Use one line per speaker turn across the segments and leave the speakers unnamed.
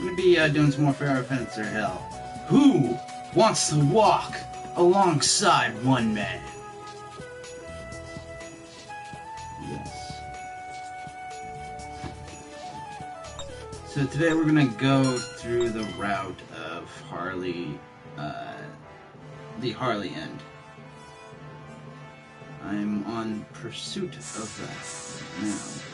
I'm gonna be doing some more Fire Fencer Hell. Who wants to walk alongside OneMan? Yes. So today we're gonna go through the route of Harley, the Harley end. I'm on pursuit of that right now.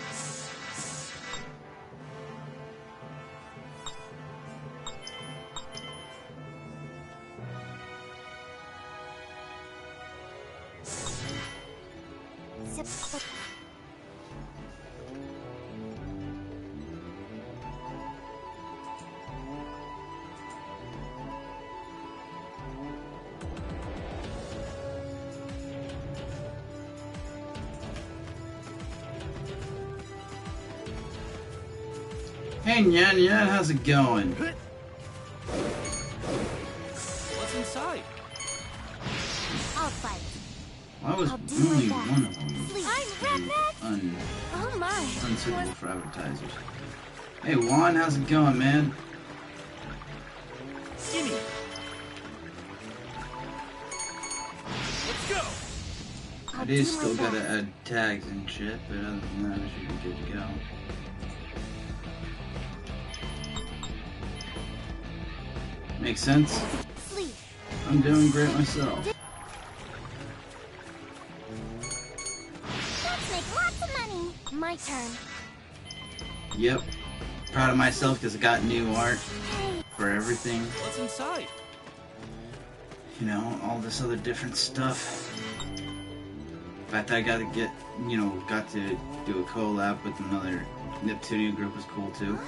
Hey Nyan Nyan, how's it going?
What's inside?
I'll fight.
Why was only one of them
Oh my.
unsuitable for advertisers? Hey Juan, how's it going, man?
Gimme. Let's go.
I do still gotta add tags and shit, but other than that, I should be good to go. Makes sense? I'm doing great myself.
Let's make lots of money. My turn.
Yep. Proud of myself because I got new art for everything.
What's inside?
You know, all this other different stuff. In fact, I got to get, you know, got to do a collab with another Neptunia group was cool too.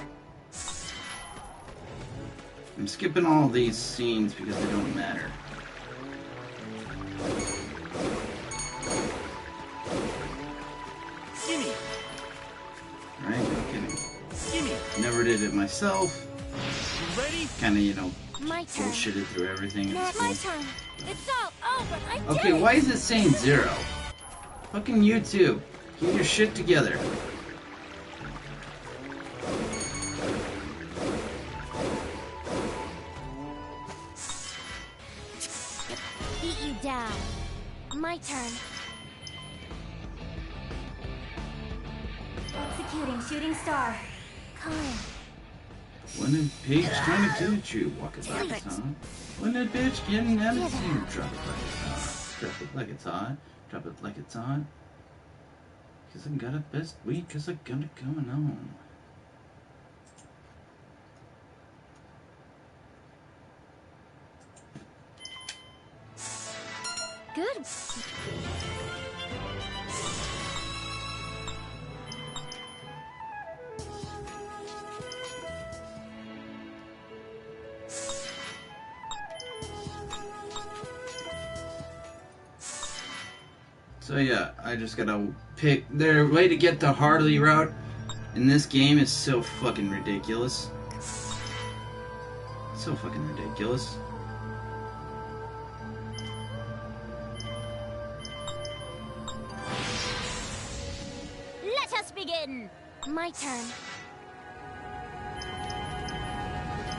I'm skipping all these scenes because they don't matter.
Gimme.
Right? No kidding.
Gimme.
Never did it myself.
You ready?
Kinda, you know,
My turn.
bullshitted through everything.
Not
It's
my
cool.
turn. It's all over. I did
Okay,
it.
why is it saying 0? Fucking YouTube. Get your shit together.
Beat you down. My turn. Executing shooting star. Calm.
When a pig's trying to get you, walk it like it's hot. When a bitch getting at it, you drop it like it's hot. Drop it like it's hot. Drop it like it's hot. Cause I got a best week, cause I got it going on.
Good.
So yeah, I just gotta pick. Their way to get the Harley route in this game is so fucking ridiculous. So fucking ridiculous.
Let us begin. My turn.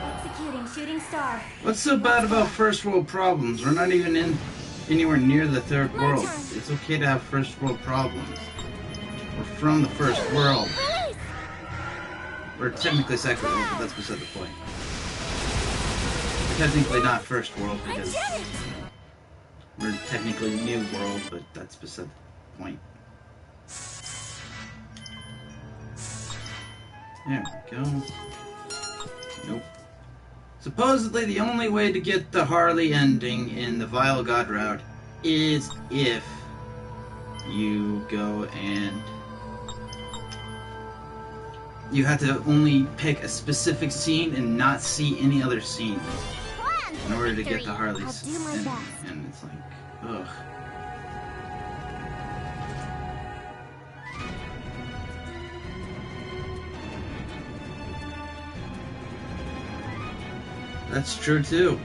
Executing shooting star.
What's so bad about first world problems? We're not even anywhere near the third
My
world.
turn.
It's okay to have first world problems. We're from the first world.
Release.
We're technically second world, but that's beside the point. We're technically not first world
I
because
did it.
we're technically new world, but that's beside the point. There we go. Nope. Supposedly the only way to get the Harley ending in the Vile God route is if you go and you have to only pick a specific scene and not see any other scenes
Plan
in order to
victory.
get the Harley's
I'll do my
ending.
best.
And it's like, ugh. That's true too.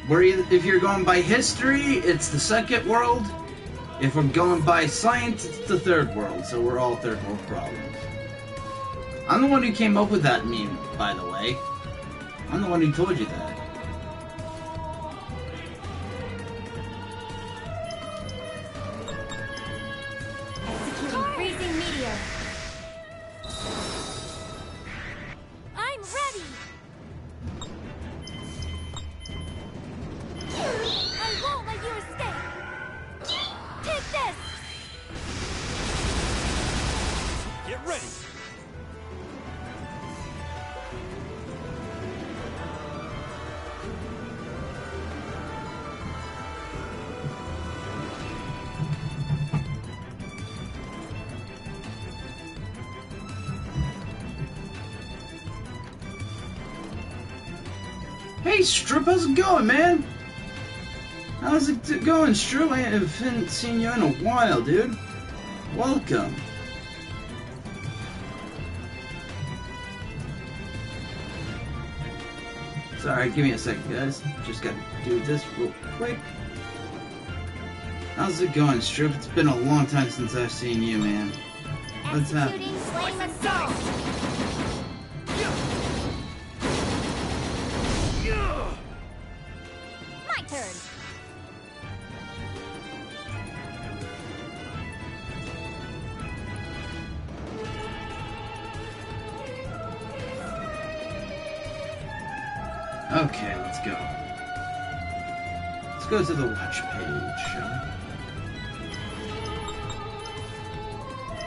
If you're going by history, it's the second world. If we're going by science, it's the third world. So we're all third world problems. I'm the one who came up with that meme, by the way. I'm the one who told you that.
Executing freezing meteor. I'm ready. I won't let you escape. Take this.
Get ready.
Hey, Strip, how's it going, man? How's it going, Strip? I haven't seen you in a while, dude. Welcome. Sorry, give me a second, guys. Just gotta do this real quick. How's it going, Strip? It's been a long time since I've seen you, man. What's happening?
Executing flame assault. My turn.
Okay, let's go. Let's go to the watch page, shall we?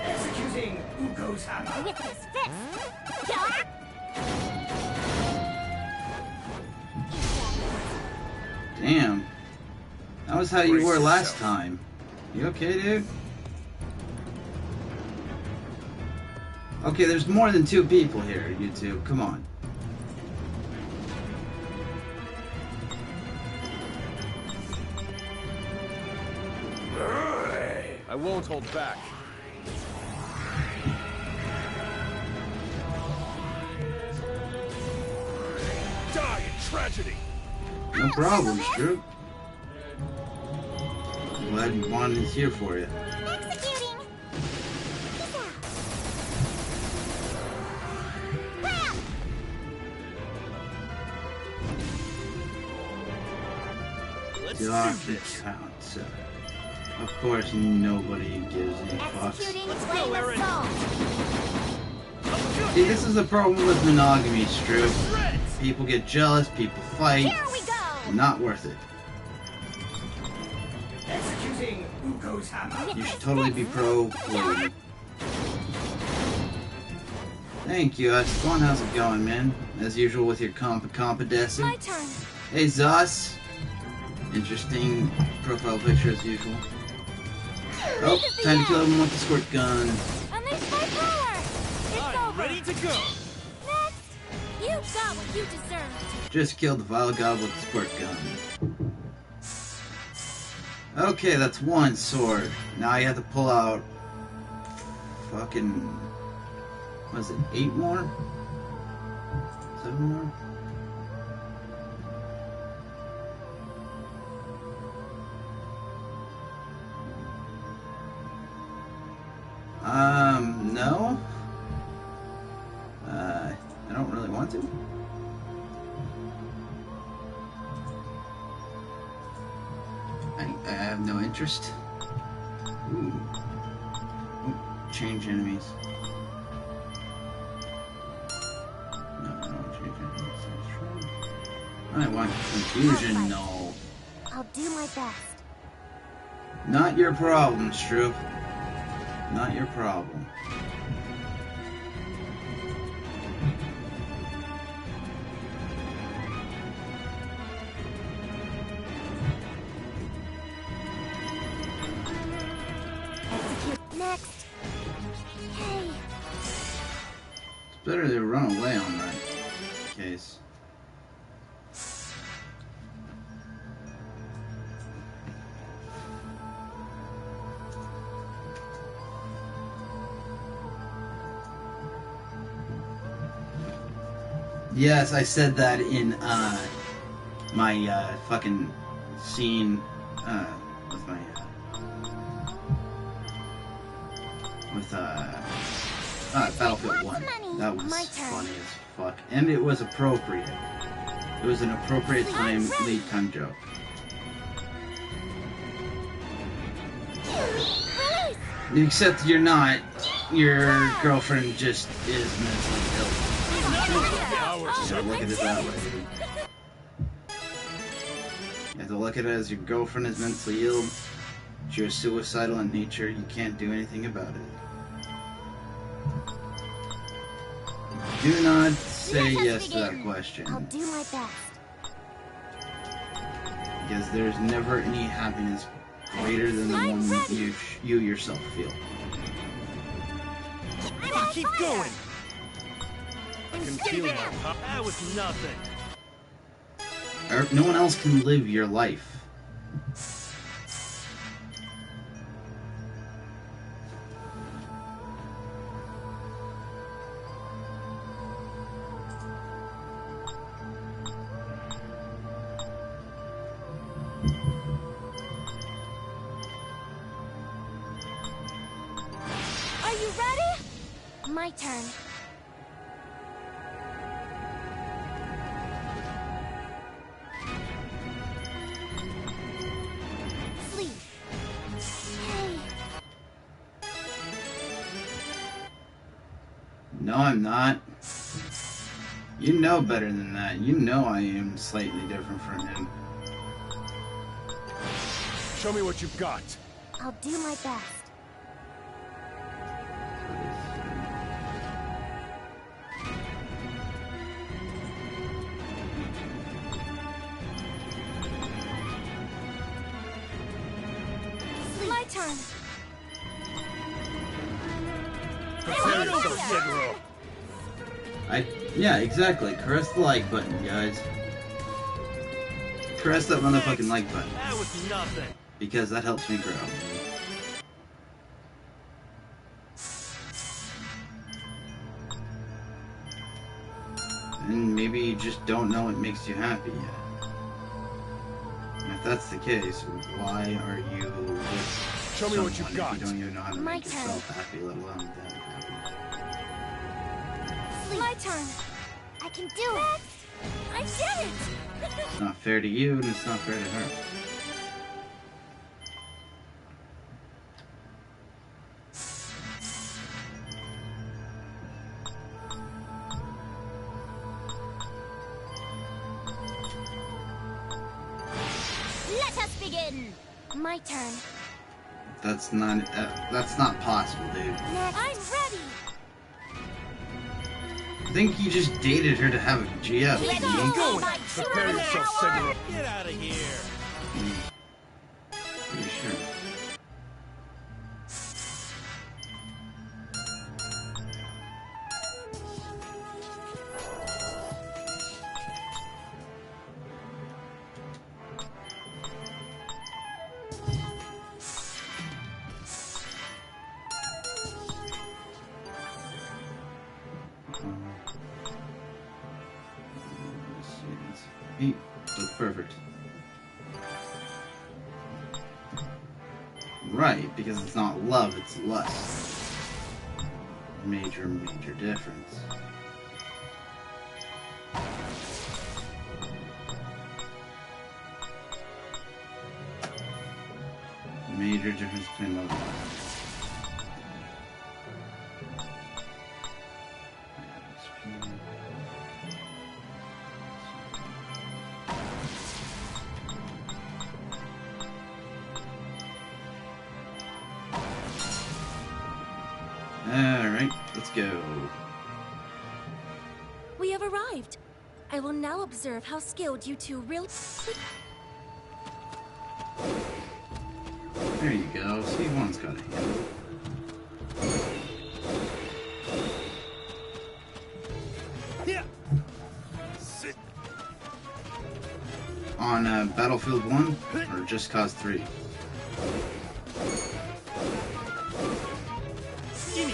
Executing Uko's hammer.
With his fist. Yeah.
Damn. That was how you
Brace
were last
yourself.
time. You okay, dude? Okay, there's more than 2 people here, you two. Come on.
I won't hold back. Die in tragedy.
No problem, Drew. I'm glad Juan is here for you.
Executing. Peace out. Bam!
Let's do
Doc
this.
counts. Of course, nobody gives any fucks.
Executing
Let's go,
flame
Aaron.
assault.
See, this is the problem with monogamy, Drew.
Shreds.
People get jealous, people fight.
Here we go.
Not worth it.
Executing Uko's hammer.
You should totally be pro Chloe. Thank you, Juan. How's it going, man? As usual with your competency.
My turn.
Hey, Zos. Interesting profile picture as usual. Oh, time to kill him with the squirt gun.
Unleash my power. It's
I'm
over.
ready to go.
Next. You got what you deserved.
Just killed the vile god with the squirt gun. Okay, that's 1 sword. Now you have to pull out fucking, was it 8 more? 7 more? No. I don't really want to. I have no interest. Ooh. Ooh, change enemies. No, I don't want to change enemies. That's true. I want confusion. No.
I'll do my best.
Not your problem, Stroop. Not your problem.
Execute. Next. Hey.
It's better to run away on that case. Yes, I said that in my fucking scene with my with Battlefield 1. That was funny as fuck. And it was appropriate. It was an appropriate lead time joke. Except you're not. Your girlfriend just is mentally ill. So look at it that way. You have to look at it as your girlfriend is mentally ill. You're suicidal in nature. You can't do anything about it. Do not say yes to that question.
I'll do my best.
Because there's never any happiness greater than the one that you yourself feel.
Keep going. I can feel my pop. That was nothing.
No one else can live your life.
Are you ready? My turn. Sleep. Hey.
No, I'm not. You know better than that. You know I am slightly different from him.
Show me what you've got.
I'll do my best. My turn.
Prepare yourself, Figaro.
Yeah, exactly. Caress the like button, guys. Caress that motherfucking like button.
That was nothing.
Because that helps me grow. And maybe you just don't know what makes you happy yet. And if that's the case, why are you with
Show me what you've
someone
got.
if you don't even know how to
My
make
turn.
yourself happy, let alone them happy?
My turn. I can do it. I did it.
It's not fair to you, and it's not fair to her.
Let us begin. My turn.
That's not possible, dude.
Next. I'm ready.
I think you just dated her to have a GF.
Let's
you know?
go.
Prepare yourself, Figaro. Get out of here.
Pretty sure. Eight. That's perfect. Right, because it's not love, it's lust. Major, major difference. Major difference between love and lust. Alright, let's go.
We have arrived. I will now observe how skilled you two really...
There you go. See, one's got a handle.
Yeah. Sit.
On Battlefield 1 or Just Cause 3?
Gimme.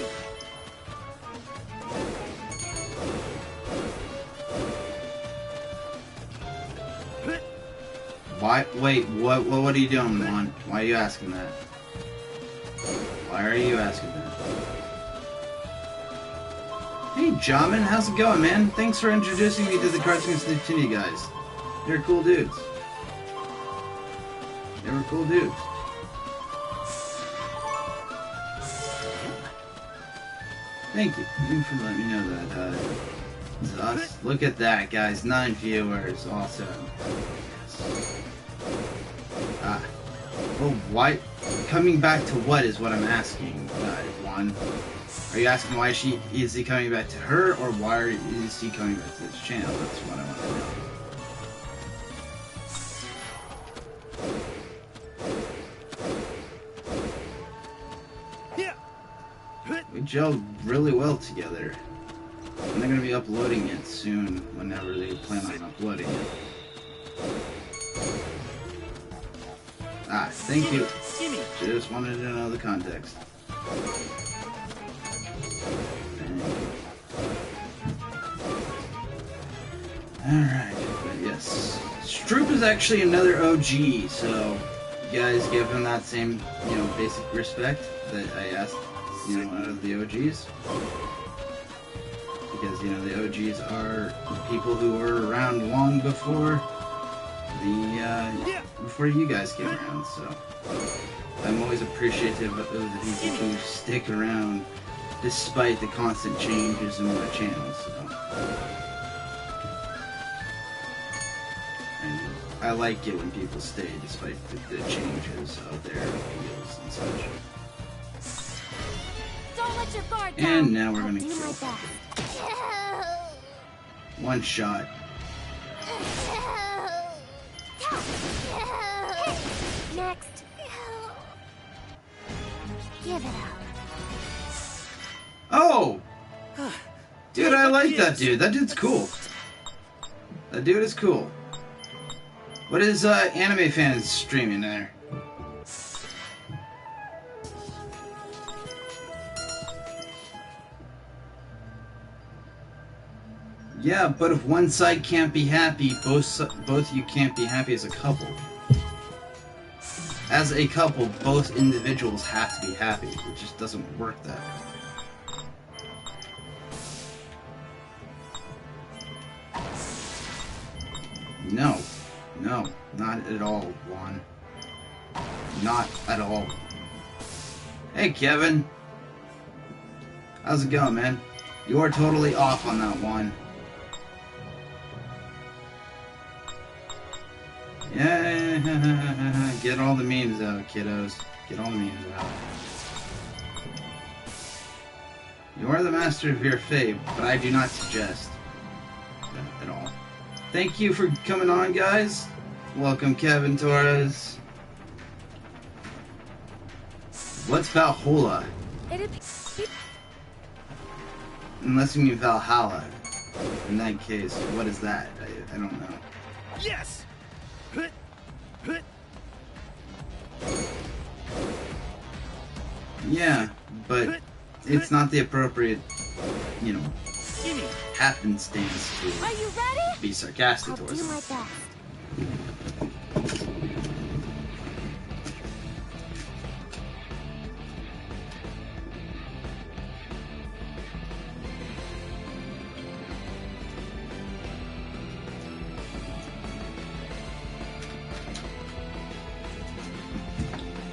Why? Wait, what are you doing, Juan? Why are you asking that? Why are you asking that? Hey, Jamin, how's it going, man? Thanks for introducing me to the Cartoons Nintendo guys. They're cool dudes. They were cool dudes. Thank you. Thank you for letting me know that. It's us. Look at that, guys. 9 viewers. Awesome. Yes. Well, why? Coming back to what is what I'm asking, Juan. Are you asking why is he coming back to her, or why is he coming back to this channel? That's what I want to know. We gelled really well together. And they're going to be uploading it soon, whenever they plan on uploading it. Thank you. Just wanted to know the context. Alright, but yes. Stroop is actually another OG, so you guys give him that same, basic respect that I asked, out of the OGs. Because, the OGs are people who were around long before before you guys came around, so I'm always appreciative of the people who stick around despite the constant changes in my channel, so. And I like it when people stay despite the changes of their ideals and such.
Don't let your guard down.
And now we're gonna
I'll do
kill
my
something.
best.
One shot.
Next. Give it up.
Oh! Dude, I like that dude. That dude's cool. That dude is cool. What is anime fans streaming there? Yeah, but if one side can't be happy, both of you can't be happy as a couple. As a couple, both individuals have to be happy. It just doesn't work that way. No. No, not at all, Juan. Not at all. Hey, Kevin. How's it going, man? You are totally off on that one. Yeah, get all the memes out, kiddos. Get all the memes out. You are the master of your fate, but I do not suggest that at all. Thank you for coming on, guys. Welcome, Kevin Torres. What's Valhalla? Unless you mean Valhalla. In that case, what is that? I don't know.
Yes.
Yeah, but it's not the appropriate, happenstance to
Are you ready?
be sarcastic
I'll
towards
do
them.
my best.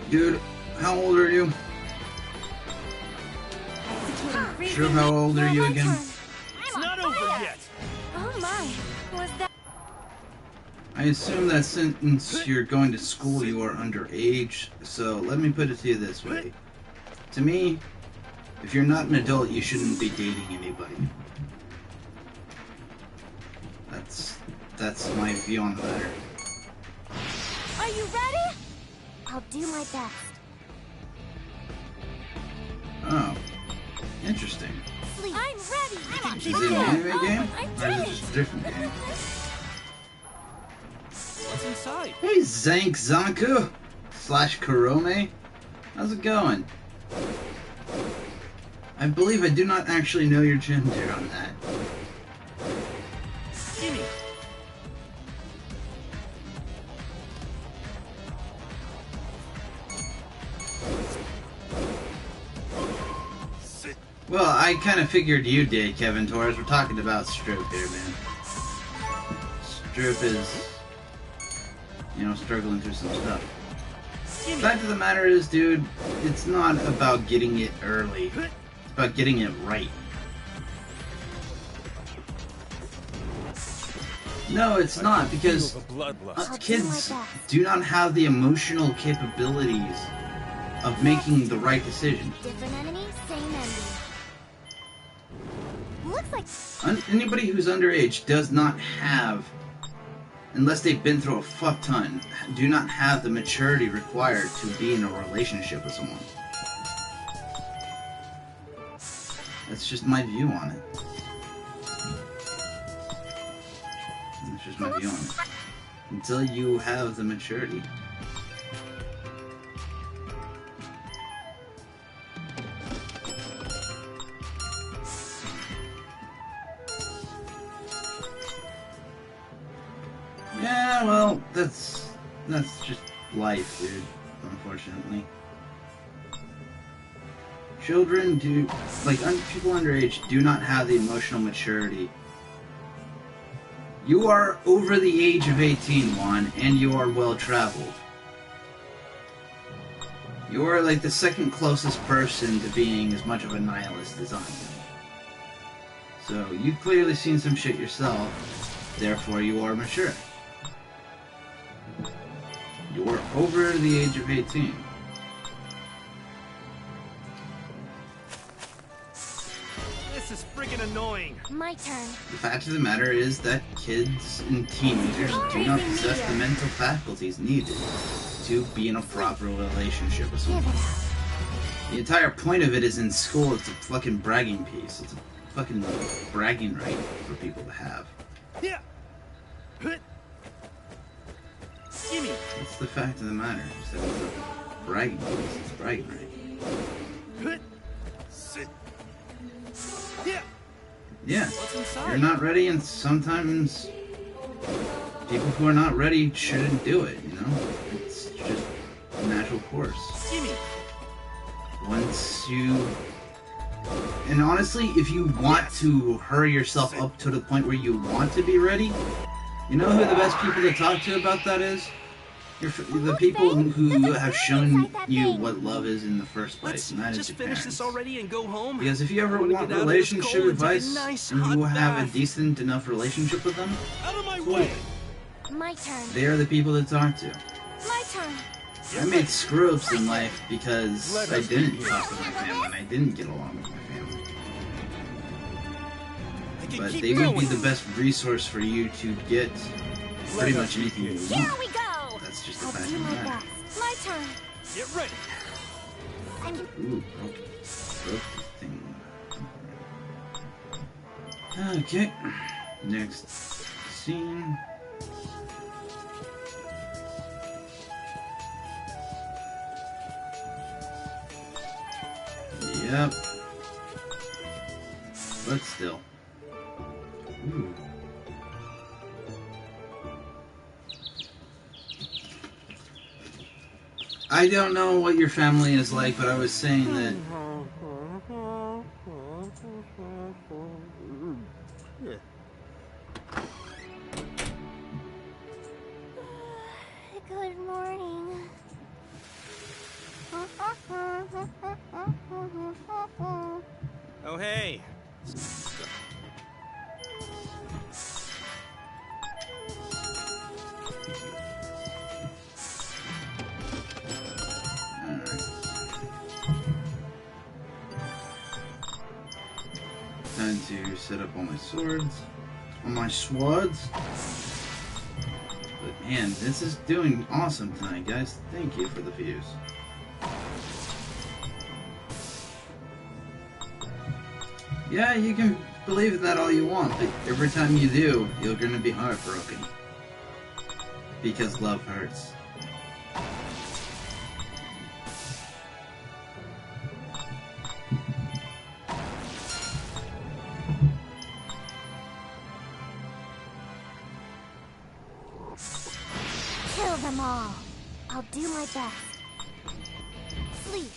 Dude, how old are you? Sure, how old are you again?
It's not over yet.
Oh my, was that?
I assume that since you're going to school, you are underage, so let me put it to you this way. To me, if you're not an adult, you shouldn't be dating anybody. That's my view on the matter.
Are you ready? I'll do my best.
Oh, interesting.
I'm ready.
Is it an anime game, or is it just a different game?
What's inside?
Hey, Zank Zanku / Kurome. How's it going? I believe I do not actually know your gender on that.
Gimme.
Well, I kind of figured you did, Kevin Torres. We're talking about Stroop here, man. Stroop is, you know, struggling through some stuff. The fact of the matter is, dude, it's not about getting it early. It's about getting it right. No, it's not, because kids do not have the emotional capabilities of making the right decision.
Different enemy, same ending. Looks like
Anybody who's underage does not have, unless they've been through a fuck ton, do not have the maturity required to be in a relationship with someone. That's just my view on it. That's just my view on it. Until you have the maturity. Yeah, well, that's just life, dude, unfortunately. Children do, like, people underage do not have the emotional maturity. You are over the age of 18, Juan, and you are well-traveled. You are, like, the second closest person to being as much of a nihilist as I am. So, you've clearly seen some shit yourself, therefore you are mature. You are over the age of 18.
This is friggin' annoying.
my turn.
The fact of the matter is that kids and teenagers do not possess the mental faculties needed to be in a proper relationship with
Give
someone.
it up.
The entire point of it is in school. It's a fucking bragging piece. It's a fucking bragging right for people to have.
Yeah. Gimme.
That's the fact of the matter. Is that it's a bragging piece. It's bragging right.
Sit. Yeah.
Yeah.
What's inside?
You're not ready, and sometimes people who are not ready shouldn't do it, you know? It's just a natural course.
Gimme.
Once you... And honestly, if you want to hurry yourself up to the point where you want to be ready, you know who the best people to talk to about that is? The people who have shown you what love is in the first place, and that is
just
your
finish
parents.
this already and go home.
Because if you ever
wanna
want
get out of this
relationship
cold and take a
advice,
nice
and you
hot
have a
bath.
decent enough relationship with them,
Out of my
cool.
way.
My turn.
They are the people to talk to.
My turn.
I made screw-ups in life because
Let
I
us
didn't
begin.
talk with my family, and I didn't get along with my family.
I can
But
keep
they
going.
would be the best resource for you to get pretty
Let
much
us
anything you
begin.
Here
want.
we go.
That's just the
I'll
fact
do
of the
my
matter.
best. My turn.
Get ready.
Ooh, broke the thing. Okay, next scene. Yep. But still. Ooh. I don't know what your family is like, but I was saying that
Good morning.
Oh, hey.
time to set up all my swords. All my swords. But man, this is doing awesome tonight, guys. Thank you for the views. Yeah, you can believe in that all you want, but every time you do, you're gonna be heartbroken. Because love hurts.
Kill them all. I'll do my best. Sleep.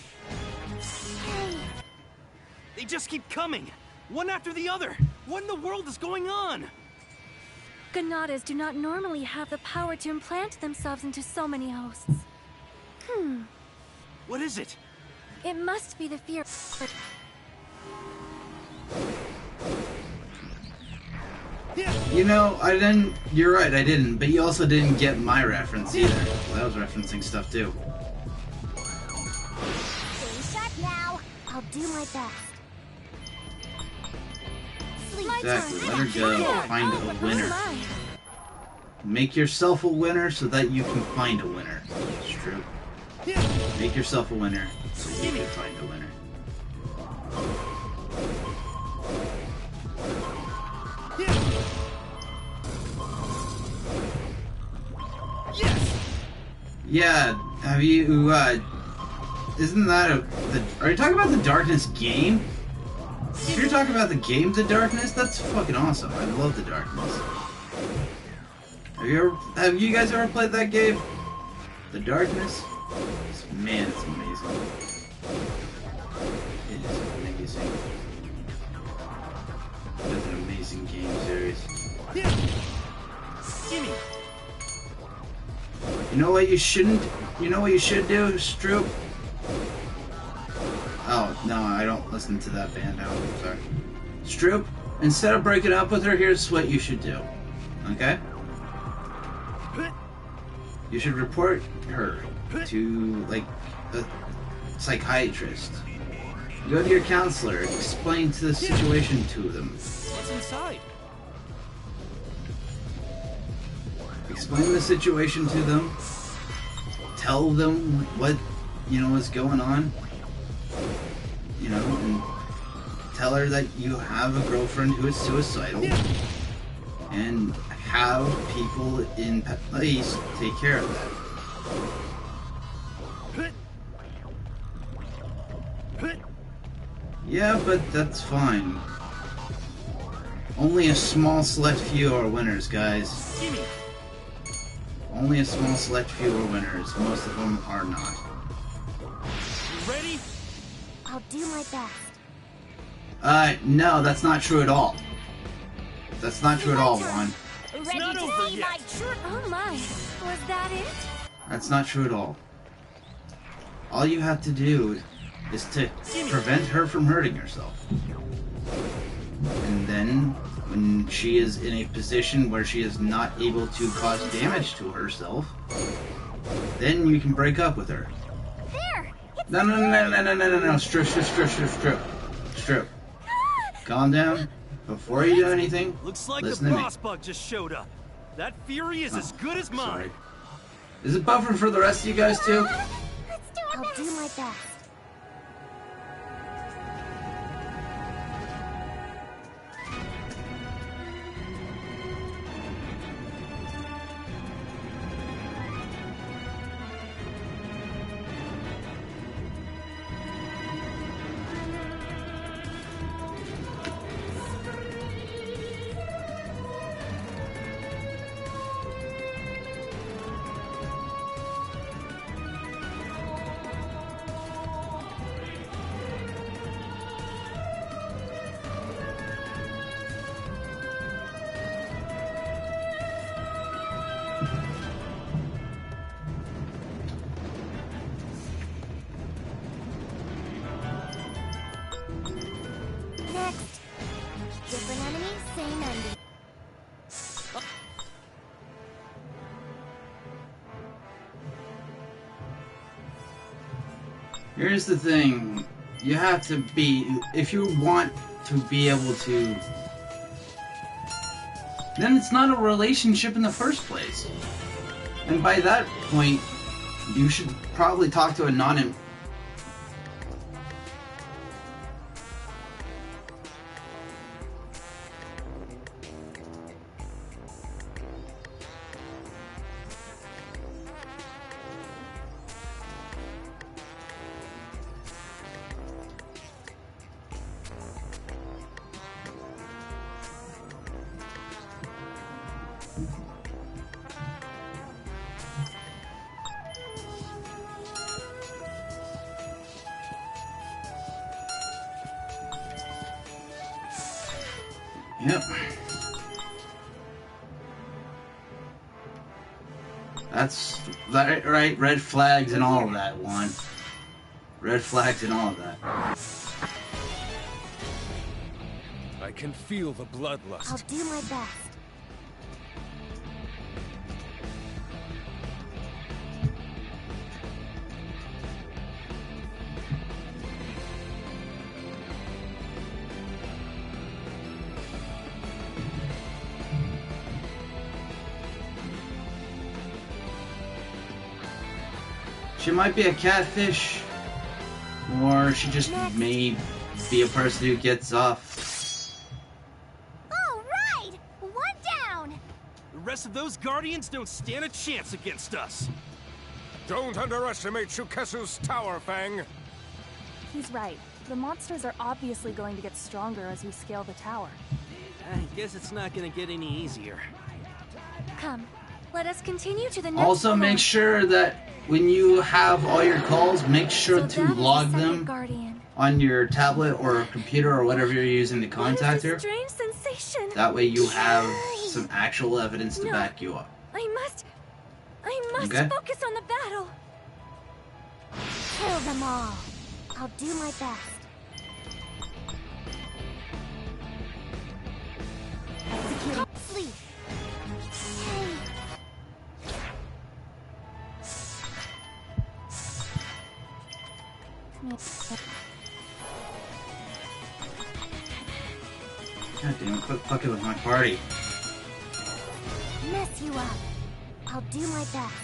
Hey.
They just keep coming, one after the other. What in the world is going on?
Ganadas do not normally have the power to implant themselves into so many hosts.
What is it?
It must be the fear.
You know, I didn't. You're right, I didn't. But you also didn't get my reference either. Well, I was referencing stuff too.
Stay shut now. I'll do my best.
Exactly. Let her go. Find a winner. Make yourself a winner so that you can find a winner. It's true. Make yourself a winner so you can find a winner. Yeah, have you, isn't that are you talking about the Darkness game? If you're talking about the game, The Darkness, that's fucking awesome. I love The Darkness. Have you guys ever played that game? The Darkness? Man, it's amazing. It is amazing. It's an amazing game series.
Gimme.
You know what you shouldn't? You know what you should do, Stroop? Oh, no, I don't listen to that band now. I'm sorry. Stroop, instead of breaking up with her, here's what you should do. Okay? You should report her to, like, a psychiatrist. Go to your counselor, explain the situation to them.
What's inside?
Explain the situation to them. Tell them what, is going on. And tell her that you have a girlfriend who is suicidal. And have people in place take care of that. Yeah, but that's fine. Only a small select few are winners, guys. Only a small select few are winners. Most of them are not.
You ready?
I'll do my best.
No, that's not true at all. That's not true at all, Juan.
It's not over yet.
Oh my, was that it?
That's not true at all. All you have to do is to prevent her from hurting herself. And then, when she is in a position where she is not able to cause damage to herself, then you can break up with her.
There!
No. Strip. Calm down. Before you do anything,
Looks like
listen
the
to me.
boss bug just showed up. That fury is as good as mine.
Sorry. Is it buffering for the rest of you guys too?
I'll do my best. Next. Different enemy, same ending.
Here's the thing. You have to be... If you want to be able to... Then it's not a relationship in the first place. And by that point, you should probably talk to a non... Yep. That's that, right. Red flags and all of that. One. Red flags and all of that.
I can feel the bloodlust.
I'll do my best.
She might be a catfish, or she just may be a person who gets off.
All right, one down.
The rest of those guardians don't stand a chance against us.
Don't underestimate Shukesu's tower, Fang.
He's right. The monsters are obviously going to get stronger as we scale the tower.
I guess it's not gonna get any easier.
Come, let us continue to the next
Also,
floor.
make sure that when you have all your calls, make sure
So
to
that is the
log
second
them
guardian.
on your tablet or computer or whatever you're using to
What
contact
is
her.
this strange sensation?
That way you have some actual evidence to
No.
back you up.
I must
Okay.
focus on the battle. Kill them all. I'll do my best. Execute. Sleep. Hey.
God damn it, quit fucking with my party.
Mess you up. I'll do my best.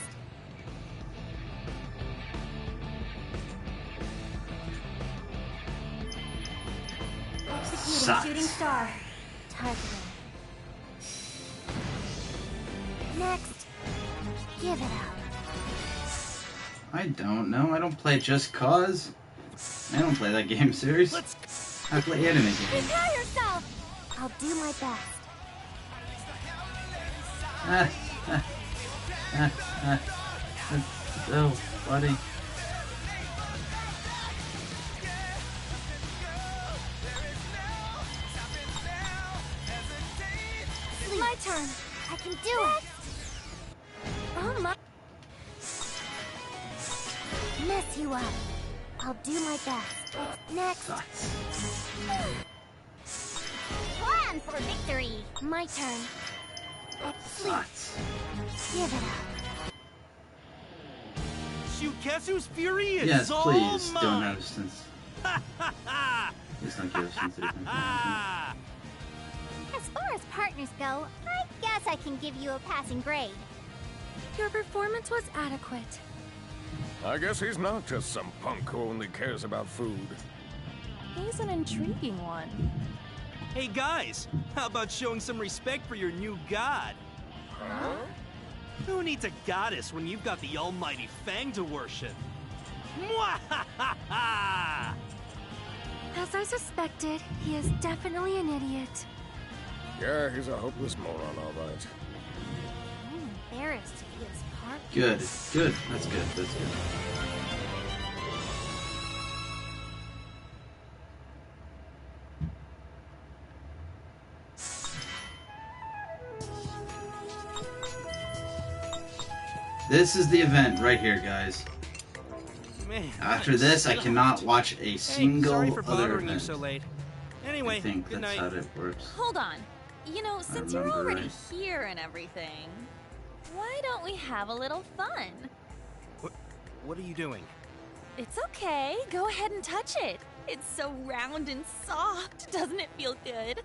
Executing
Sucks.
shooting star. Targeting. Next. Give it up.
I don't know. I don't play Just Cause. I don't play that game series. I play anime games.
Prepare yourself. I'll do my best.
That's so funny.
My turn. I can do it. Oh my. Mess you up. I'll do my best. Next.
Sucks.
Plan for victory. My turn. Sleep.
Sucks.
Give it up.
Shukesu's fury is
Yes,
all
please
mine.
don't have sense. Please don't give us sensitive information.
As far as partners go, I guess I can give you a passing grade.
Your performance was adequate.
I guess he's not just some punk who only cares about food.
He's an intriguing one.
Hey guys, how about showing some respect for your new god?
Huh?
Who needs a goddess when you've got the almighty Fang to worship? Mwahaha!
As I suspected, he is definitely an idiot.
Yeah, he's a hopeless moron, all right.
I'm embarrassed to be his partner.
Good. Good. That's good. That's good. This is the event right here, guys.
Man,
After
I'm
this, I
stuffed.
cannot watch a single
Sorry for
other
bothering you
event.
so late.
I
Anyway,
think
good
that's
night.
how it works.
Hold on. You know, since you're
remember
already
right.
here and everything, why don't we have a little fun?
What are you doing?
It's okay. Go ahead and touch it. It's so round and soft. Doesn't it feel good?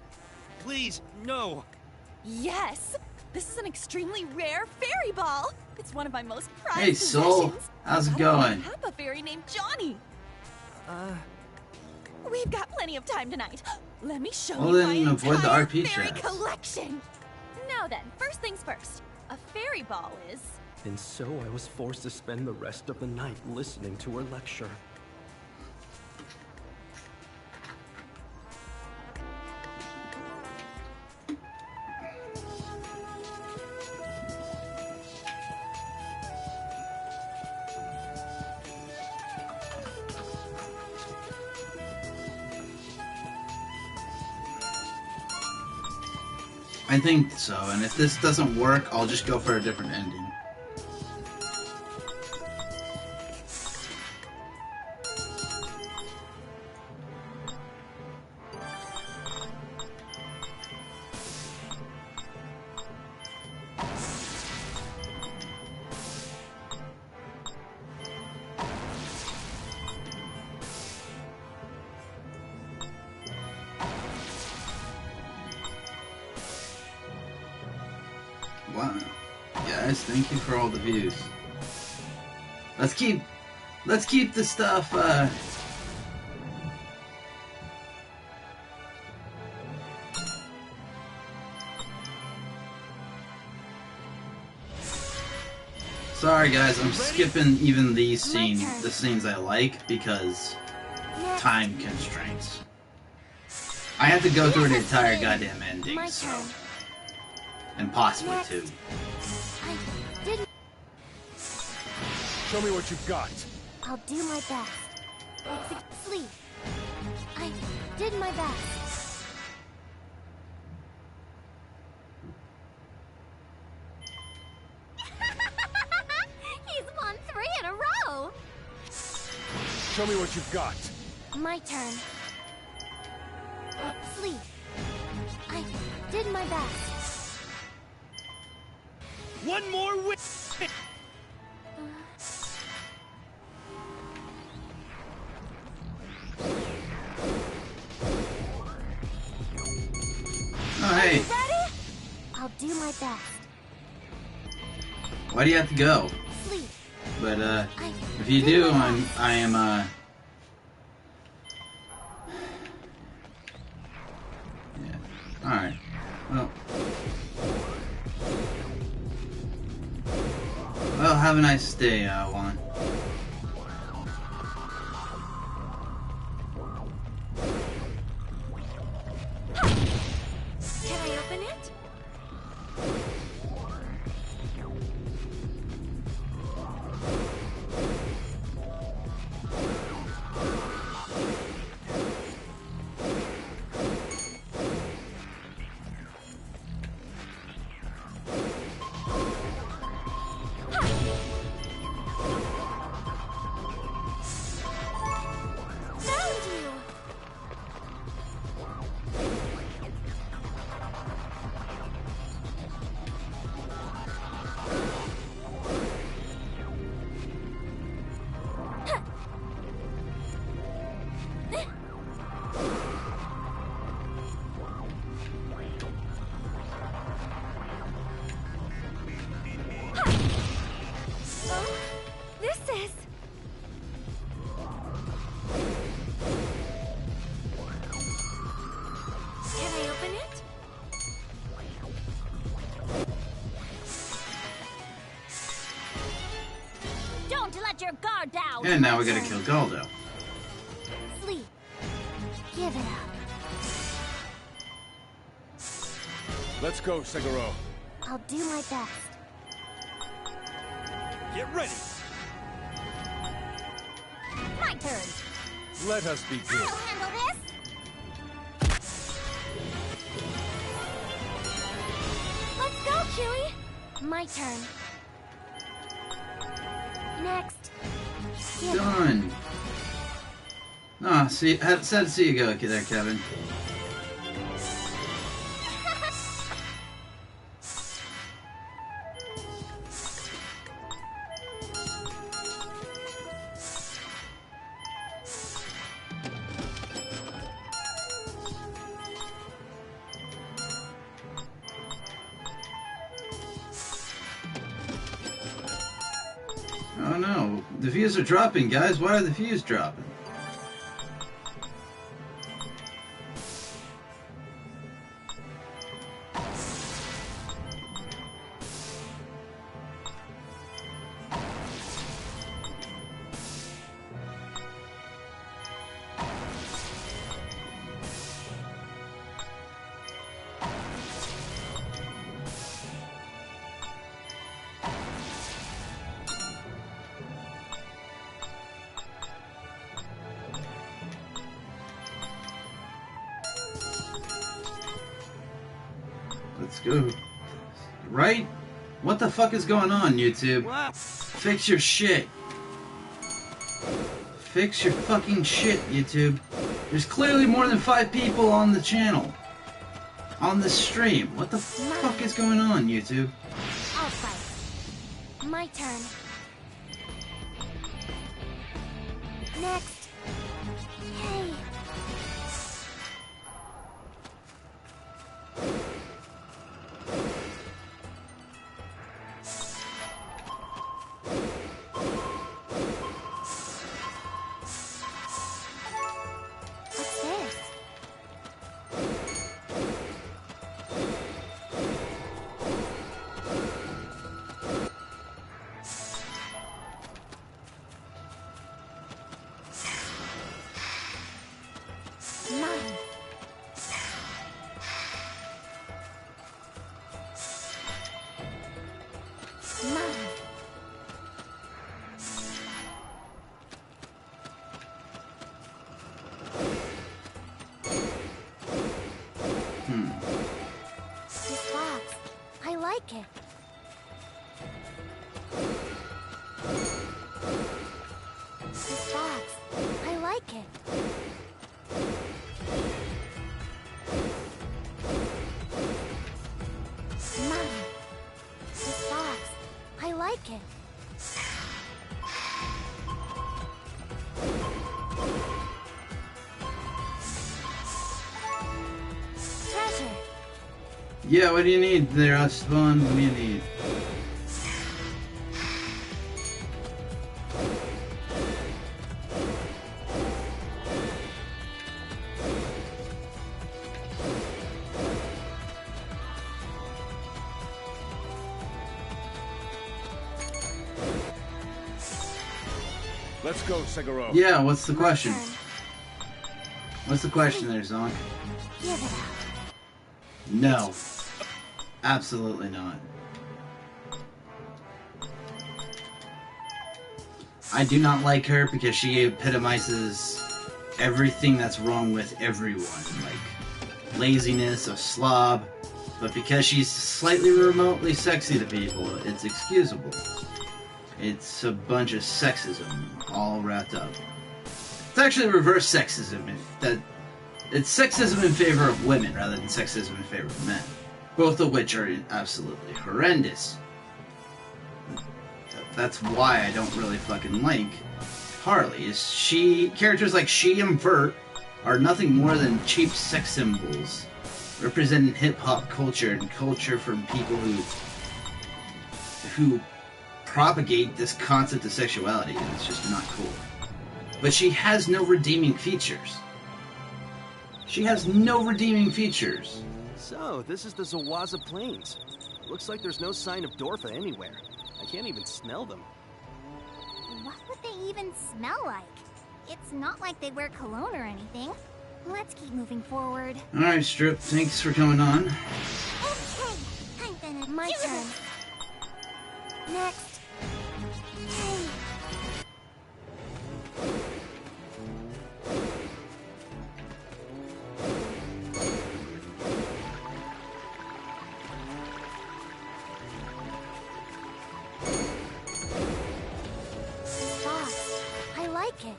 Please, no.
Yes. This is an extremely rare fairy ball. It's one of my most prized
Hey, Soul.
possessions.
How's it
I got
going?
a P.I.M.P fairy named Johnny. We've got plenty of time tonight. Let me show
Well,
you
then
my
avoid the
entire
RP
fairy
chats.
collection. Now then, first things first. A fairy ball is...
And so I was forced to spend the rest of the night listening to her lecture.
I think so, and if this doesn't work, I'll just go for a different ending. Wow. Guys, thank you for all the views. Let's keep the stuff, Sorry guys, I'm skipping even these scenes, the scenes I like, because time constraints. I have to go through the entire goddamn ending, so... And possibly two.
Show me what you've got.
I'll do my best. Sleep. I did my best. He's won 3 in a row.
Show me what you've got.
My turn. Sleep. I did my best.
One more win.
Oh, hey.
Ready? I'll do my best.
Why do you have to go?
Sleep.
But, if you do, I am, yeah. Alright. Well, have a nice day, Juan.
Can I open it?
Your guard down.
And now we gotta kill Galdo.
Sleep. Give it up.
Let's go, Seguro.
I'll do my best.
Get ready.
My turn.
Let us begin.
I'll handle this. Let's go, Kiri. My turn. Next.
Done. Ah, see, sad to see you go there, Kevin. Oh no, the views are dropping, guys. Why are the views dropping? go. Right? What the fuck is going on, YouTube?
What?
Fix your shit. Fix your fucking shit, YouTube. There's clearly more than 5 people on the channel. On the stream. What the fuck is going on, YouTube?
I'll fight. My turn. Next. Hey. What's this? Mine. Mine. This box. I like it. This box. I like it. Mine. This box. I like it. Treasure.
Yeah, what do you need there, Spawn? What do you need?
Let's go, Seguro.
Yeah, what's the question?
Turn.
What's the question there, Zonk?
Give it up.
No. Absolutely not. I do not like her because she epitomizes everything that's wrong with everyone. Like, laziness, a slob. But because she's slightly remotely sexy to people, it's excusable. It's a bunch of sexism all wrapped up. It's actually reverse sexism. It's sexism in favor of women rather than sexism in favor of men. Both of which are absolutely horrendous. That's why I don't really fucking like Harley. Characters like she and Vert are nothing more than cheap sex symbols representing hip-hop culture and culture from people who propagate this concept of sexuality, and it's just not cool. But she has no redeeming features. She has no redeeming features.
So, this is the Zawaza Plains. Looks like there's no sign of Dorfa anywhere. I can't even smell them.
What would they even smell like? It's not like they wear cologne or anything. Let's keep moving forward.
Alright, Strip, thanks for coming on.
Okay, I'm gonna My turn. Next. Hey. This box. I like it.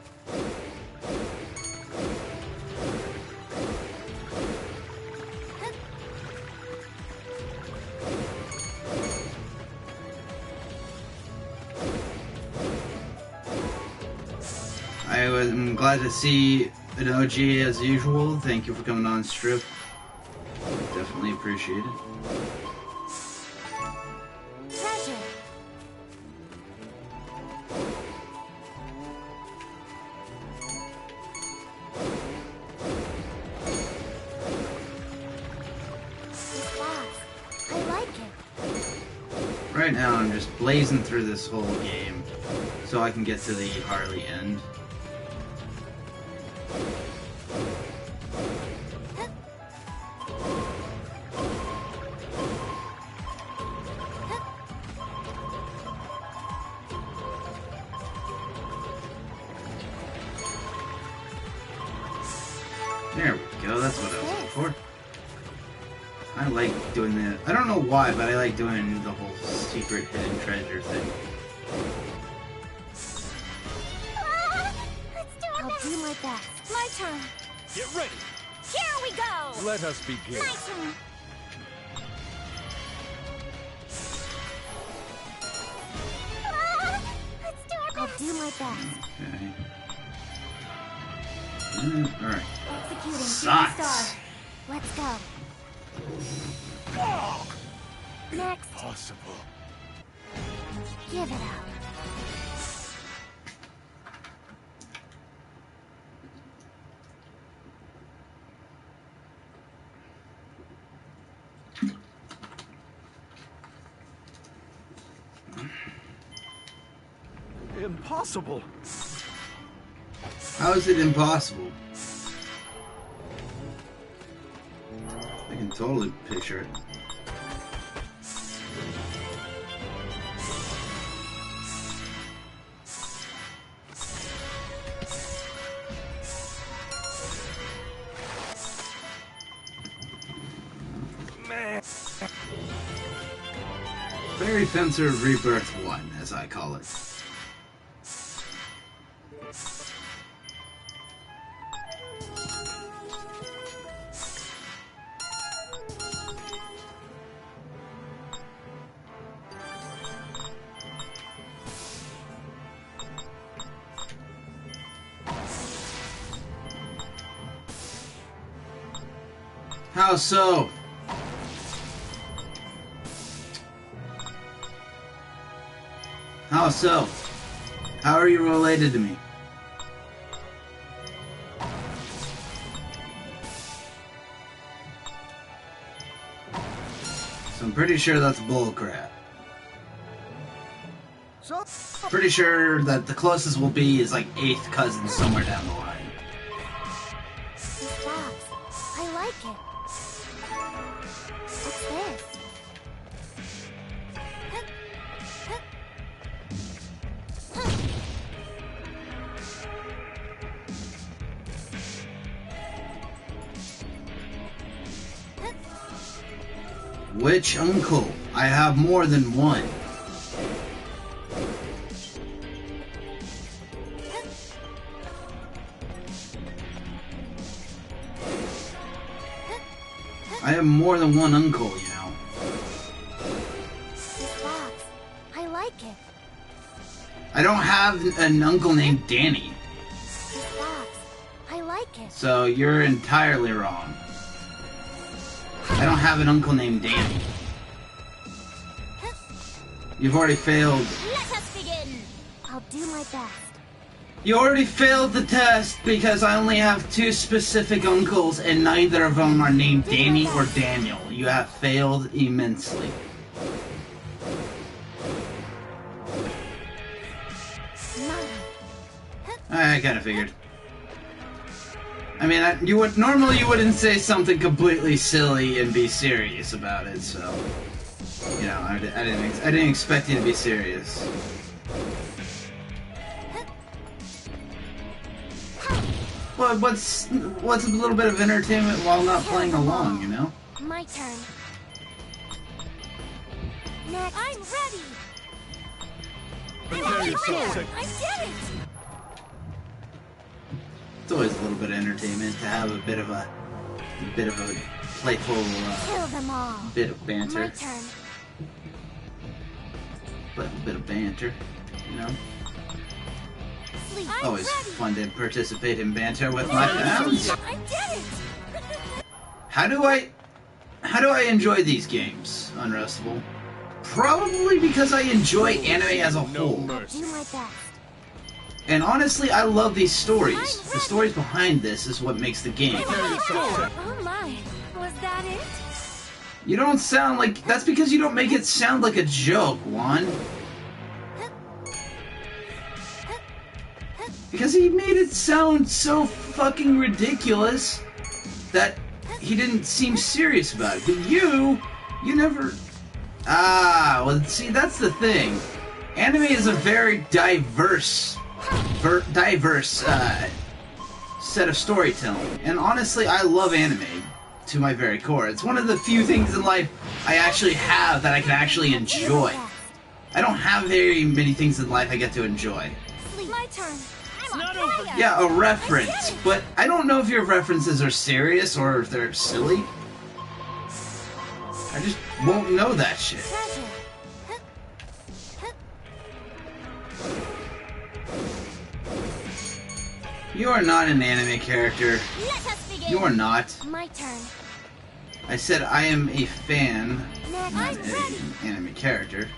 I'm glad to see an OG as usual. Thank you for coming on, Strip. Definitely appreciate it.
Treasure. This box. I like it.
Right now, I'm just blazing through this whole game so I can get to the Harley end. There we go, that's what I was looking for. I like doing that. I don't know why, but I like doing the whole secret hidden treasure thing.
Let's do our best.
I'll do my best.
My turn.
Get ready.
Here we go.
Let us begin.
My turn. Let's do our best.
I'll do my best.
Okay. Alright.
Executing
Sucks.
shooting star.
Let's go. Next.
Possible.
Give it up.
Impossible.
How is it impossible? I can totally picture it.
Man.
Fairy Fencer Rebirth 1, as I call it. How so? How so? How are you related to me? So I'm pretty sure that's bullcrap.
So,
Pretty sure that the closest we'll be is like 8th cousin somewhere down the line.
This box. I like it. What's this?
Which uncle? I have more than one. I have more than one uncle, you know.
This box. I like it.
I don't have an uncle named Danny,
This box. I like it.
so you're entirely wrong. I don't have an uncle named Danny. You've already failed.
Let us begin. I'll do my best.
You already failed the test because I only have 2 specific uncles and neither of them are named Danny or Daniel. You have failed immensely. I kind of figured. I mean, normally you wouldn't say something completely silly and be serious about it, so you know, I didn't expect you to be serious. Well, what's a little bit of entertainment while not playing along, you know?
My turn. Next. I'm ready.
Prepare yourself.
I did it.
It's always a little bit of entertainment to have a bit of a playful
Kill them all.
bit of banter,
My turn.
playful bit of banter, you know.
Sleep.
Always fun to participate in banter with my pals.
I did it.
How do I enjoy these games, Unrestable? Probably because I enjoy anime as a whole.
Do my best.
And honestly, I love these stories. The stories behind this is what makes the game.
Oh my, was that it?
You don't sound like... That's because you don't make it sound like a joke, Juan. Because he made it sound so fucking ridiculous that he didn't seem serious about it. But you never... Ah, well, see, that's the thing. Anime is a very diverse set of storytelling. And honestly, I love anime. to my very core. It's one of the few things in life I actually have that I can actually enjoy. I don't have very many things in life I get to enjoy.
My turn.
It's not over.
Yeah, a reference, but I don't know if your references are serious or if they're silly. I just won't know that shit.
Treasure.
You are not an anime character.
Let us begin.
You are not.
My turn.
I said I am a fan, not
I'm ready.
an anime character.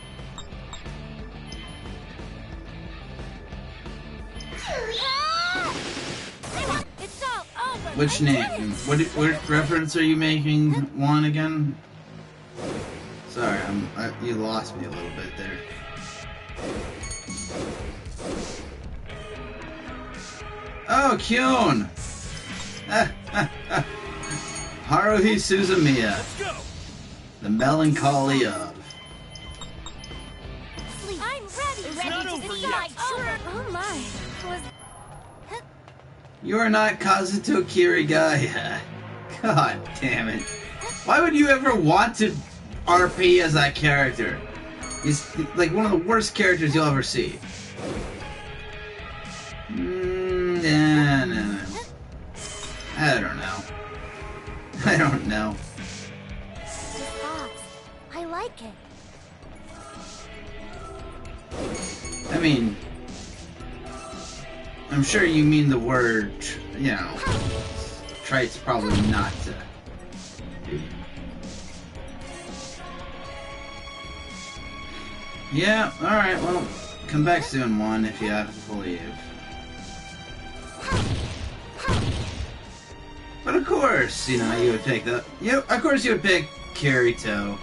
It's all over.
Which name? What reference are you making? One again? Sorry, you lost me a little bit there. Oh, Kyun! Haruhi Suzumiya.
Let's go.
The melancholy of.
I'm ready.
It's not over yet.
Oh my. Was
You are not Kazuto Kirigaya. God damn it. Why would you ever want to RP as that character? He's like one of the worst characters you'll ever see. No. I don't know. I don't know.
this box. I like it.
I mean, I'm sure you mean the word, you know, trite's probably not to. Yeah, alright, well, come back soon, One, if you have to leave. But of course, you know, you would pick the... of course you would pick Kirito.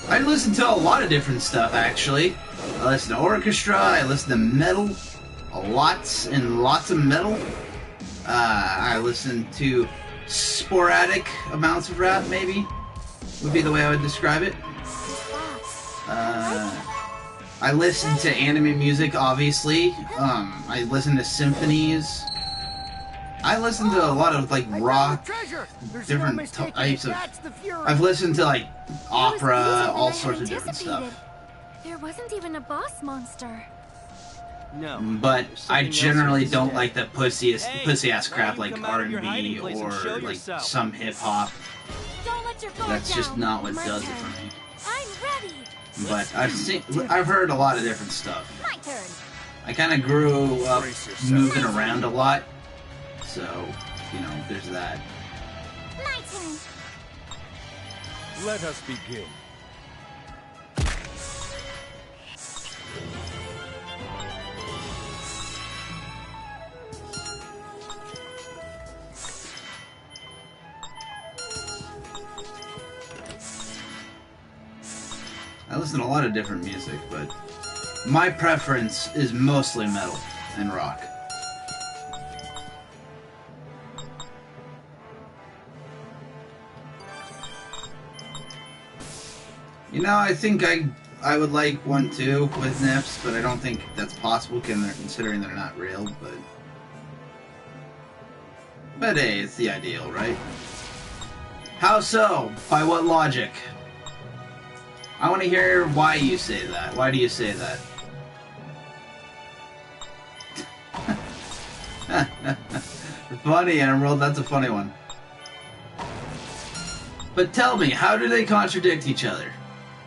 I listen to a lot of different stuff, actually. I listen to orchestra, I listen to metal. Lots and lots of metal. I listen to sporadic amounts of rap, maybe, would be the way I would describe it. I listen to anime music, obviously. I listen to symphonies. I listen to a lot of, like, rock, different types of... I've listened to, like, opera, all sorts of different stuff.
There wasn't even a boss monster.
No.
But I
Something
generally
else
don't
instead.
like that pussy-ass crap
why
like
don't you come out of your hiding
R&B
place and
or,
show
like,
yourself?
some hip-hop.
Don't let your guard
That's just
down.
not what
My
does it
turn.
for me.
I'm ready.
But I've heard a lot of different stuff.
My turn.
I kind of grew up
Brace yourself.
moving around a lot, so, you know, there's that.
My turn.
Let us begin.
I listen to a lot of different music, but my preference is mostly metal and rock. You know, I think I would like one too with nips, but I don't think that's possible considering they're not real, but hey, it's the ideal, right? How so? By what logic? I want to hear why you say that. Why do you say that? Funny, Emerald. That's a funny one. But tell me, how do they contradict each other?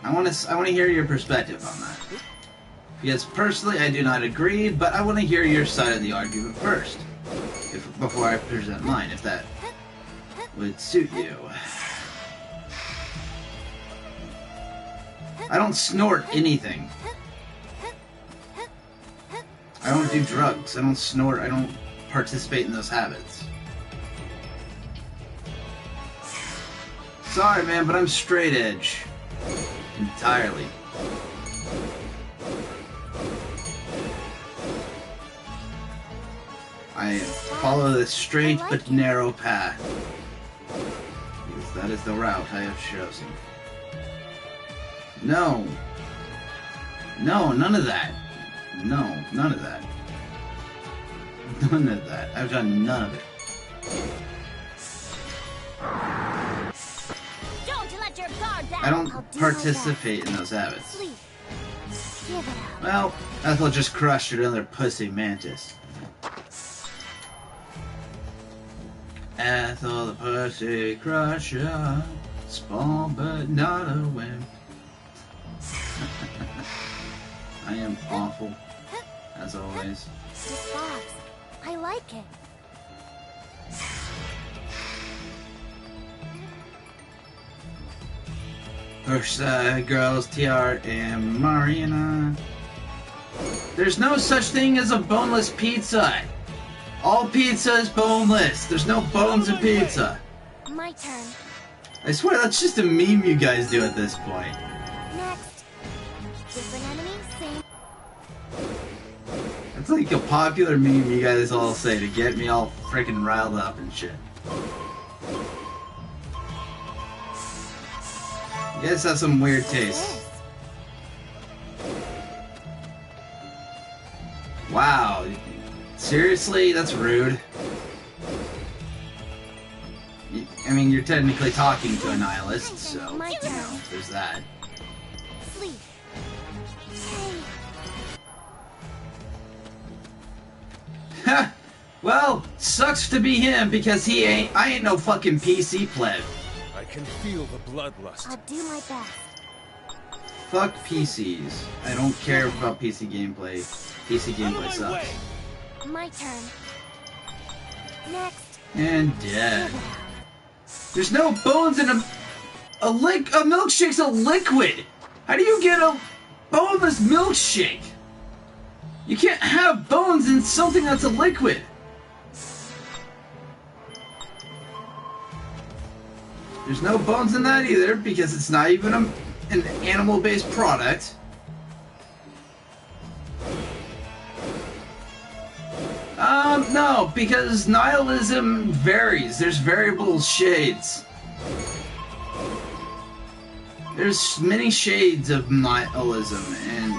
I want to hear your perspective on that. Because personally, I do not agree, but I want to hear your side of the argument first, before I present mine, if that would suit you. I don't snort anything. I don't do drugs. I don't snort. I don't participate in those habits. Sorry, man, but I'm straight edge. Entirely. I follow the straight but narrow path. Because that is the route I have chosen. No. No, none of that. No, none of that. None of that. I've done none of it. I don't
I'll do
participate in those habits.
Sleep. Give it up.
Well, Ethel just crushed another pussy mantis. Ethel the pussy crusher, small but not a wimp. I am awful, as always.
This box. I like it.
Push side girls, TR and Marina. There's no such thing as a boneless pizza. All pizza is boneless. There's no bones in pizza.
My turn.
I swear that's just a meme you guys do at this point.
Next. Different enemies, same.
It's like a popular meme you guys all say to get me all freaking riled up and shit. You guys have some weird taste. Wow. Seriously? That's rude. I mean, you're technically talking to a nihilist, so
My turn.
there's that.
Sleep.
Ha! Well, sucks to be him because I ain't no fucking PC pleb.
I can feel the bloodlust.
I'll do my best.
Fuck PCs. I don't care about PC gameplay. PC gameplay sucks.
My turn. Next.
And dead. There's no bones in a milkshake's a liquid. How do you get a boneless milkshake? You can't have bones in something that's a liquid. There's no bones in that either because it's not even an animal-based product. No, because nihilism varies. There's variable shades. There's many shades of nihilism, and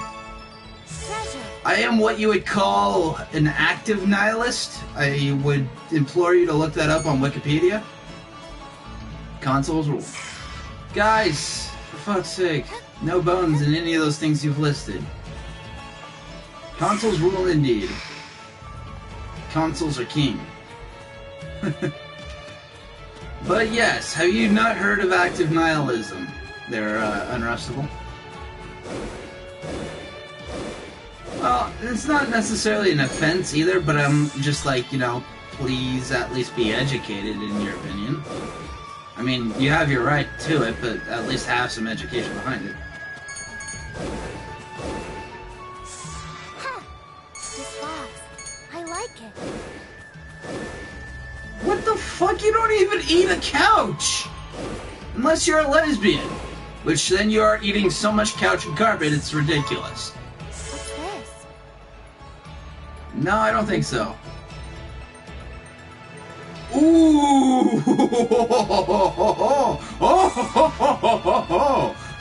I am what you would call an active nihilist. I would implore you to look that up on Wikipedia. Consoles rule. Guys, for fuck's sake, no bones in any of those things you've listed. Consoles rule indeed. Consoles are king. But yes, have you not heard of active nihilism? They're unrestable. Well, it's not necessarily an offense either, but I'm just like, you know, please at least be educated in your opinion. I mean, you have your right to it, but at least have some education behind it.
This box. I like it.
What the fuck? You don't even eat a couch! Unless you're a lesbian. Which then you are eating so much couch and carpet, it's ridiculous.
What's this?
No, I don't think so. Ooh!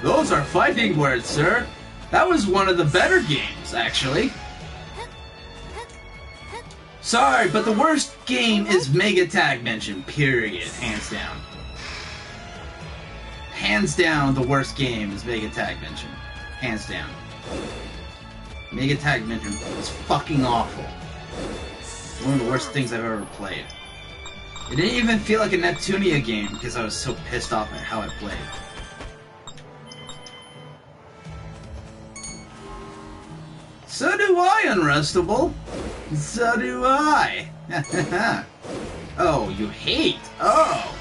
Those are fighting words, sir. That was one of the better games, actually. Sorry, but the worst game is Mega Tag Mention, period. Hands down. Hands down, the worst game is Mega Tag Mention. Hands down. Mega Tag Mention was fucking awful. One of the worst things I've ever played. It didn't even feel like a Neptunia game because I was so pissed off at how it played. So do I, Unrestable. So do I. Oh, you hate. Oh.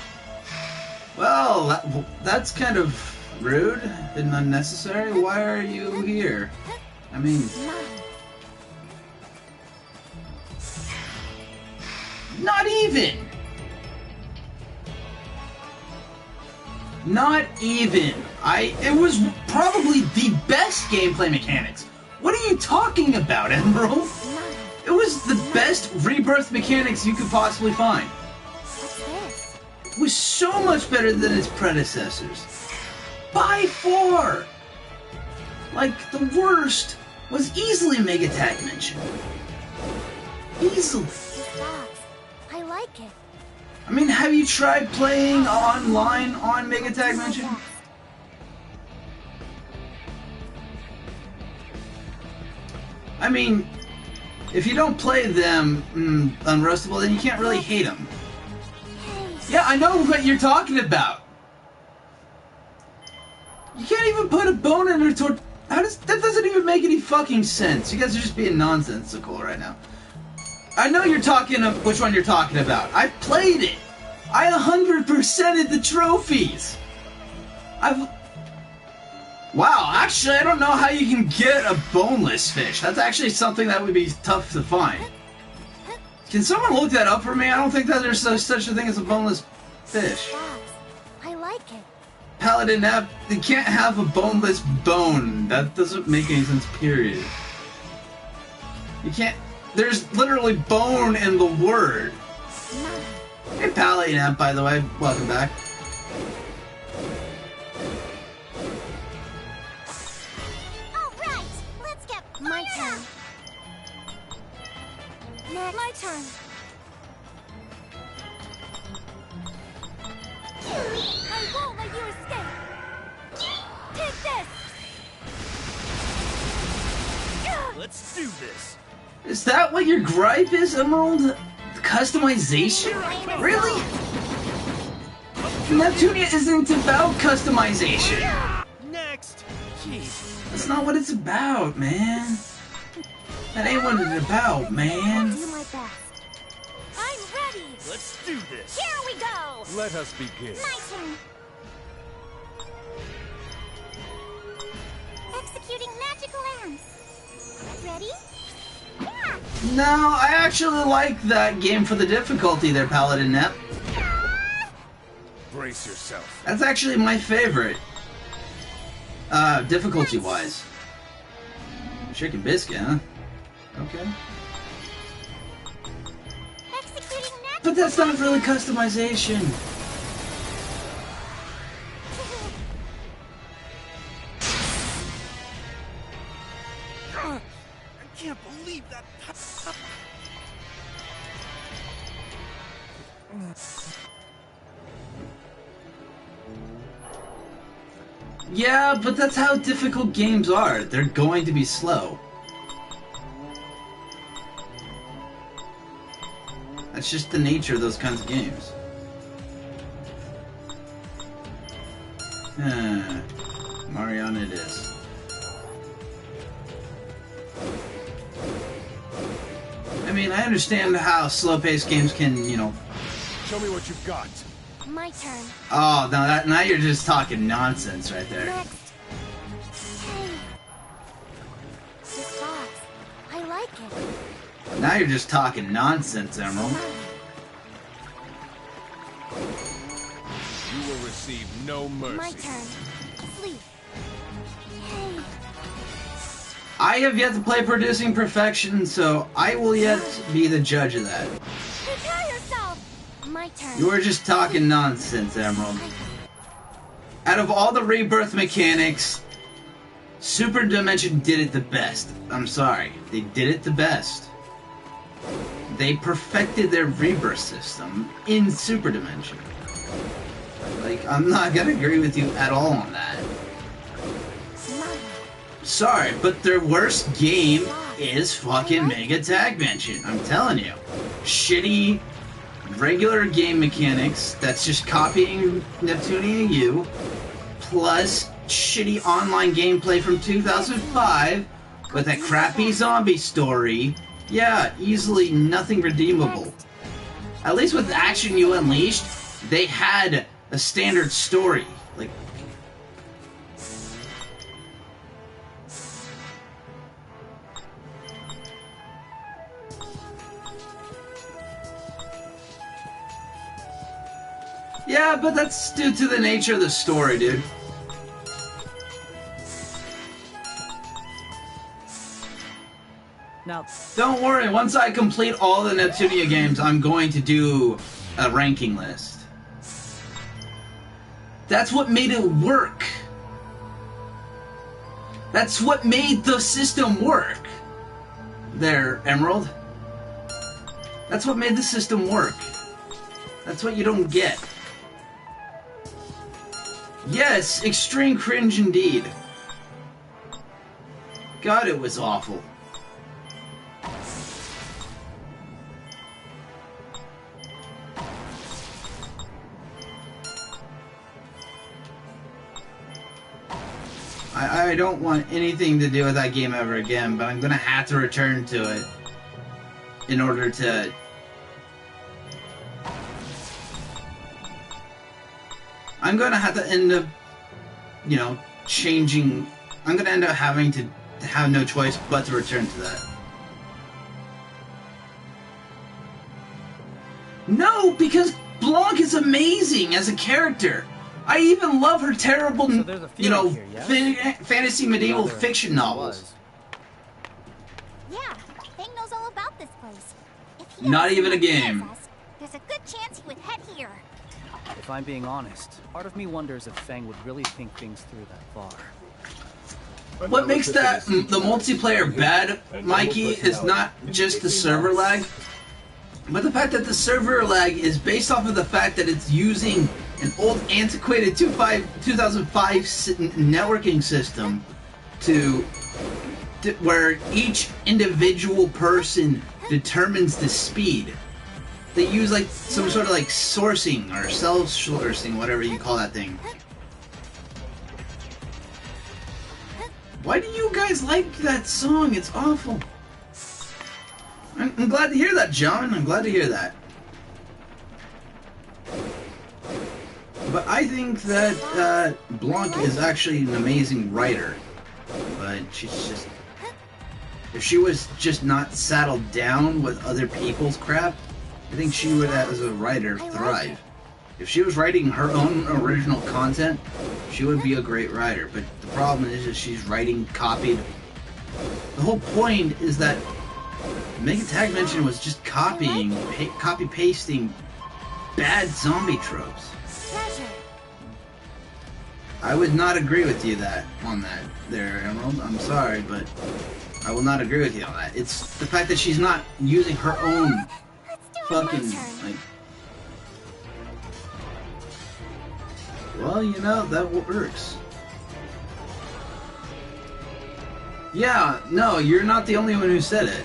Well, that's kind of rude and unnecessary. Why are you here? I mean... Not even! Not even. It was probably the best gameplay mechanics. What are you talking about, Emerald? It was the best rebirth mechanics you could possibly find. It was so much better than its predecessors. By far! Like, the worst was easily Mega Tag Mention. Easily.
I like it.
I mean, have you tried playing online on Mega Tag Mention? I mean, if you don't play them unroastable, then you can't really hate them. Yeah, I know what you're talking about. You can't even put a bone in her torch. That doesn't even make any fucking sense. You guys are just being nonsensical right now. I know you're talking of which one you're talking about. I've played it. I 100%ed the trophies. Wow, actually, I don't know how you can get a boneless fish. That's actually something that would be tough to find. Can someone look that up for me? I don't think that there's such a thing as a boneless fish.
I like it.
Paladin app, you can't have a boneless bone. That doesn't make any sense, period. You can't... There's literally bone in the word. Hey, Paladin app, by the way. Welcome back.
Alright, let's get my turn. Next. My turn. I won't let you escape. Take this.
Let's do this.
Is that what your gripe is, Emerald? Customization? Really? Neptunia isn't about customization.
Next. Jeez.
That's not what it's about, man. That ain't what it's about, man.
I'll do my best. I'm ready.
Let's do this.
Here we go.
Let us begin.
My turn. Executing magical arms. Ready? Yeah.
No, I actually like that game for the difficulty there, Paladin Nep.
Brace yourself.
That's actually my favorite. Difficulty-wise. Chicken biscuit, huh? Okay.
Executing magical.
But that's not really customization.
I can't believe that.
Yeah, but that's how difficult games are. They're going to be slow. That's just the nature of those kinds of games. Mariana it is. I mean, I understand how slow-paced games can, you know...
Show me what you've got.
My turn.
Oh, no, now you're just talking nonsense right there.
Next. Hey. This box. I like it.
Now you're just talking nonsense, Emerald.
You will receive no mercy.
My turn. Sleep. Hey.
I have yet to play Producing Perfection, so I will yet be the judge of that.
Prepare yourself. My turn.
You were just talking nonsense, Emerald. Out of all the rebirth mechanics, Super Dimension did it the best. I'm sorry. They did it the best. They perfected their rebirth system in Super Dimension. Like, I'm not gonna agree with you at all on that. Sorry, but their worst game is fucking Mega Tag Mansion. I'm telling you. Shitty, regular game mechanics that's just copying Neptunia U, plus shitty online gameplay from 2005 with a crappy zombie story. Yeah, easily nothing redeemable. At least with Action U Unleashed, they had a standard story. Like, yeah, but that's due to the nature of the story, dude.
Now,
Don't worry, once I complete all the Neptunia games, I'm going to do a ranking list. That's what made it work. That's what made the system work. There, Emerald. That's what made the system work. That's what you don't get. Yes, extreme cringe indeed. God, it was awful. I don't want anything to do with that game ever again, but I'm gonna have to return to it in order to... I'm gonna have to end up, you know, changing... I'm gonna end up having to have no choice but to return to that. No, because Blanc is amazing as a character. I even love her terrible, you know, here, fantasy medieval fiction novels.
Yeah, Fang knows all about this place. If he
Not even a game.
us, there's a good chance he would head here.
If I'm being honest, part of me wonders if Fang would really think things through that far.
What makes that the multiplayer bad, Mikey, is not just the server lag, but the fact that the server lag is based off of the fact that it's using an old antiquated 2005 networking system to where each individual person determines the speed. They use like some sort of like sourcing or self-sourcing, whatever you call that thing. Why do you guys like that song? It's awful. I'm glad to hear that, John. I'm glad to hear that. But I think that Blanc is actually an amazing writer. But she's just... If she was just not saddled down with other people's crap, I think she would, as a writer, thrive. If she was writing her own original content, she would be a great writer. But the problem is that she's writing copied. The whole point is that Mega Tag Mansion was just copying, copy-pasting bad zombie tropes. I would not agree with you on that there, Emerald. I'm sorry, but I will not agree with you on that. It's the fact that she's not using her own fucking, like... Well, you know, that works. Yeah, no, you're not the only one who said it.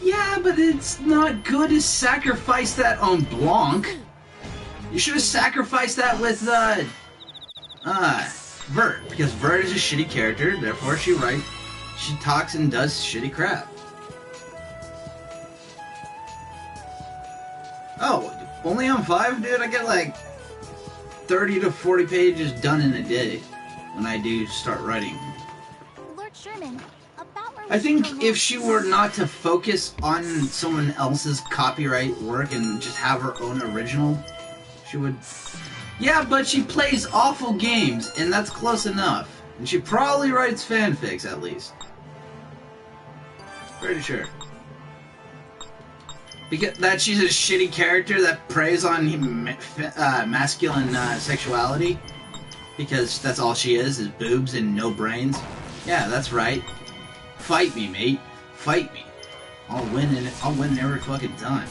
Yeah, but it's not good to sacrifice that on Blanc. You should have sacrificed that with, Vert, because Vert is a shitty character, therefore she talks and does shitty crap. Oh, only on 5? Dude, I get like 30 to 40 pages done in a day when I do start writing.
Lord Sherman, about where
I think if she were not to focus on someone else's copyright work and just have her own original, she would... Yeah, but she plays awful games, and that's close enough. And she probably writes fanfics, at least. Pretty sure. Because that she's a shitty character that preys on masculine sexuality. Because that's all she is boobs and no brains. Yeah, that's right. Fight me, mate. Fight me. I'll win every fucking time.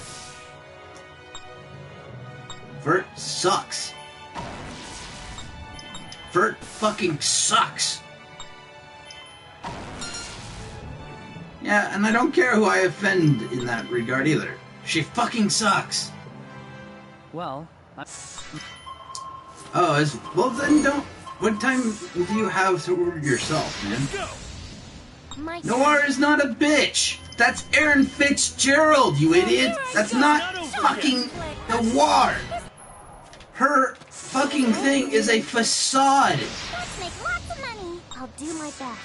Vert sucks. Vert fucking sucks. Yeah, and I don't care who I offend in that regard either. She fucking sucks.
Well,
Oh, well then don't... What time do you have to order yourself, man? Noir is not a bitch! That's Aaron Fitzgerald, you idiot! That's not fucking Noir! Her fucking thing is a facade!
Let's make lots of money. I'll do my best.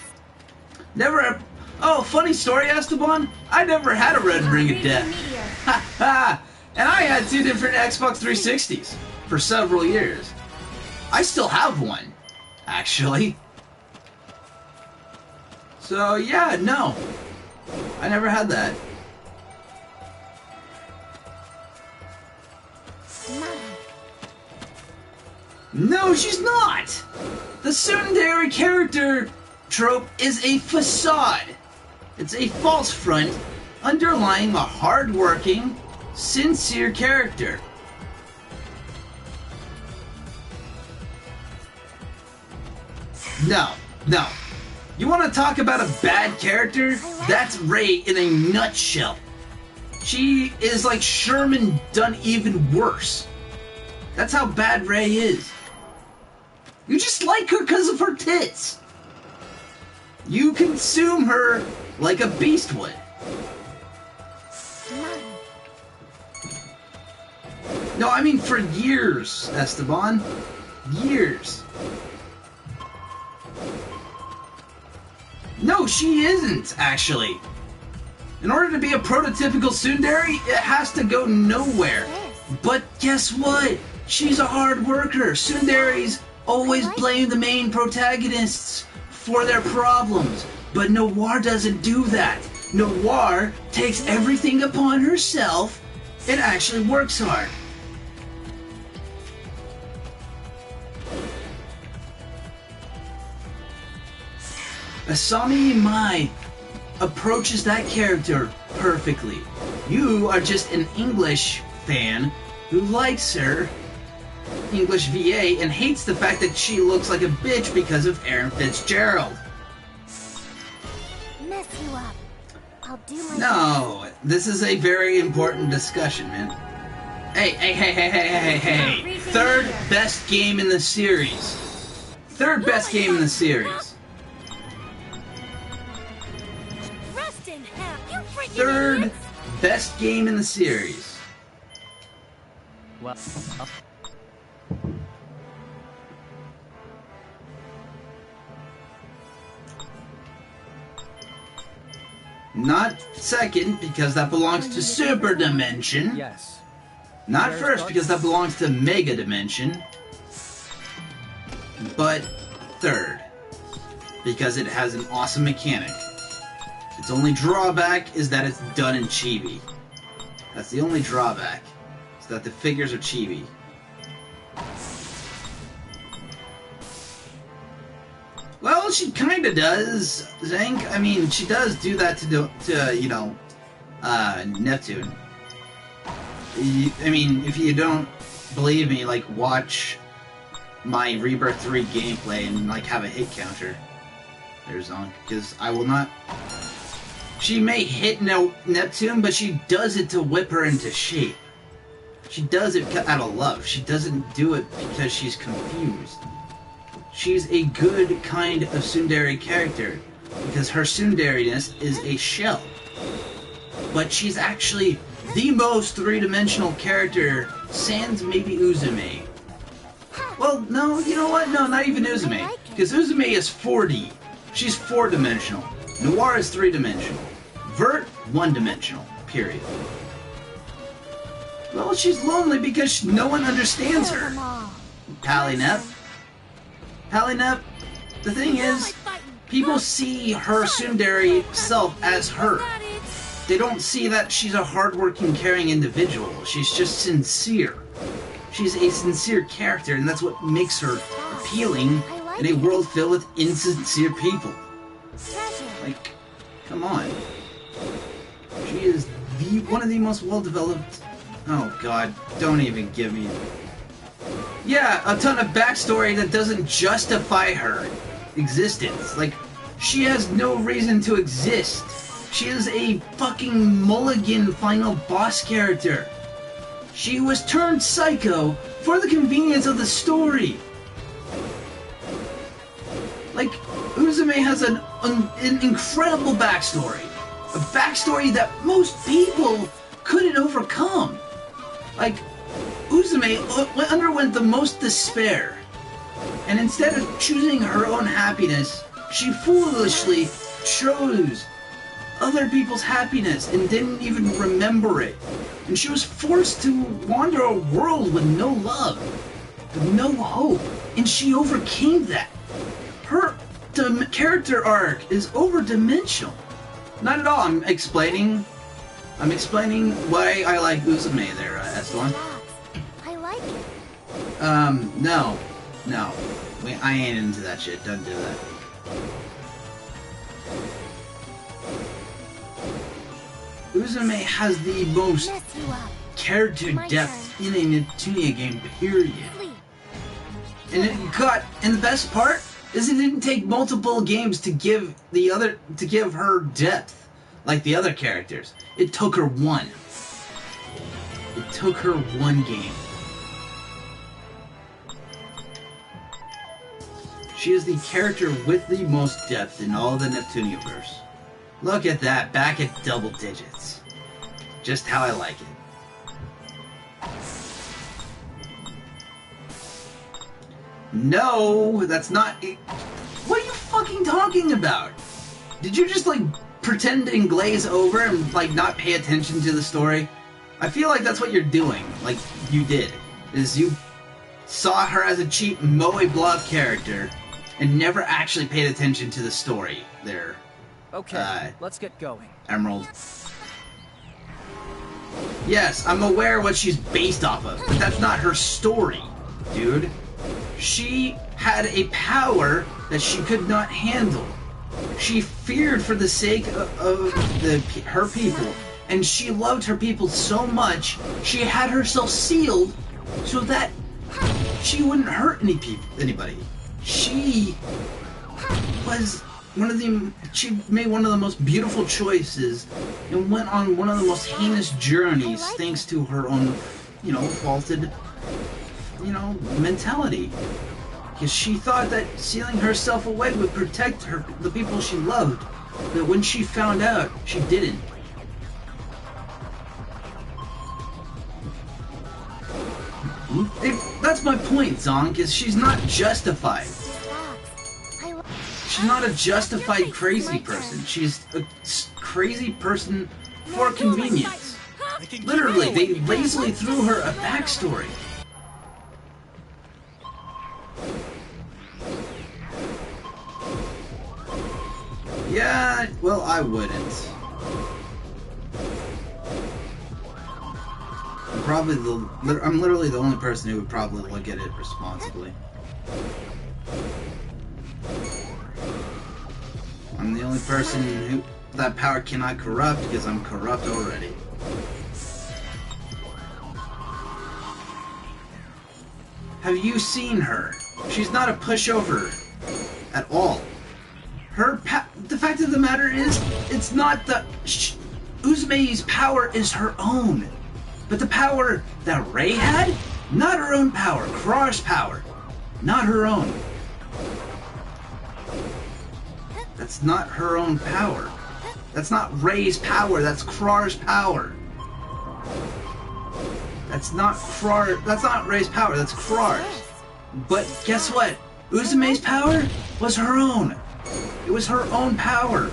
Never... Oh, funny story, Esteban. I never had a red ring of death. Ha ha! And I had 2 different Xbox 360s for several years. I still have one, actually. So, yeah, no. I never had that. No, she's not! The tsundere character trope is a facade. It's a false front underlying a hard-working, sincere character. No, no. You want to talk about a bad character? That's Rey in a nutshell. She is like Sherman done even worse. That's how bad Rey is. You just like her because of her tits. You consume her like a beast would. No, I mean for years, Esteban. Years. No, she isn't, actually. In order to be a prototypical tsundere, it has to go nowhere. But guess what? She's a hard worker. Tsunderes always blame the main protagonists for their problems. But Noir doesn't do that. Noir takes everything upon herself and actually works hard. Asami Mai approaches that character perfectly. You are just an English fan who likes her, English VA, and hates the fact that she looks like a bitch because of Aaron Fitzgerald.
Mess you up. I'll do my
No, this is a very important discussion, man. Hey. Third best game in the series. Third best game in the series. Third best game in the series.
Well,
Not second, because that belongs to Super Dimension.
yes.
Not first, because that belongs to Mega Dimension. But third, because it has an awesome mechanic. Its only drawback is that it's done in chibi. That's the only drawback. Is that the figures are chibi. Well, she kinda does, Zank. I mean, she does do that to you know, Neptune. I mean, if you don't believe me, like, watch my Rebirth 3 gameplay and, like, have a hit counter. There's Zonk, because I will not... She may hit Neptune, but she does it to whip her into shape. She does it out of love. She doesn't do it because she's confused. She's a good kind of tsundere character, because her tsundereness is a shell. But she's actually the most three-dimensional character, sans maybe Uzume. Well, no, you know what? No, not even Uzume. Because Uzume is 4D. She's 4-dimensional. Noir is 3-dimensional. Vert, 1-dimensional. Period. Well, she's lonely because no one understands her. Palinep. Palinep, the thing is, people see her tsundere self as her. They don't see that she's a hardworking, caring individual. She's just sincere. She's a sincere character, and that's what makes her appealing in a world filled with insincere people. Like, come on. She is one of the most well-developed... Oh god, don't even give me... Yeah, a ton of backstory that doesn't justify her existence. Like, she has no reason to exist. She is a fucking mulligan final boss character. She was turned psycho for the convenience of the story. Like, Uzume has an incredible backstory. A backstory that most people couldn't overcome. Like, Uzume underwent the most despair. And instead of choosing her own happiness, she foolishly chose other people's happiness and didn't even remember it. And she was forced to wander a world with no love, with no hope, and she overcame that. Her character arc is over-dimensional. Not at all. I'm explaining why I like Uzume there, Esteban.
I like it.
No. I ain't into that shit. Don't do that. Uzume has the most character depth in a Neptunia game, period. And the best part is it didn't take multiple games to give her depth like the other characters. It took her one. It took her one game. She is the character with the most depth in all the Neptuniverse. Look at that, back at double digits. Just how I like it. No, that's not it. What are you fucking talking about? Did you just, like, pretend and glaze over and, like, not pay attention to the story? I feel like that's what you're doing. Like, you did. Is you saw her as a cheap Moe Blob character and never actually paid attention to the story there.
Okay, let's get going.
Emerald. Yes, I'm aware what she's based off of, but that's not her story, dude. She had a power that she could not handle. She feared for the sake of her people, and she loved her people so much, she had herself sealed so that she wouldn't hurt anybody. She was she made one of the most beautiful choices and went on one of the most heinous journeys thanks to her own, faulted, mentality. Because she thought that sealing herself away would protect the people she loved. But when she found out, she didn't. That's my point, Zonk, is she's not justified. She's not a justified crazy person. She's a crazy person for convenience. Literally, they lazily threw her a backstory. Yeah, well, I wouldn't. I'm literally the only person who would probably look at it responsibly. I'm the only person who that power cannot corrupt because I'm corrupt already. Have you seen her? She's not a pushover at all. The fact of the matter is, it's not Uzume's power is her own. But the power that Rei had, not her own power. Krar's power, not her own. That's not her own power. That's not Rei's power, that's Krar's power. That's not Rei's power, that's Krar's. But guess what? Uzume's power was her own. It was her own power.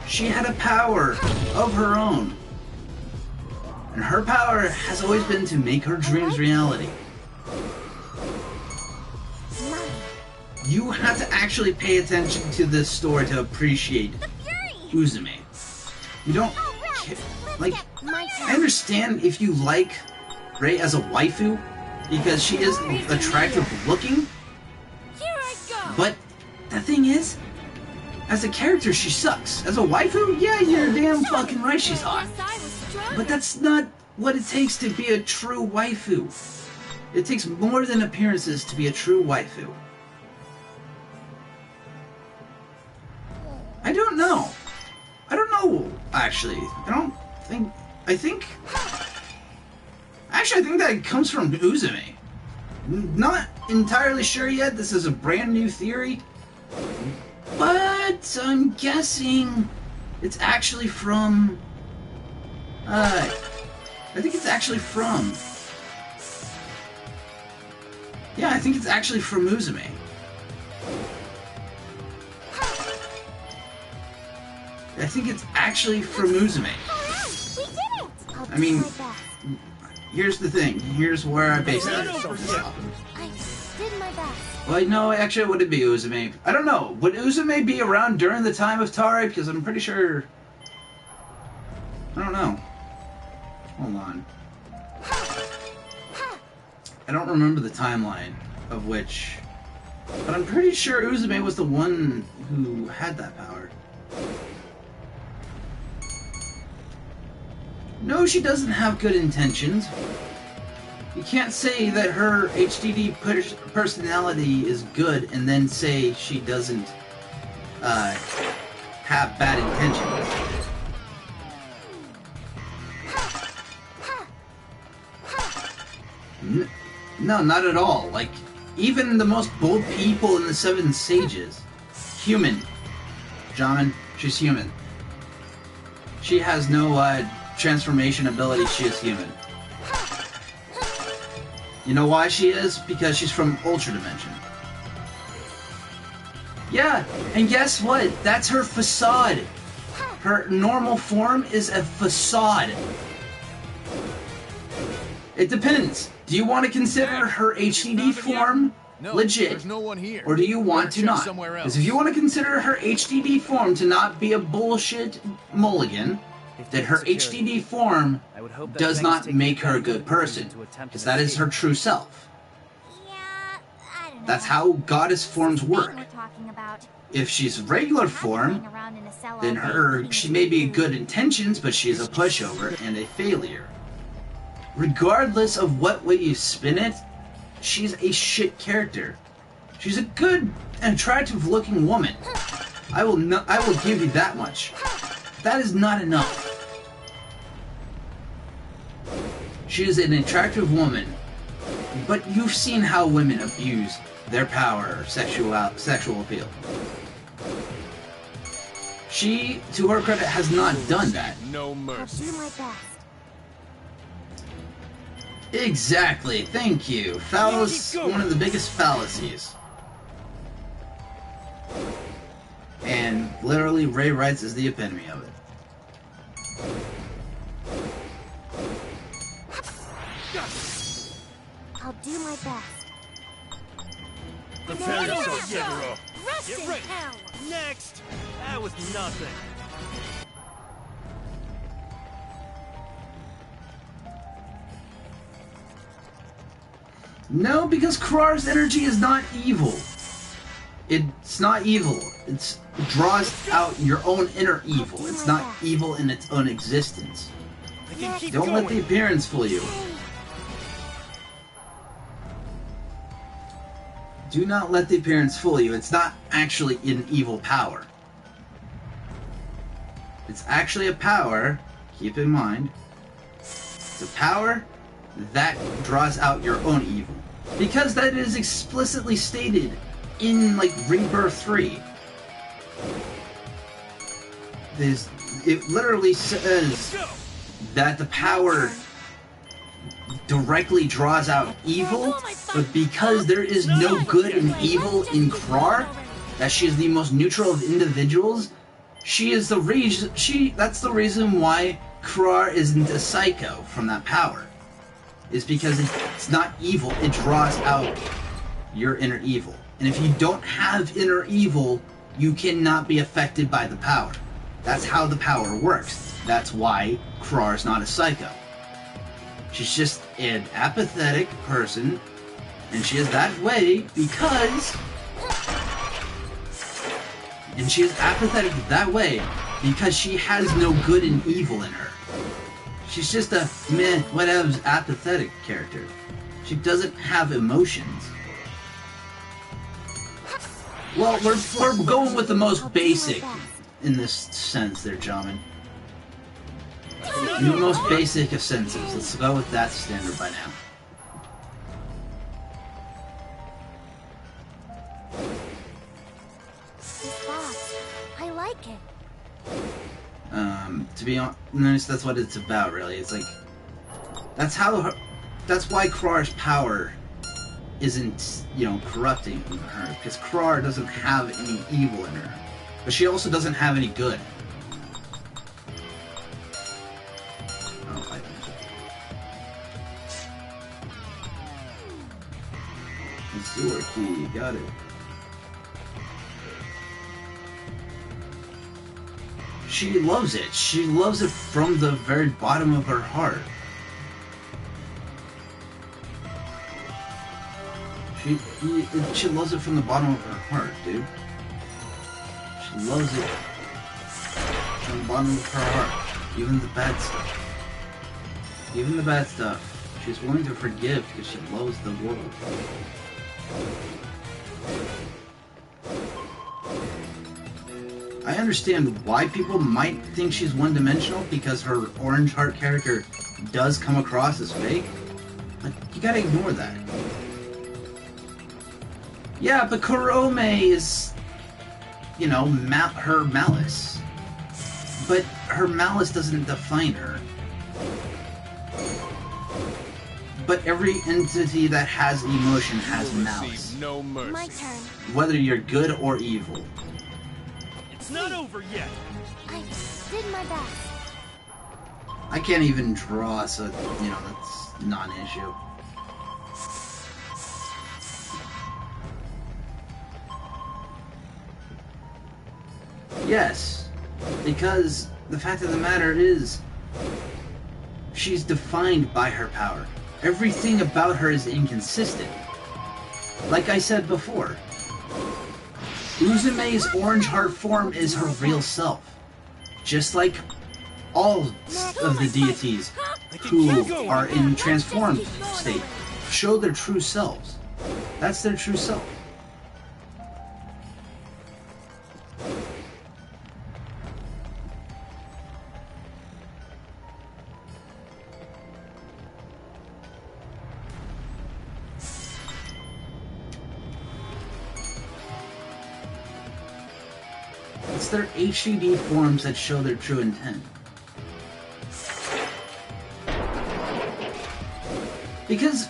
She had a power of her own. And her power has always been to make her dreams reality. You have to actually pay attention to this story to appreciate Uzume. You don't... Like, I understand if you like Rei as a waifu, because she is attractive looking. But the thing is, as a character, she sucks. As a waifu, yeah, you're damn fucking right she's hot. But that's not what it takes to be a true waifu. It takes more than appearances to be a true waifu. I don't know. Actually. I think that comes from Uzume. Not entirely sure yet. This is a brand new theory. But I'm guessing it's actually from... I think it's actually from... Yeah, I think it's actually from Uzume. I think it's actually from Uzume. I mean, here's the thing. Here's where I base it off.
I did my best.
Well, no, actually, would it be Uzume? I don't know. Would Uzume be around during the time of Tare? Because I'm pretty sure... I don't know. Hold on. I don't remember the timeline of which... But I'm pretty sure Uzume was the one who had that power. No, she doesn't have good intentions. You can't say that her HDD personality is good and then say she doesn't have bad intentions. No, not at all. Like, even the most bold people in the Seven Sages. Human. John, she's human. She has no transformation ability, she is human. You know why she is? Because she's from Ultra Dimension. Yeah, and guess what? That's her facade. Her normal form is a facade. It depends. Do you want to consider her HDD form legit?
There's no one here.
Or do you want to not? Because if you want to consider her HDD form to not be a bullshit mulligan, then her HDD form does not make her a good person. Because that is her true self.
Yeah, I don't know.
That's how goddess forms work.
We're talking about.
If she's regular form, then she may be good intentions, but she is a pushover and a failure. Regardless of what way you spin it, she's a shit character. She's a good and attractive looking woman. I will give you that much. That is not enough. She is an attractive woman, but you've seen how women abuse their power or sexual appeal. She, to her credit, has not done that.
No mercy.
I'll do my best.
Exactly, thank you. One of the biggest fallacies. And literally, Ray Wrights is the epitome of it.
I'll do my best.
Prepare yourself, Yegoro.
Rest
Get
in
ready.
hell!
Next! That was nothing.
No, because Krar's energy is not evil. It's not evil. It draws out your own inner evil. It's not evil in its own existence.
I can keep
Don't
going.
let the appearance fool you. Do not let the appearance fool you. It's not actually an evil power. It's actually a power, keep in mind, it's a power that draws out your own evil. Because that is explicitly stated in, like, Rebirth 3. It literally says that the power directly draws out evil, but because there is no good and evil in Krar, that she is the most neutral of individuals, she is the reason. That's the reason why Krar isn't a psycho from that power. Is because it's not evil. It draws out your inner evil, and if you don't have inner evil, you cannot be affected by the power. That's how the power works. That's why Krar's not a psycho. She's just an apathetic person, and she is that way because... And she is apathetic that way because she has no good and evil in her. She's just a meh, whatever, apathetic character. She doesn't have emotions. Well, we're going with the most basic in this sense there, gentlemen. In the most basic of senses. Let's go with that standard by now.
This box, I like it.
To be honest, that's what it's about, really. It's like, that's why Krar's power isn't, corrupting her, because Krar doesn't have any evil in her, but she also doesn't have any good. Sewer key, got it. She loves it. She loves it from the very bottom of her heart. She loves it from the bottom of her heart, dude. She loves it from the bottom of her heart. Even the bad stuff. Even the bad stuff. She's willing to forgive because she loves the world. I understand why people might think she's one-dimensional because her orange heart character does come across as fake, but you gotta ignore that. Yeah, but Kurome is, you know, her malice. But her malice doesn't define her. But every entity that has emotion has malice.
No mercy.
My turn.
Whether you're good or evil.
It's not over yet.
I did my best.
I can't even draw, so, you know, that's not an issue. Yes, because the fact of the matter is, she's defined by her power. Everything about her is inconsistent. Like I said before, Uzume's orange heart form is her real self. Just like all of the deities who are in transformed state show their true selves. That's their true self. It's their HDD forms that show their true intent. Because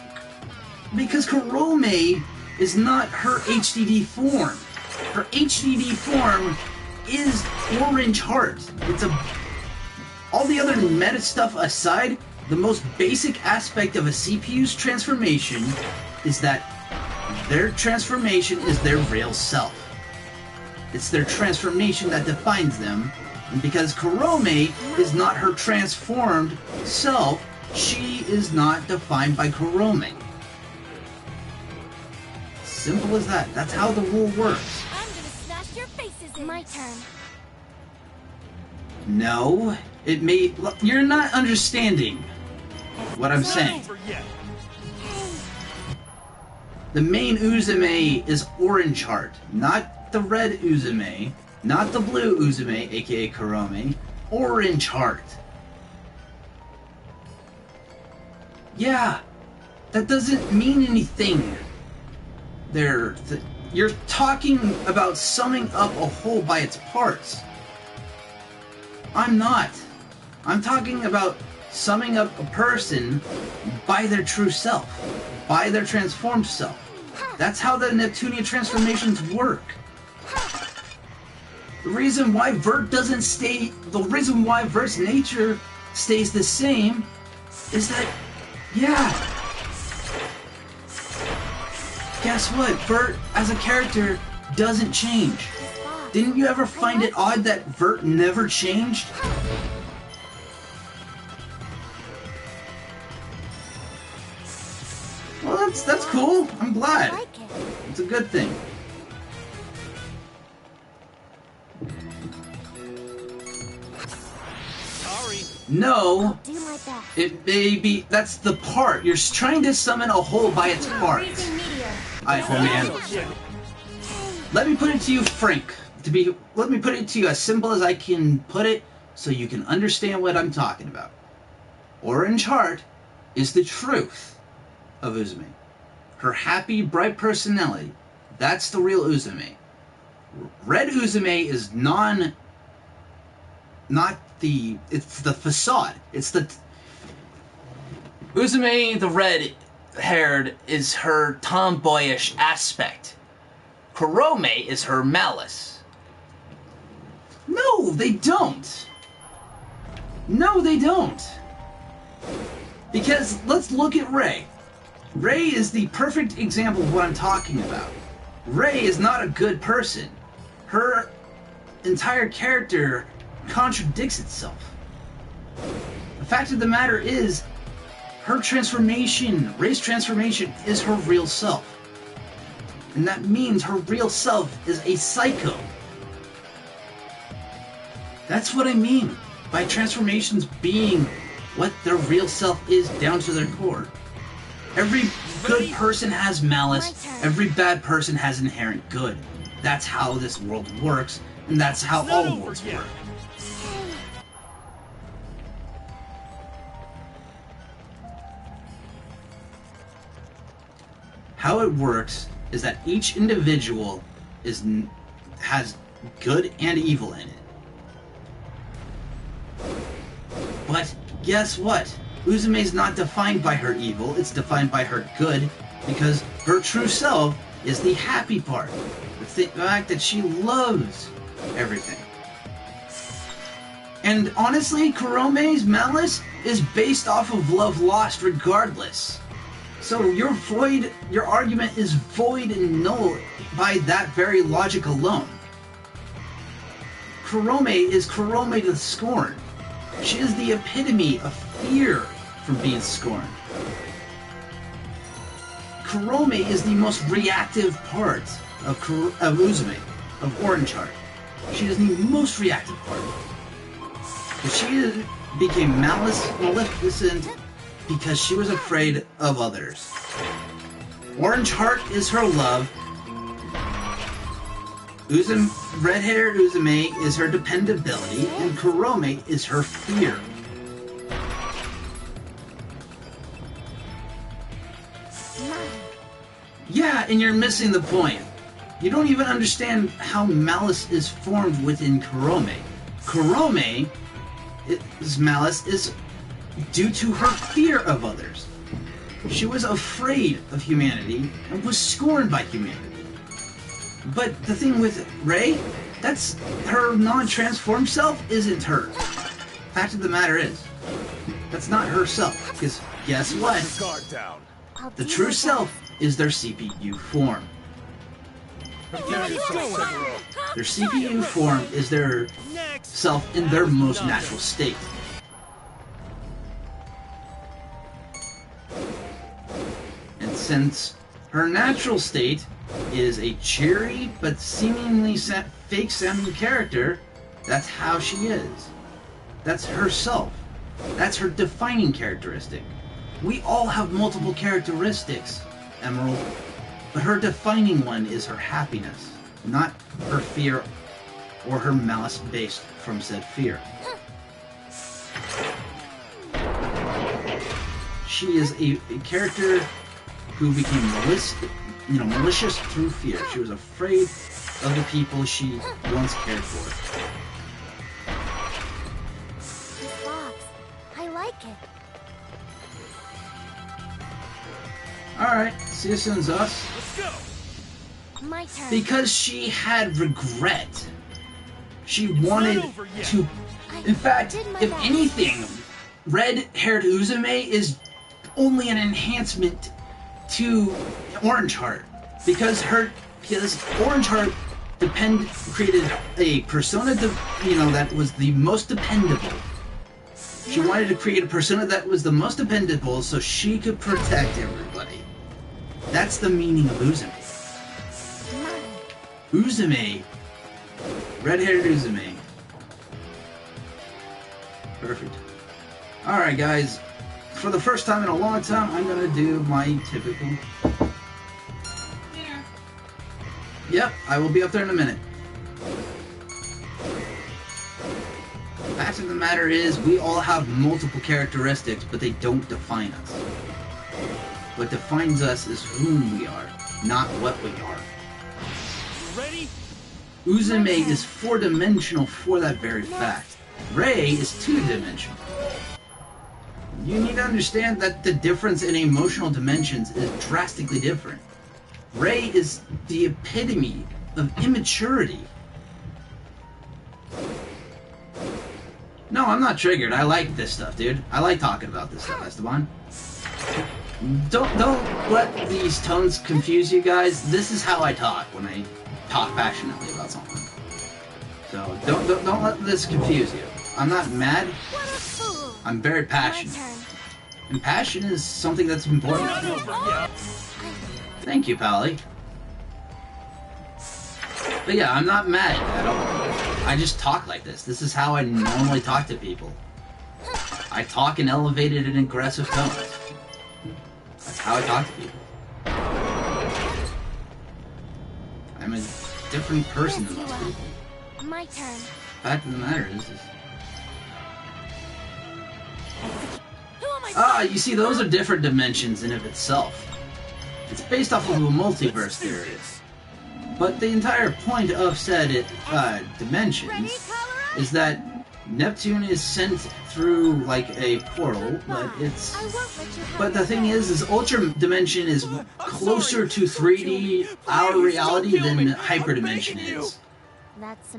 Kurome is not her HDD form. Her HDD form is Orange Heart. All the other meta stuff aside, the most basic aspect of a CPU's transformation is that their transformation is their real self. It's their transformation that defines them, and because Kurome is not her transformed self, she is not defined by Kurome. Simple as that. That's how the rule works.
I'm gonna smash your faces in. My turn.
No, it may... You're not understanding what I'm saying.
It's not over yet.
The main Uzume is Orange Heart, not the red Uzume, not the blue Uzume, aka Kurome. Orange Heart. Yeah, that doesn't mean anything. You're talking about summing up a whole by its parts. I'm not. I'm talking about summing up a person by their true self, by their transformed self. That's how the Neptunia transformations work. The reason why the reason why Vert's nature stays the same is that, yeah. Guess what? Vert, as a character, doesn't change. Didn't you ever find it odd that Vert never changed? Well, that's cool. I'm glad. It's a good thing.
Sorry.
No,
Do my best.
it may be. That's the part. You're trying to summon a whole by its parts. Alright, man. Let me put it to you, Frank. Let me put it to you as simple as I can put it, so you can understand what I'm talking about. Orange Heart is the truth of Uzume. Her happy, bright personality. That's the real Uzume. Red Uzume is it's the facade. It's the... Uzume, the red-haired, is her tomboyish aspect. Kurome is her malice. No, they don't. No, they don't. Because let's look at Rei. Rei is the perfect example of what I'm talking about. Rei is not a good person. Her entire character contradicts itself. The fact of the matter is, her transformation, Rei's transformation, is her real self. And that means her real self is a psycho. That's what I mean by transformations being what their real self is down to their core. Every good person has malice. Every bad person has inherent good. That's how this world works, and that's how all worlds work. How it works is that each individual has good and evil in it. But guess what? Uzume's not defined by her evil, it's defined by her good, because her true self is the happy part. The fact that she loves everything. And honestly, Kurome's malice is based off of love lost regardless. So your argument is void and null by that very logic alone. Kurome is Kurome the Scorned. She is the epitome of fear from being scorned. Kurome is the most reactive part of Uzume, of Orange Heart. She is the most reactive part. But she became maleficent because she was afraid of others. Orange Heart is her love. Red-haired Uzume is her dependability, and Kurome is her fear. Yeah, and you're missing the point. You don't even understand how malice is formed within Kurome. Kurome's malice is due to her fear of others. She was afraid of humanity and was scorned by humanity. But the thing with Rei, that's her non-transformed self isn't her. Fact of the matter is, that's not herself. Because guess what?
Guard down.
The true self is their CPU form. Their CPU form is their self in their most natural state. And since her natural state is a cheery but seemingly fake-sounding character, that's how she is. That's herself. That's her defining characteristic. We all have multiple characteristics, Emerald, but her defining one is her happiness, not her fear or her malice based from said fear. She is a character who became malicious through fear. She was afraid of the people she once cared for.
This box, I like it.
Alright, see you soon, Zus.
Let's go.
My turn.
Because she had regret. She wanted to... In fact, if anything, red-haired Uzume is only an enhancement to Orange Heart. Because Orange Heart created a persona that was the most dependable. She wanted to create a persona that was the most dependable so she could protect everybody. That's the meaning of Uzume. Uzume. Red-haired Uzume. Perfect. Alright guys, for the first time in a long time, I'm gonna do my typical... Yep, I will be up there in a minute. Fact of the matter is, we all have multiple characteristics, but they don't define us. What defines us is whom we are, not what we are.
Ready?
Uzume is 4-dimensional for that very fact. Rei is 2-dimensional. You need to understand that the difference in emotional dimensions is drastically different. Rei is the epitome of immaturity. No, I'm not triggered. I like this stuff, dude. I like talking about this stuff, Esteban. Don't let these tones confuse you guys. This is how I talk when I talk passionately about something. So don't let this confuse you. I'm not mad. I'm very passionate. And passion is something that's important. Thank you, Pally. But yeah, I'm not mad at all. I just talk like this. This is how I normally talk to people. I talk in elevated and aggressive tones. That's how I talk to people. I'm a different person than most people.
My turn.
Fact of the matter is
Who am I?
you see, those are different dimensions in of itself. It's based off of a multiverse theory. But the entire point of said dimensions is that Neptune is sent through like a portal, but the thing is Ultra Dimension is closer to 3D our reality than Hyperdimension is.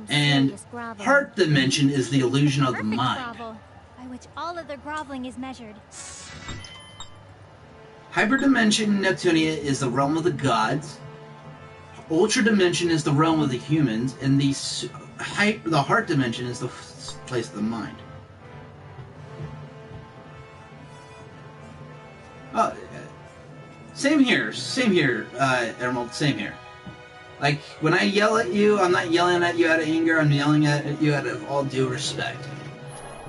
And Heart Dimension is the illusion of the mind.
By which all other groveling is measured.
Hyperdimension Neptunia is the realm of the gods. Ultra Dimension is the realm of the humans, and the Heart Dimension is the place of the mind. Same here, Emerald, same here. Like, when I yell at you, I'm not yelling at you out of anger, I'm yelling at you out of all due respect.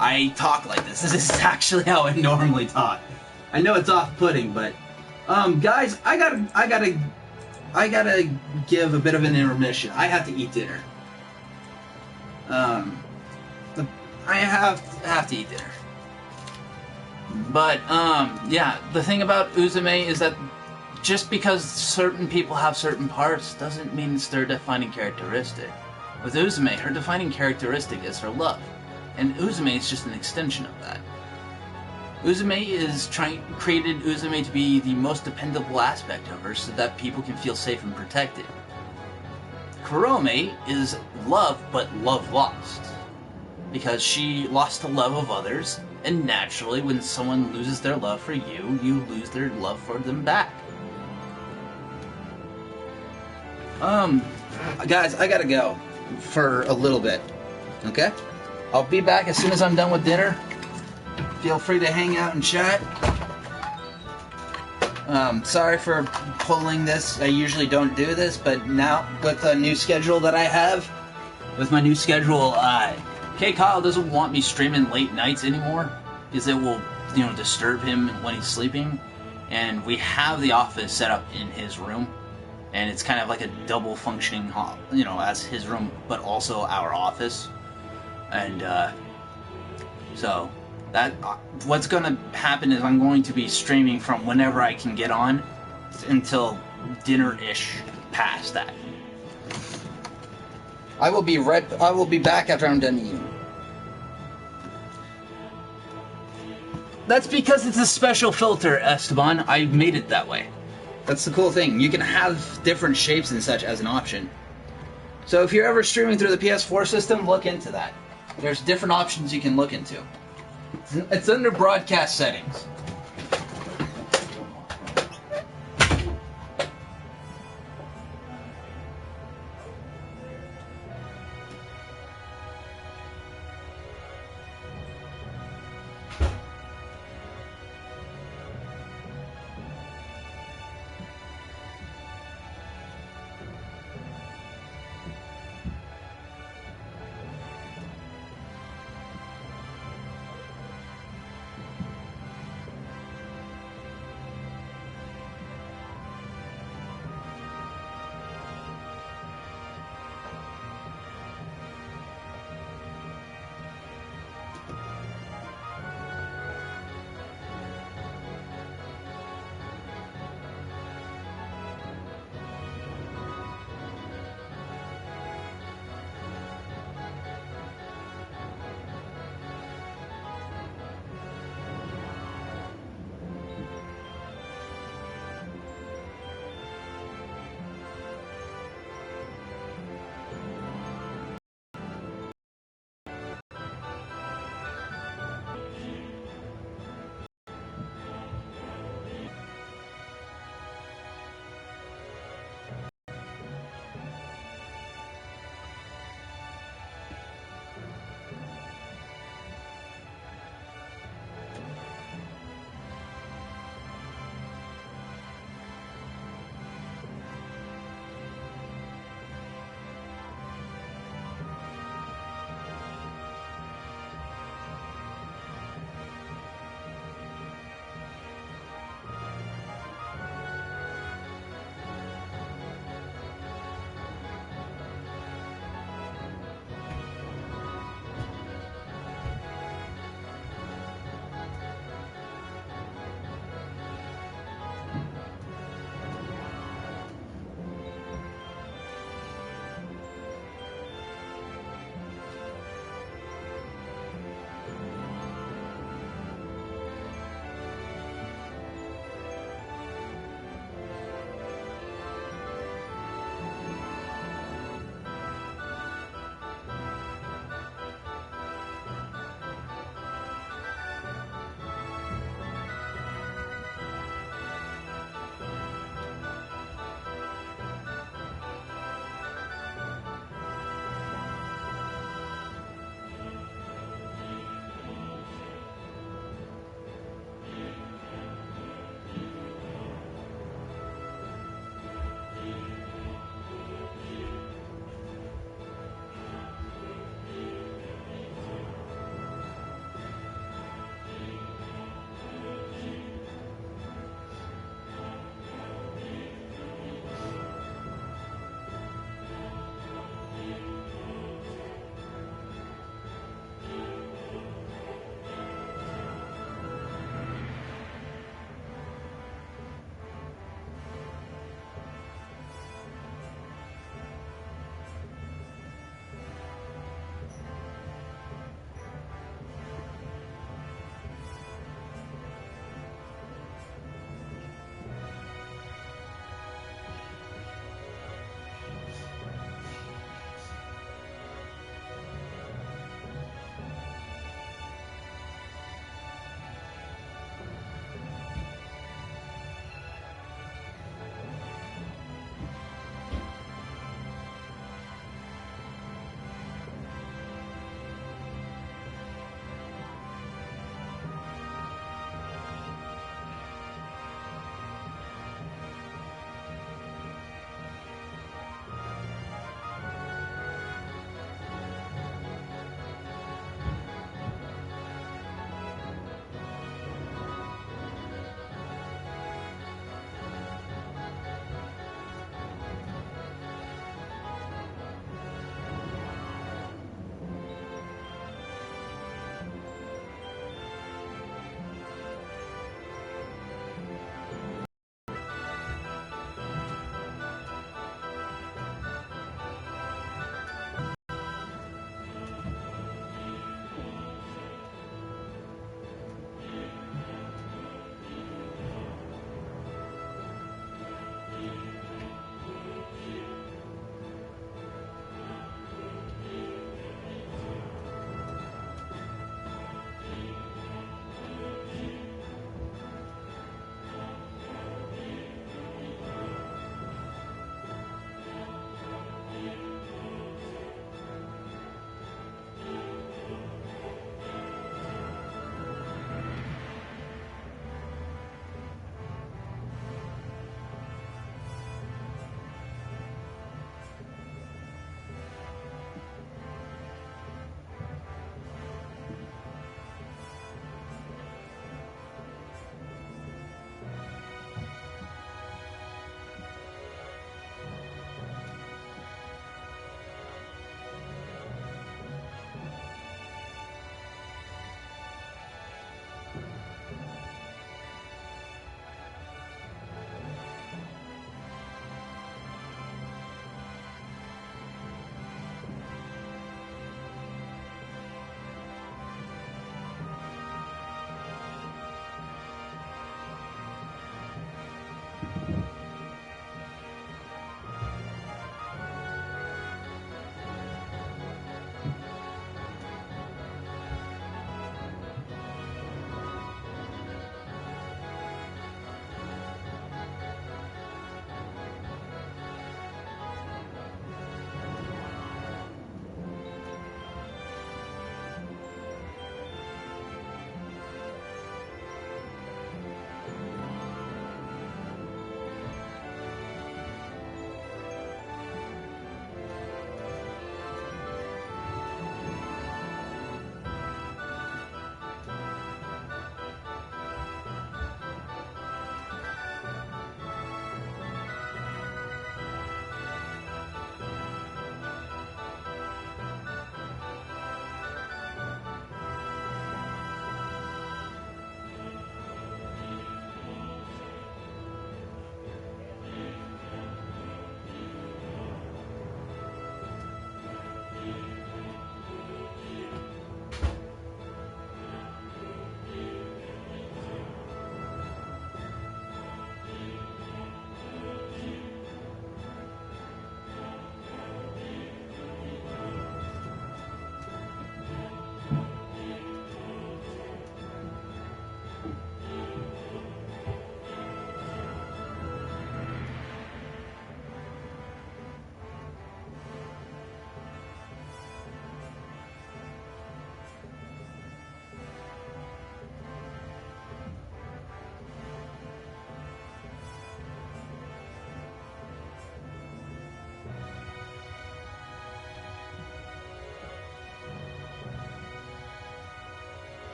I talk like this. This is actually how I normally talk. I know it's off-putting, but guys, I gotta give a bit of an intermission. I have to eat dinner. I have to eat dinner. But yeah, the thing about Uzume is that just because certain people have certain parts doesn't mean it's their defining characteristic. With Uzume, her defining characteristic is her love, and Uzume is just an extension of that. Uzume created Uzume to be the most dependable aspect of her so that people can feel safe and protected. Kurome is love, but love lost. Because she lost the love of others, and naturally when someone loses their love for you, you lose their love for them back. Guys, I gotta go for a little bit, okay? I'll be back as soon as I'm done with dinner. Feel free to hang out and chat. Sorry for pulling this. I usually don't do this, but now with the new schedule that I have, Kyle doesn't want me streaming late nights anymore because it will, disturb him when he's sleeping. And we have the office set up in his room, and it's kind of like a double functioning hall, as his room, but also our office. And so that what's going to happen is I'm going to be streaming from whenever I can get on until dinner-ish past that. I will be back after I'm done eating. That's because it's a special filter, Esteban. I made it that way. That's the cool thing. You can have different shapes and such as an option. So if you're ever streaming through the PS4 system, look into that. There's different options you can look into. It's under broadcast settings.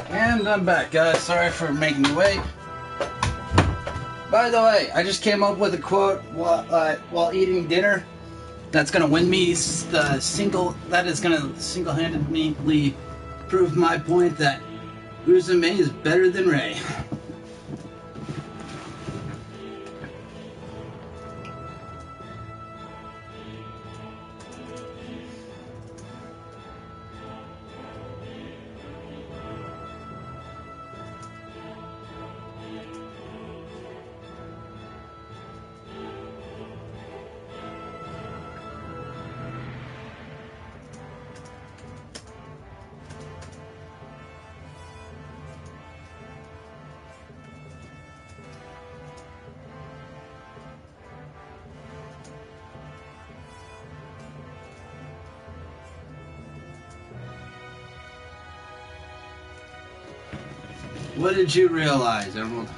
And I'm back, guys. Sorry for making you wait. By the way, I just came up with a quote while eating dinner. That's gonna win me the single-handedly prove my point that Uzume is better than Rei. What did you realize, Emerald?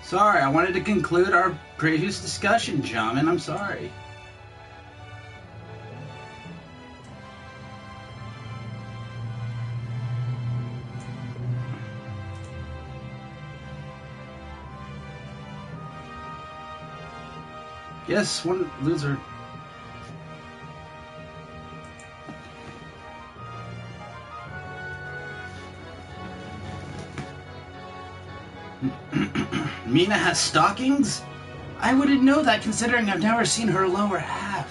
Sorry, I wanted to conclude our previous discussion, Shaman. I'm sorry. Yes, one loser. Mina has stockings? I wouldn't know that considering I've never seen her lower half.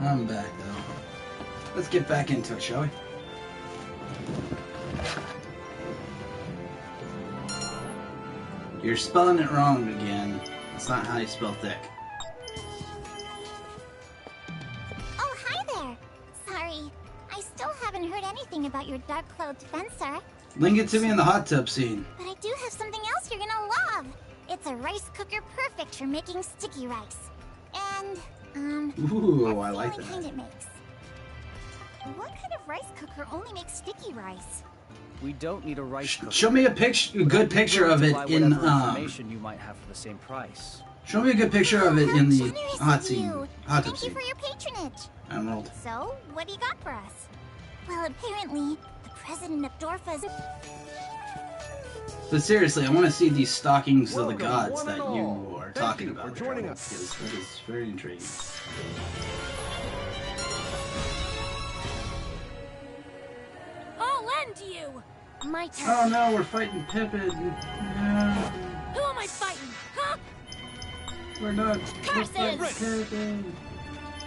I'm back though. Let's get back into it, shall we? You're spelling it wrong again. That's not how you spell thick.
Oh, hi there. Sorry, I still haven't heard anything about your dark-clothed fencer.
Link it to me in the hot tub scene.
But I do have something else you're gonna love. It's a rice cooker perfect for making sticky rice. And,
Ooh, I like
that's the only
that.
kind it makes. What kind of rice cooker only makes sticky rice?
We don't need a rice cooker.
Show me a good picture of it in
information you might have for the same price.
Show me a good picture of it in the hot scene. Hot tub
Thank you
scene.
for your patronage.
Emerald.
So, what do you got for us? Well, apparently, the president of Dorfa's...
But seriously, I want to see these stockings of the
Welcome,
gods
one
that
and all.
you are
Thank
talking
you
about.
for joining
Emerald,
us.
because that is very intriguing.
I'll lend you! My turn.
Oh no, we're fighting Pippin. No,
Who am I fighting? Huh?
we're not. We're fighting
Curses!
Pippin.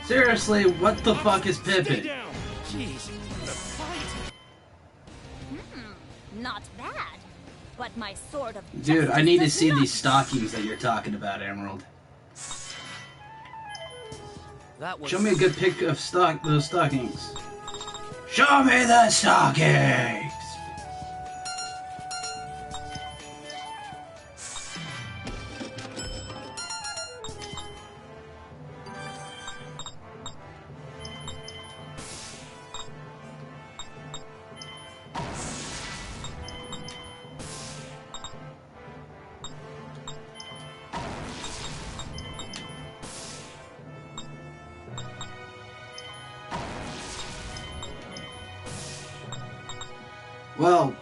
Seriously, what the fuck is
Stay
Pippin?
down. Jeez, the fight.
Not bad. But my sword of
Dude, I
justice
need to
does
see
not-
these stockings that you're talking about, Emerald.
That was
Show me a good pic of those stockings. Show me the stockings! Well,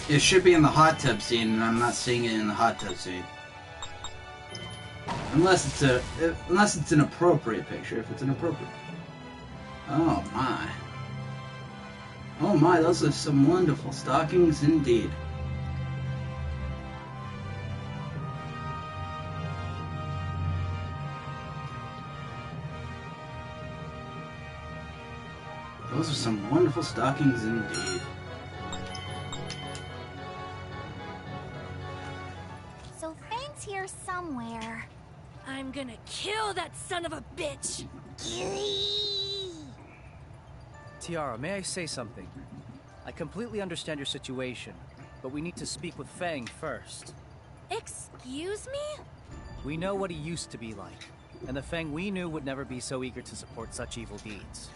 it should be in the hot tub scene, and I'm not seeing it in the hot tub scene. Unless it's an appropriate picture. If it's inappropriate. Oh my. Oh my, those are some wonderful stockings indeed. Those are some wonderful stockings indeed.
It's here somewhere.
I'm gonna kill that son of a bitch!
Tiara, may I say something? I completely understand your situation, but we need to speak with Fang first.
Excuse me?
We know what he used to be like, and the Fang we knew would never be so eager to support such evil deeds.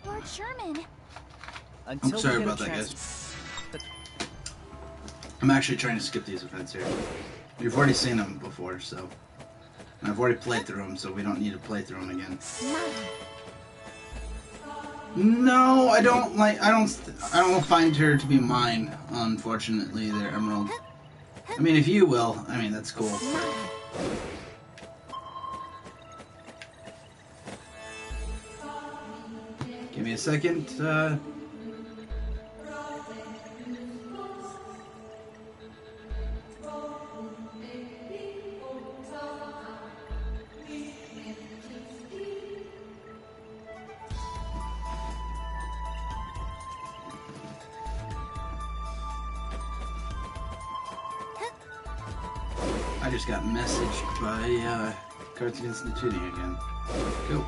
Lord Sherman.
Until
I'm sorry
we get
about
a
that,
chance...
guys. I'm actually trying to skip these events here. You've already seen them before, so... And I've already played through them, so we don't need to play through them again. No, I don't find her to be mine, unfortunately, there, Emerald. I mean, if you will, I mean, that's cool. Give me a second, I just got messaged by, Cards Against the Tuning again. Go.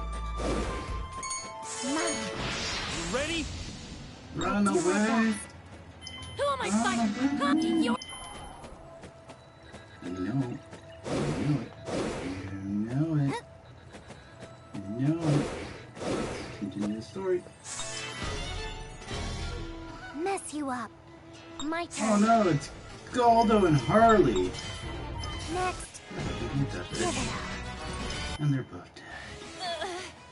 You ready?
Run away.
Who am I fighting? Huh? You're...
You know it. You know it. You know it. You know it. Let's continue the story.
Mess you up. My
Oh
turn.
no, it's Galdo and Harley.
Next. Give it up.
And they're both dead.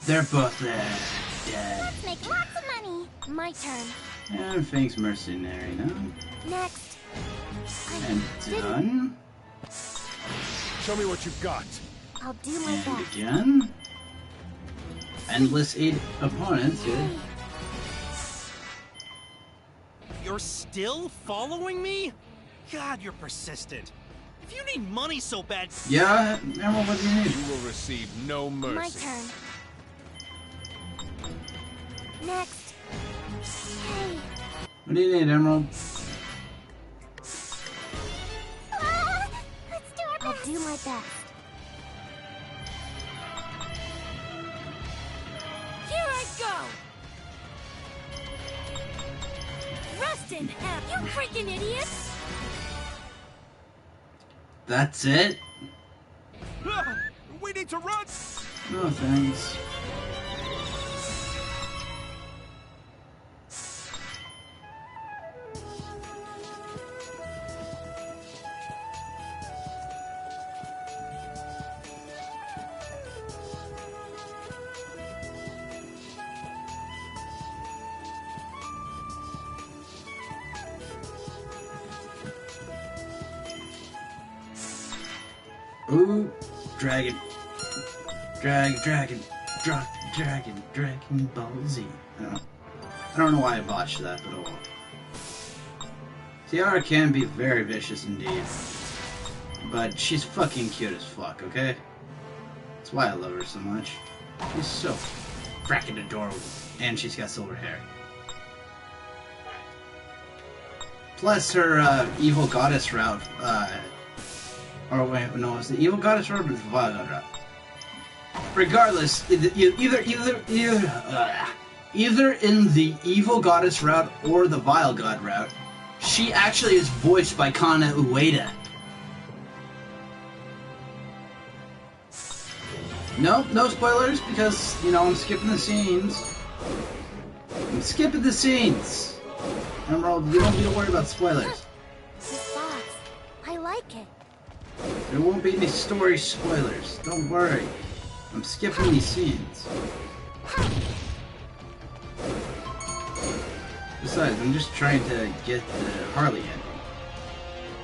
They're both dead.
Let's make lots of money. My turn.
And Fang's mercenary now.
Next.
And done.
Show me what you've got.
I'll do my
And
best.
again. Endless 8 opponents here.
You're still following me? God, you're persistent. If you need money so bad...
Yeah, Emerald, what do you need?
You will receive no mercy.
My turn. Next. Hey.
What do you need, Emerald?
Ah, let's do our best. I'll do my best.
Here I go! Rest in hell, you freaking idiots!
That's it?
Ah, we need to run!
No thanks. Ooh, dragon. Dragon Ball Z. I don't know why I botched that, but oh well. Tiara can be very vicious indeed. But she's fucking cute as fuck, okay? That's why I love her so much. She's so fracking adorable. And she's got silver hair. Plus her evil goddess route, or wait, no, it's the evil goddess route or the vile god route? Regardless, either in the evil goddess route or the vile god route, she actually is voiced by Kana Ueda. Nope, no spoilers because, you know, I'm skipping the scenes. I'm skipping the scenes. Emerald, you don't need to worry about spoilers.
This box. I like it.
There won't be any story spoilers. Don't worry. I'm skipping these scenes. Besides, I'm just trying to get the Harley ending.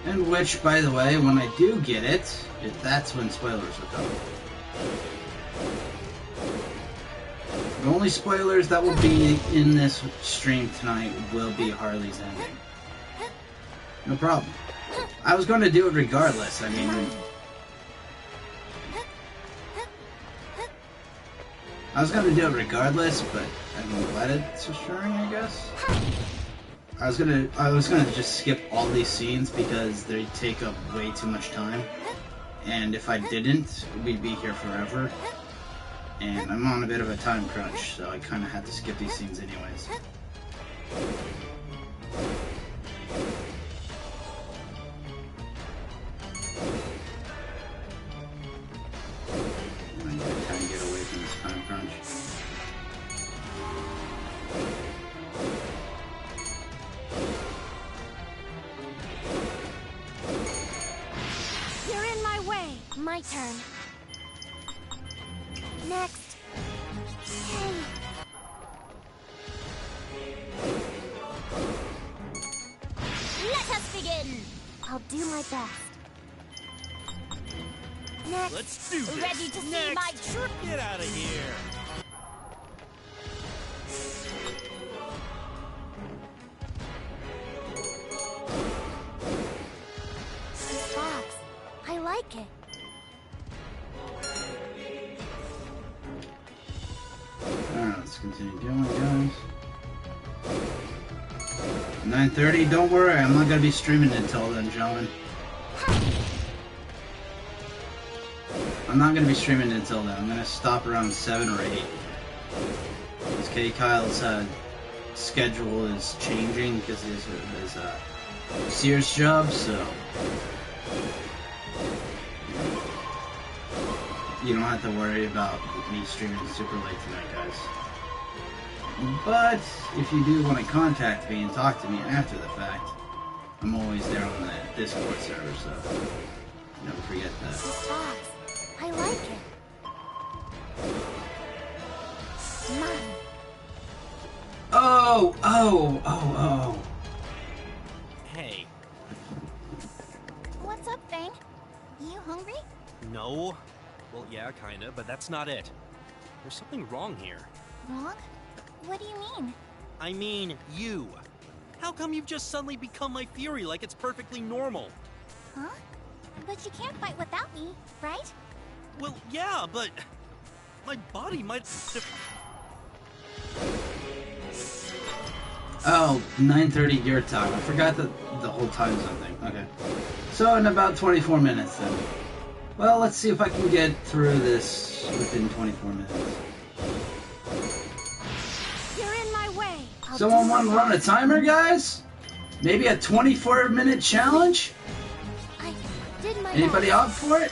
And which, by the way, when I do get it, that's when spoilers will come. The only spoilers that will be in this stream tonight will be Harley's ending. No problem. I was going to do it regardless. I mean, I was going to do it regardless, but I'm glad it's assuring, I guess. I was gonna just skip all these scenes because they take up way too much time. And if I didn't, we'd be here forever. And I'm on a bit of a time crunch, so I kind of had to skip these scenes anyways. I'm gonna try and get away from this time crunch.
You're in my way. My turn. Next. Hey.
Let us begin!
I'll do my best. Next.
Let's do this.
Ready to see
Next.
my true...
Get out of here.
This box. I like it.
Alright, let's continue going, guys. 9:30, don't worry, I'm not gonna be streaming until then, gentlemen. I'm not gonna be streaming until then. I'm gonna stop around 7 or 8. Because K. Kyle's schedule is changing because of his Sears job, so you don't have to worry about me streaming super late tonight, guys. But if you do want to contact me and talk to me after the fact, I'm always there on the Discord server, so never forget that.
This box. I like it. Mine.
Oh.
Hey.
What's up, Fang? You hungry?
No. Well, yeah, kinda, but that's not it. There's something wrong here.
Wrong? What do you mean?
I mean, you. How come you've just suddenly become my fury like it's perfectly normal?
Huh? But you can't fight without me, right?
Well, yeah, but my body might...
Oh, 9:30 your time. I forgot the whole time zone thing. Okay. So in about 24 minutes then. Well, let's see if I can get through this within 24 minutes.
You're in my way.
Someone want to run a timer, guys? Maybe a 24-minute challenge?
I did my
Anybody
best.
up for it?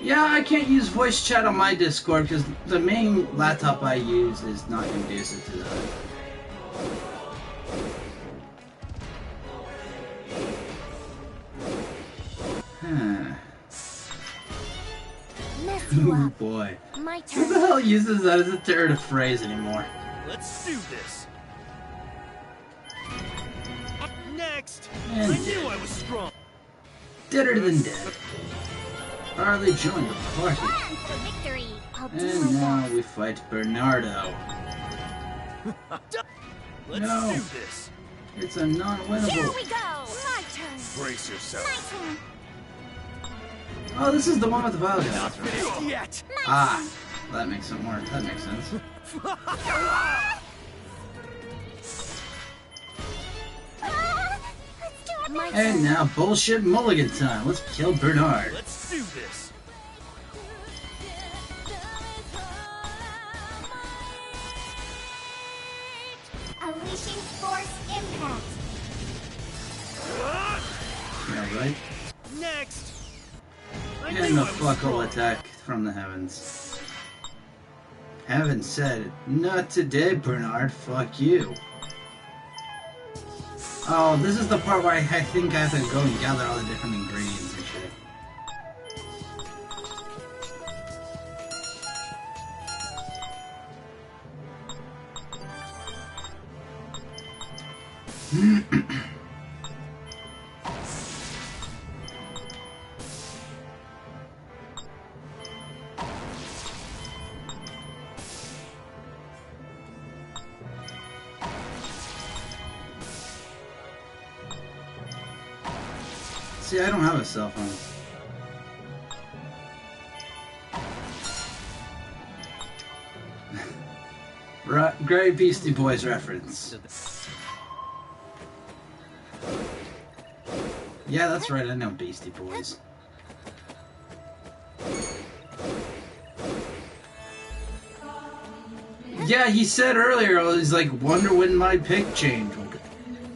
Yeah, I can't use voice chat on my Discord because the main laptop I use is not conducive to that.
Mess you
Oh
up.
boy.
My
Who the
turn.
hell uses that as a turret phrase anymore?
Let's do this. Next.
And
I knew I was strong.
Deader than dead. Harley joined the party.
Plan for victory.
I'll do
And
my
now
best.
we fight Bernardo.
Let's
No.
do this.
It's a non-winnable.
Here we go. My turn.
Brace yourself.
My turn.
Oh, this is the one with the violin.
Finished yet.
Ah, that makes it more. That makes sense.
Let's do it.
My
And
turn.
now bullshit mulligan time. Let's kill Bernard.
Let's do this.
Unleashing force impact.
Yeah, right?
Next. I
And
knew
the
I was
fuckle
strong.
attack from the heavens. Heaven said, not today, Bernard. Fuck you. Oh, this is the part where I think I have to go and gather all the different ingredients and shit. See, I don't have a cell phone. Great Beastie Boys reference. Yeah, that's right, I know Beastie Boys. Yeah, he said earlier, he's like, wonder when my pick change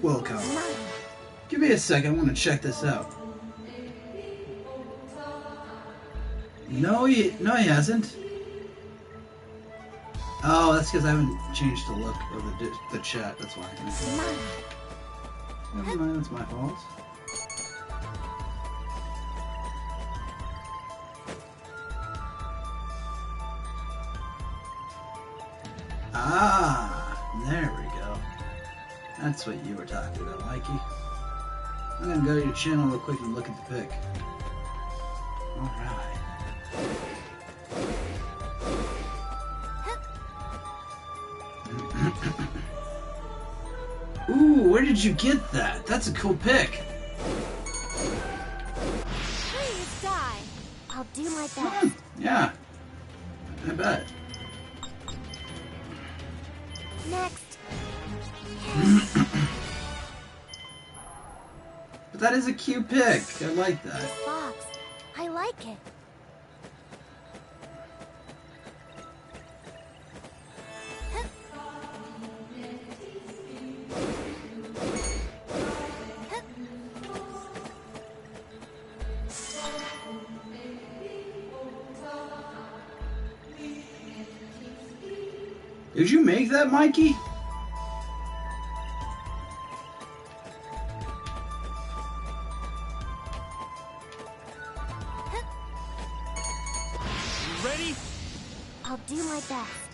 will come. Give me a second, I want to check this out. No, he hasn't. Oh, that's because I haven't changed the look of the chat, that's why. Never mind, that's my fault. Ah, there we go. That's what you were talking about, Mikey. I'm gonna go to your channel real quick and look at the pic. Alright. Ooh, where did you get that? That's a cool pic.
Please die. I'll do my best.
Yeah, I bet.
Next.
But that is a cute pic. I like that.
This box. I like it.
Did you make that, Mikey?
You ready?
I'll do my best.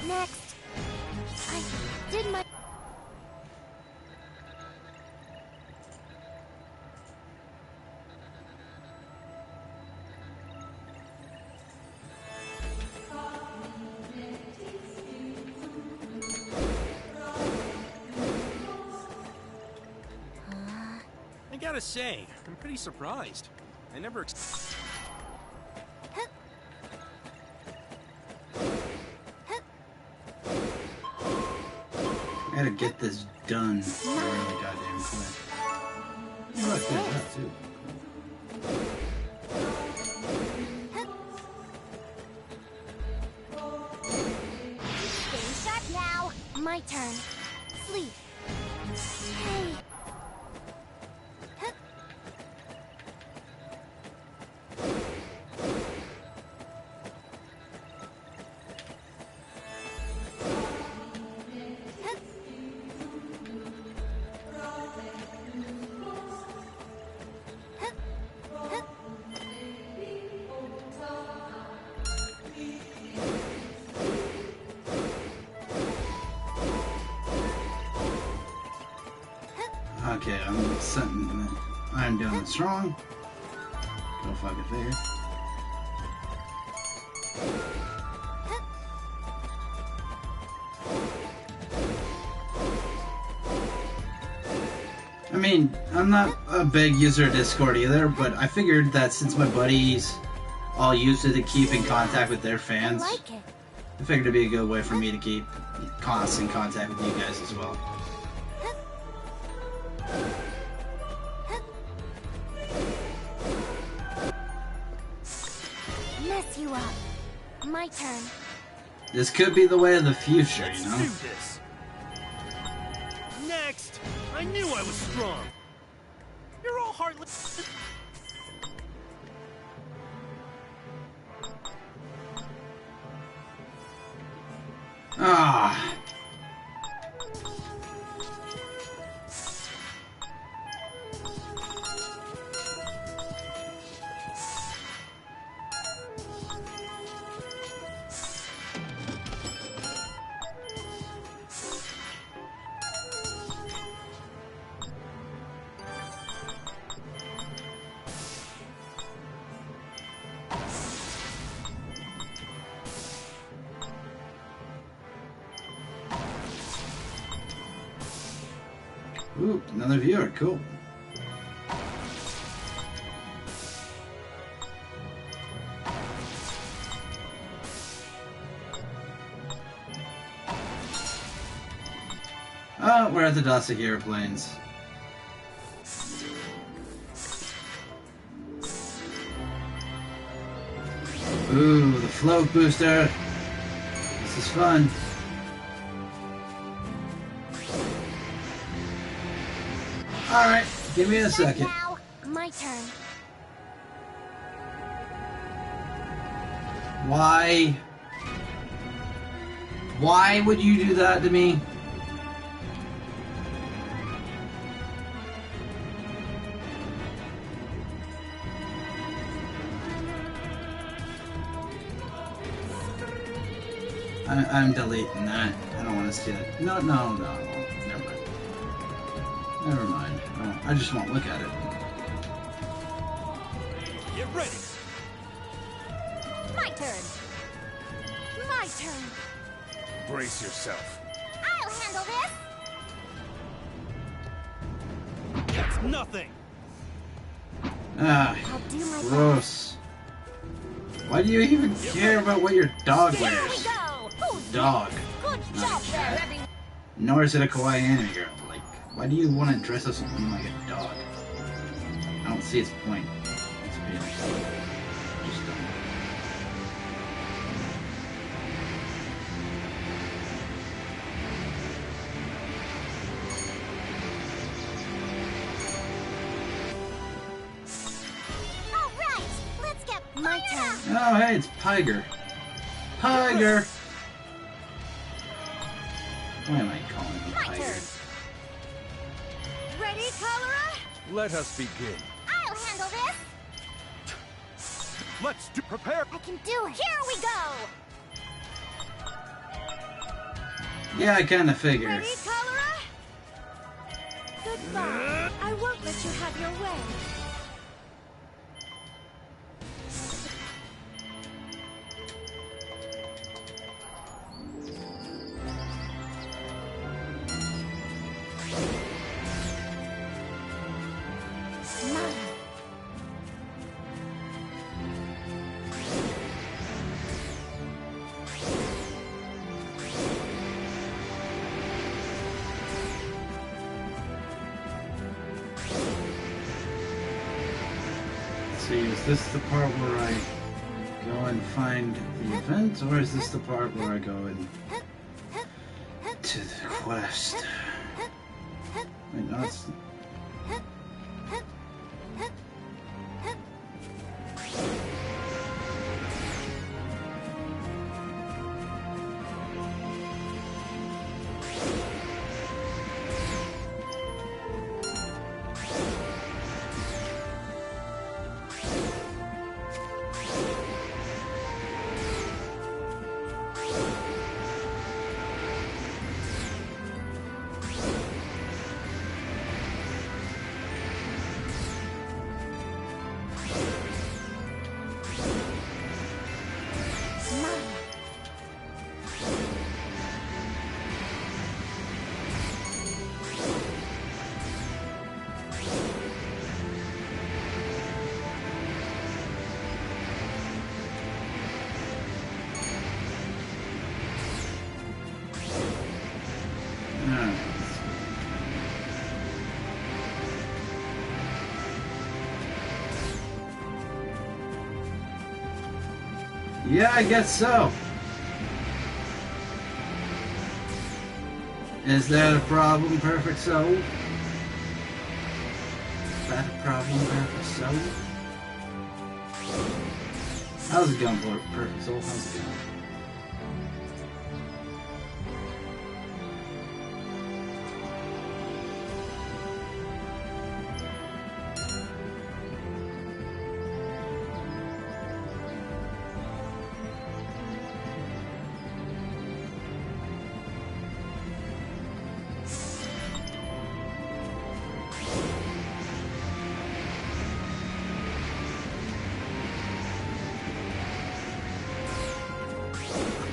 Next. I did my...
I gotta say, I'm pretty surprised. I never
I gotta get this done really goddamn quick. Oh, look, there's that too.
Game shot now. My turn. Sleep. Hey.
Okay, I'm doing this wrong. Go fucking figure. I mean, I'm not a big user of Discord either, but I figured that since my buddies all use it to keep in contact with their fans,
I like it.
I figured it'd be a good way for me to keep constant contact with you guys as well.
Mess you up. My turn.
This could be the way of the future,
Let's
you know?
do this. Next. I knew I was strong. You're all heartless.
Ah. Ooh, another viewer, cool. Oh, we're at the Dasahiro Plains. Ooh, the float booster. This is fun. Alright, give me a second.
Now, my turn.
Why? Why would you do that to me? I'm deleting that. I don't want to see it. No. Never mind. Never mind. Oh, I just won't look at it.
Get ready.
My turn. My turn.
Brace yourself.
I'll handle this.
That's nothing.
Ah,
I'll do my
gross. Why do you even care about what your dog
Here we
wears?
go. Who's
Dog.
Good job there, everyone.
Nor is it a kawaii anime girl. Like, why do you want to dress us up like a dog? I don't see its point. To be honest. Just don't.
All right, let's get
My turn.
Oh, hey, it's Piger. Piger! Why am I calling him
My turn.
Piger?
Ready, Cholera?
Let us begin.
I'll handle this.
Let's prepare.
I can do it. Here we go.
Yeah, I kinda figured.
Ready, Cholera?
Goodbye. I won't let you have your way.
See, is this the part where I go and find the event, or is this the part where I go and to the quest? Wait, no, it's... Yeah, I guess so. Is that a problem, Perfect Soul? Is that a problem, Perfect Soul? How's it going, Perfect Soul? How's it going?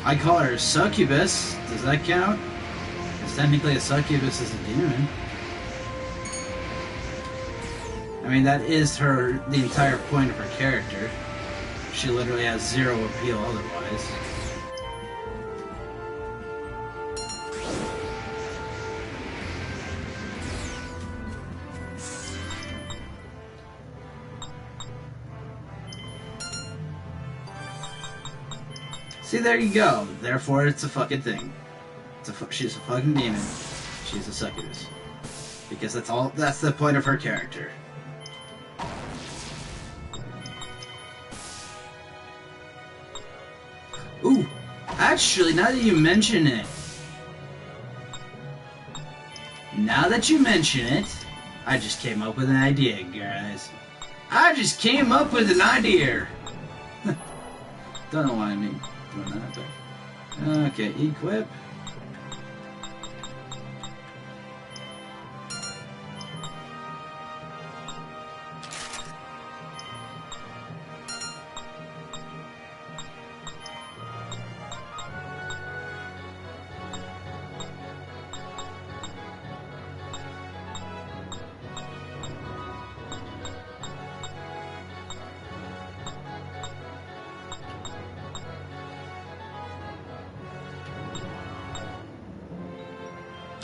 I call her a succubus. Does that count? Because technically a succubus is a demon. I mean, that is the entire point of her character. She literally has zero appeal otherwise. See, there you go. Therefore, it's a fucking thing. She's a fucking demon. She's a succubus. Because that's the point of her character. Ooh, actually, now that you mention it, I just came up with an idea, guys. I just came up with an idea. Don't know why I'm doing that, but okay, equip.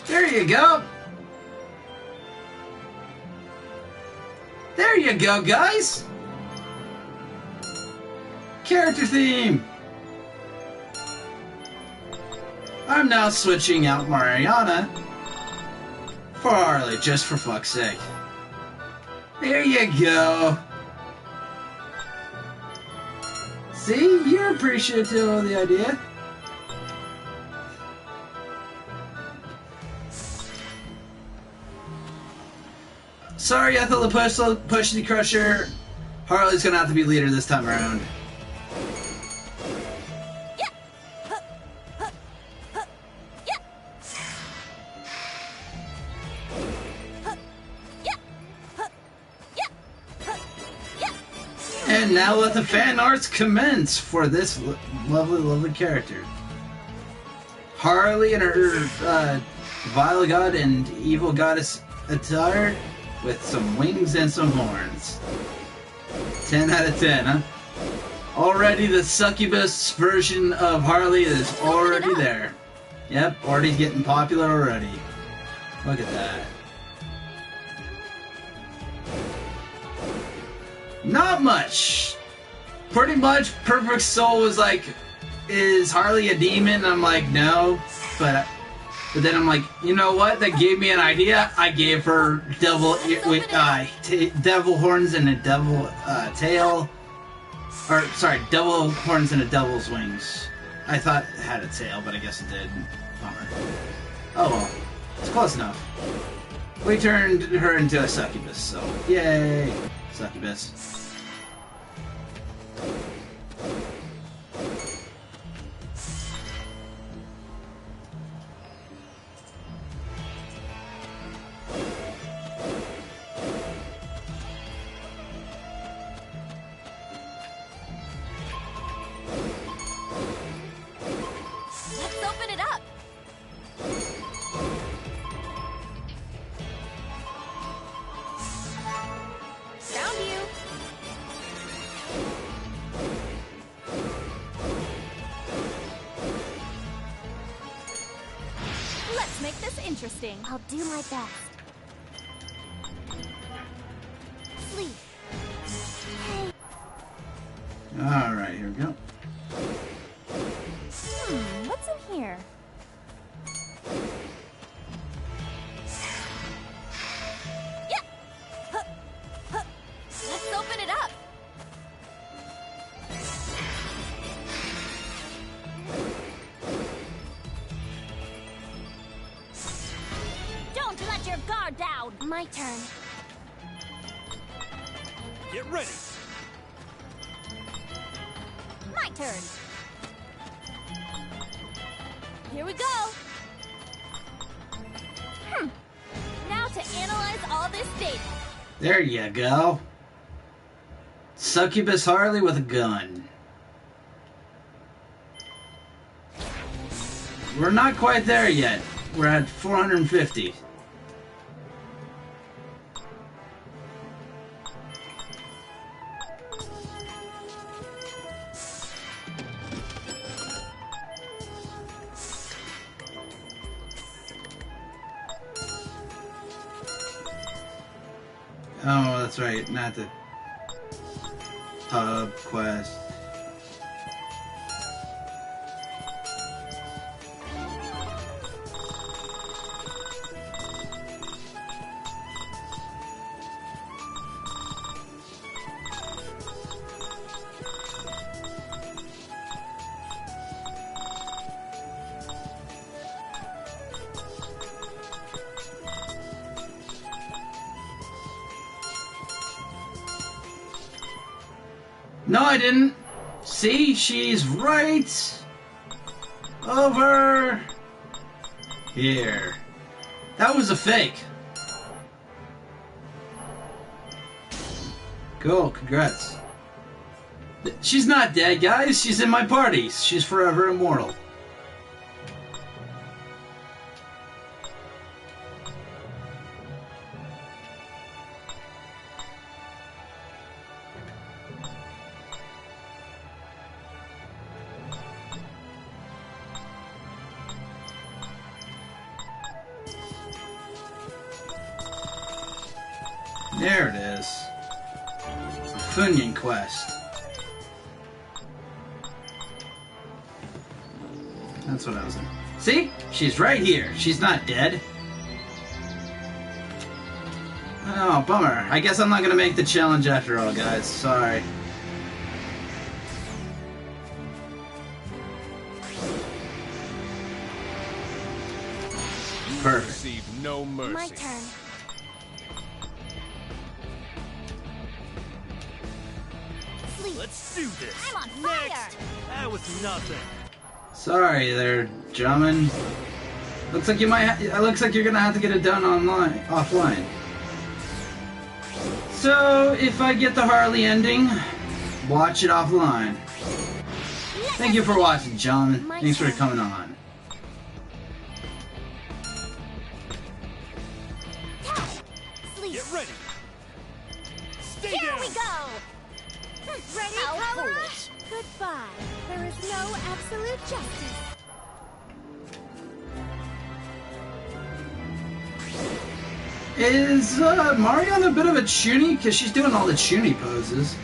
There you go. There you go, guys. Character theme. I'm now switching out Mariana for Harley, just for fuck's sake. There you go. See, you're appreciative of the idea. Sorry, I thought the Pushity Crusher. Harley's gonna have to be leader this time around. And now let the fan arts commence for this lovely, lovely character. Harley in her Vile God and Evil Goddess attire with some wings and some horns. 10 out of 10, huh? Already the succubus version of Harley is already there. Yep, already getting popular already. Look at that. Not much. Pretty much Perfect Soul was like, is Harley a demon? I'm like, no. But then I'm like, you know what? That gave me an idea. I gave her devil horns and a devil tail. Or, sorry, devil horns and a devil's wings. I thought it had a tail, but I guess it did. Bummer. Oh well. It's close enough. We turned her into a succubus, so yay! Succubus.
Make this interesting.
I'll do my best. Sleep. Hey.
Alright, here we go.
What's in here?
Let's open it up.
Don't let your guard down. My turn.
Get ready.
My turn.
Here we go. Now to analyze all this data.
There you go. Succubus Harley with a gun. We're not quite there yet. We're at 450. Oh, that's right, not the pub quest. No, I didn't. See, she's right over here. That was a fake. Cool, congrats. She's not dead, guys. She's in my party. She's forever immortal. There it is. Funyun quest. That's what I was in. See? She's right here. She's not dead. Oh, bummer. I guess I'm not gonna make the challenge after all, guys. Sorry. Perfect.
Receive no mercy.
My turn. Sleep.
Let's do this.
I'm on fire.
Next. That was nothing.
Sorry there, gentlemen. Looks like you might. It looks like you're gonna have to get it done offline. So if I get the Harley ending, watch it offline. Thank you for watching, gentlemen. Thanks for coming on.
Sleep.
Get ready. Stay
Here
down.
we go.
Ready,
How
Cholera?
foolish.
Goodbye. There is no absolute justice.
Is Mario on a bit of a chuny? Because she's doing all the chuny poses.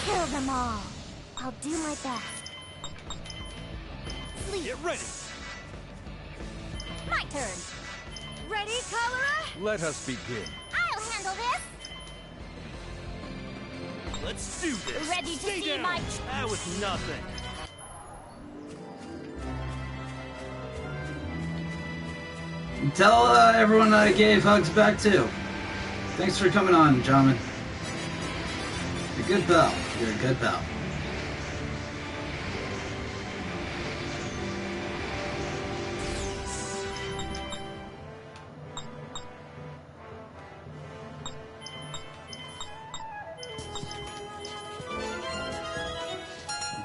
Kill them all. I'll do my best. Sleep.
Get ready.
My turn.
Ready, Cholera?
Let us begin.
I'll handle this.
Let's do this.
Ready to
Stay
see
down.
my...
That was nothing.
Tell everyone I gave hugs back too. Thanks for coming on, gentlemen. You're a good pal. You're a good pal.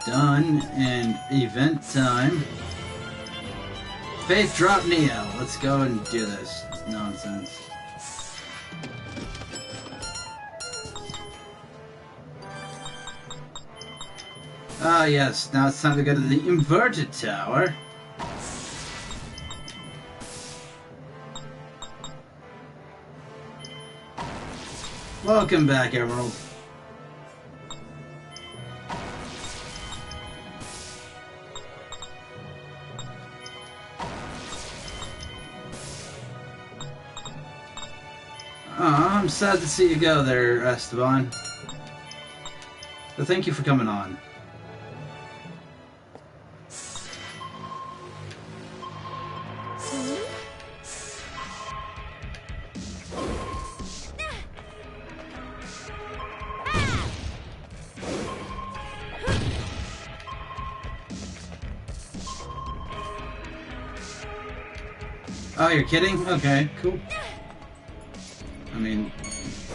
Done, and event time. Faith drop Neo. Let's go and do this nonsense. Ah yes, now it's time to go to the inverted tower. Welcome back, Emerald. I'm sad to see you go there, Esteban. But thank you for coming on. Oh, you're kidding? Okay, cool. I mean,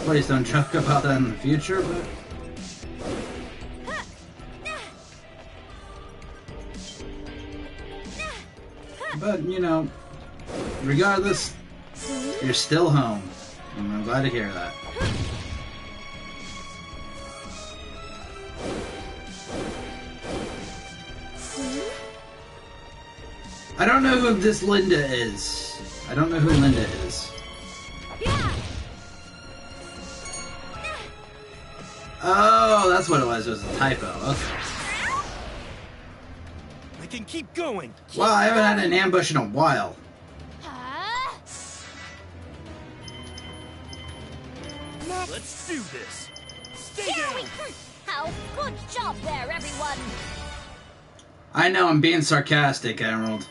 please don't joke about that in the future, but... But, you know, regardless, you're still home. And I'm glad to hear that. I don't know who this Linda is. I don't know who Linda is. Oh, that's what it was. It was a typo. Okay.
I can keep going.
Wow, I haven't had an ambush in a while.
Next.
Let's do this. Stay
Here we
down.
How good job there, everyone.
I know, I'm being sarcastic, Emerald.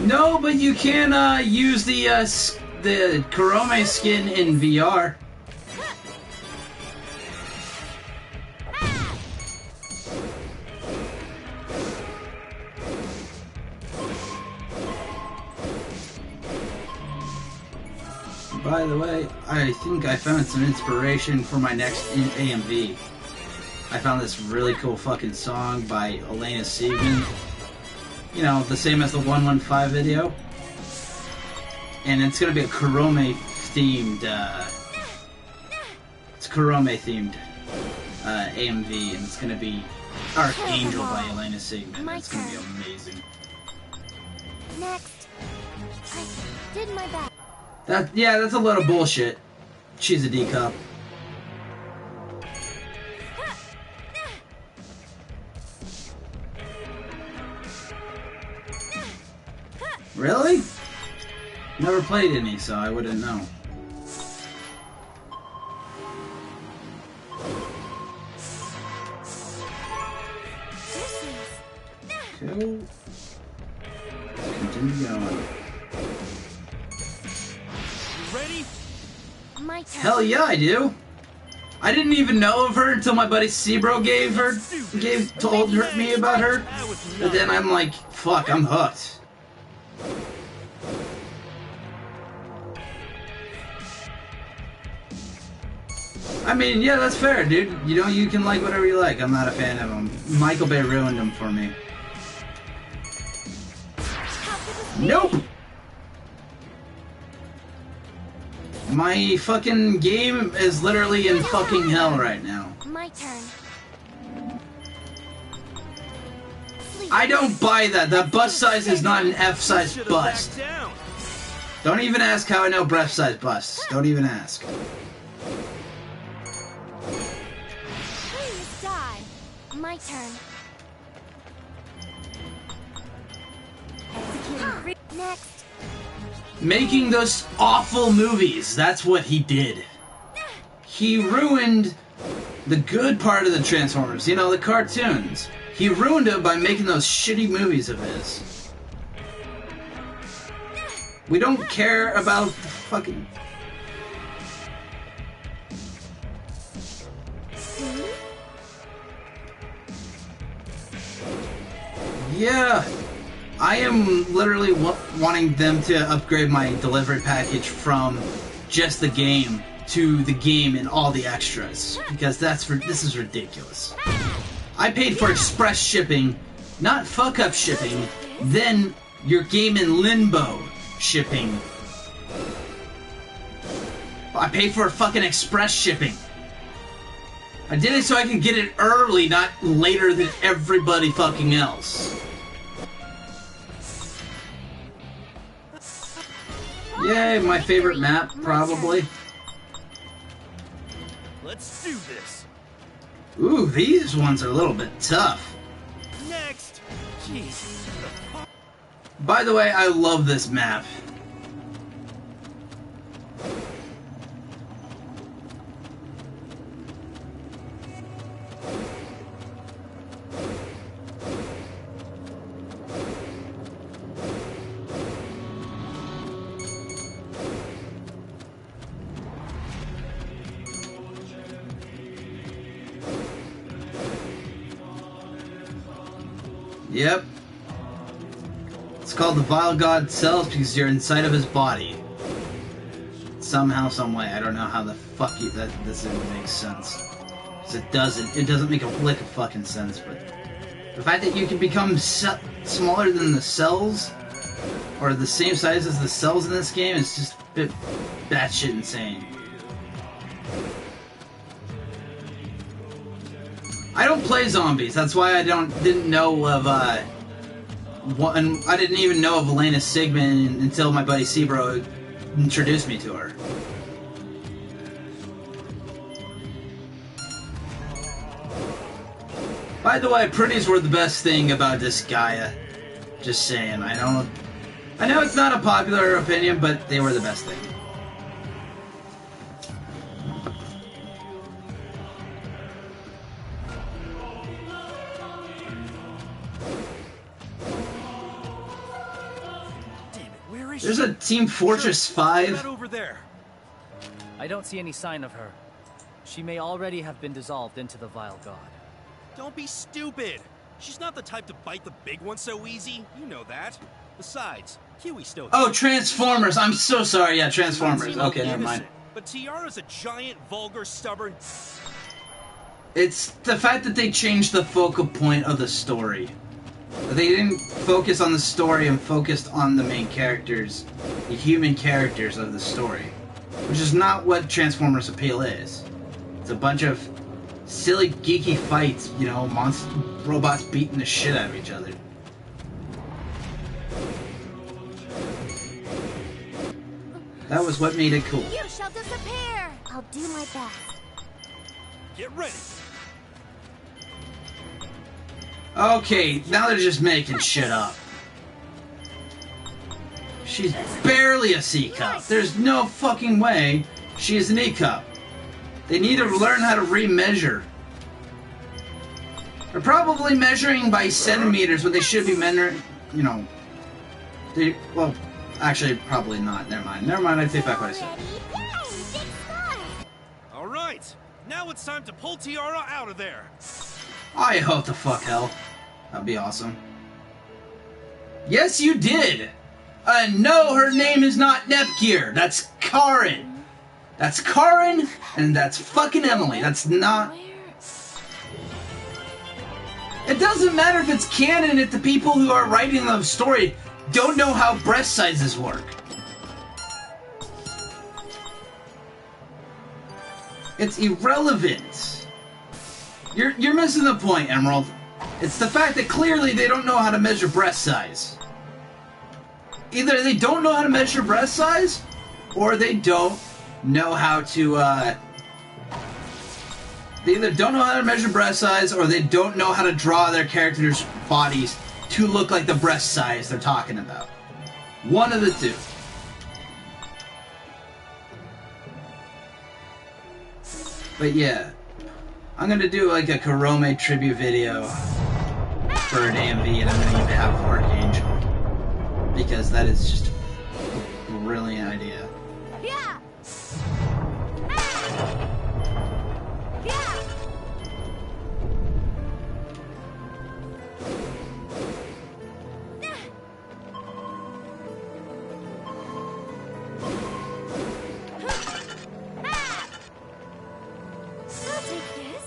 No, but you can use the Kurome skin in VR. By the way, I think I found some inspiration for my next AMV. I found this really cool fucking song by Elena Siegman. You know, the same as the 115 video. And it's gonna be a Kurome themed, it's Kurome themed AMV, and it's gonna be Archangel by Elena Siegman. It's gonna be amazing.
Next. I did my best.
Yeah, that's a lot of bullshit. She's a D-cup. Really? Never played any, so I wouldn't know. Cool. Continue going.
Ready?
My turn.
Hell yeah, I do. I didn't even know of her until my buddy Sebro told me about her. But then I'm like, fuck, I'm hooked. I mean, yeah, that's fair, dude. You know, you can like whatever you like. I'm not a fan of him. Michael Bay ruined him for me. Nope! My fucking game is literally in fucking hell right now.
My turn.
I don't buy that. That bust size is not an F-size bust. Don't even ask how I know breath size busts. Don't even ask.
Please die. My turn. Executing. Next.
Making those awful movies. That's what he did. He ruined the good part of the Transformers. You know, the cartoons. He ruined it by making those shitty movies of his. We don't care about the fucking... Yeah, I am literally wanting them to upgrade my delivery package from just the game to the game and all the extras, because this is ridiculous. I paid for express shipping, not fuck-up shipping, then your game in limbo shipping. I paid for fucking express shipping. I did it so I could get it early, not later than everybody fucking else. Yay, my favorite map, probably.
Let's do this.
Ooh, these ones are a little bit tough.
Next. Jeez.
By the way, I love this map. Yep. It's called the Vile God Cells because you're inside of his body. Somehow, some way. I don't know how the fuck this even makes sense. Because it doesn't make a lick of fucking sense, but... The fact that you can become smaller than the cells, or the same size as the cells in this game, is just a bit batshit insane. I don't play zombies, that's why I didn't know of, I didn't even know of Elena Siegman until my buddy Sebro introduced me to her. By the way, pretties were the best thing about this Gaia. Just saying, I know it's not a popular opinion, but they were the best thing.
is
There's
she?
a Team Fortress 5.
Right over there.
I don't see any sign of her. She may already have been dissolved into the vile god.
Don't be stupid. She's not the type to bite the big one so easy. You know that. Besides, Kiwi's still here.
Oh, Transformers. I'm so sorry. Yeah, Transformers.
Seem
Okay, never
innocent,
mind.
But Tiara's a giant, vulgar, stubborn...
It's the fact that they changed the focal point of the story. They didn't focus on the story and focused on the main characters, the human characters of the story. Which is not what Transformers appeal is. It's a bunch of silly, geeky fights, you know, robots beating the shit out of each other. That was what made it cool.
You shall disappear! I'll do my best.
Get ready.
Okay, now they're just making shit up. She's barely a C-cup. There's no fucking way she's an E-cup. They need to learn how to remeasure. They're probably measuring by centimeters when they should be measuring, you know. Well, actually, probably not. Never mind. Never mind, I take back what I said.
Alright, now it's time to pull Tiara out of there.
I hope the fuck hell. That'd be awesome. Yes, you did! No, her name is not Nepgear. That's Karen. That's Karen, and that's fucking Emily. That's not... It doesn't matter if it's canon if the people who are writing the story don't know how breast sizes work. It's irrelevant. You're missing the point, Emerald. It's the fact that clearly they don't know how to measure breast size. Either they don't know how to measure breast size, or they don't know how to, they either don't know how to measure breast size, or they don't know how to draw their characters' bodies to look like the breast size they're talking about. One of the two. But yeah, I'm gonna do like a Kurome tribute video for an AMV, and I'm gonna even have Archangel. Because that is just a brilliant idea.
Yeah. Yeah. I'll take this.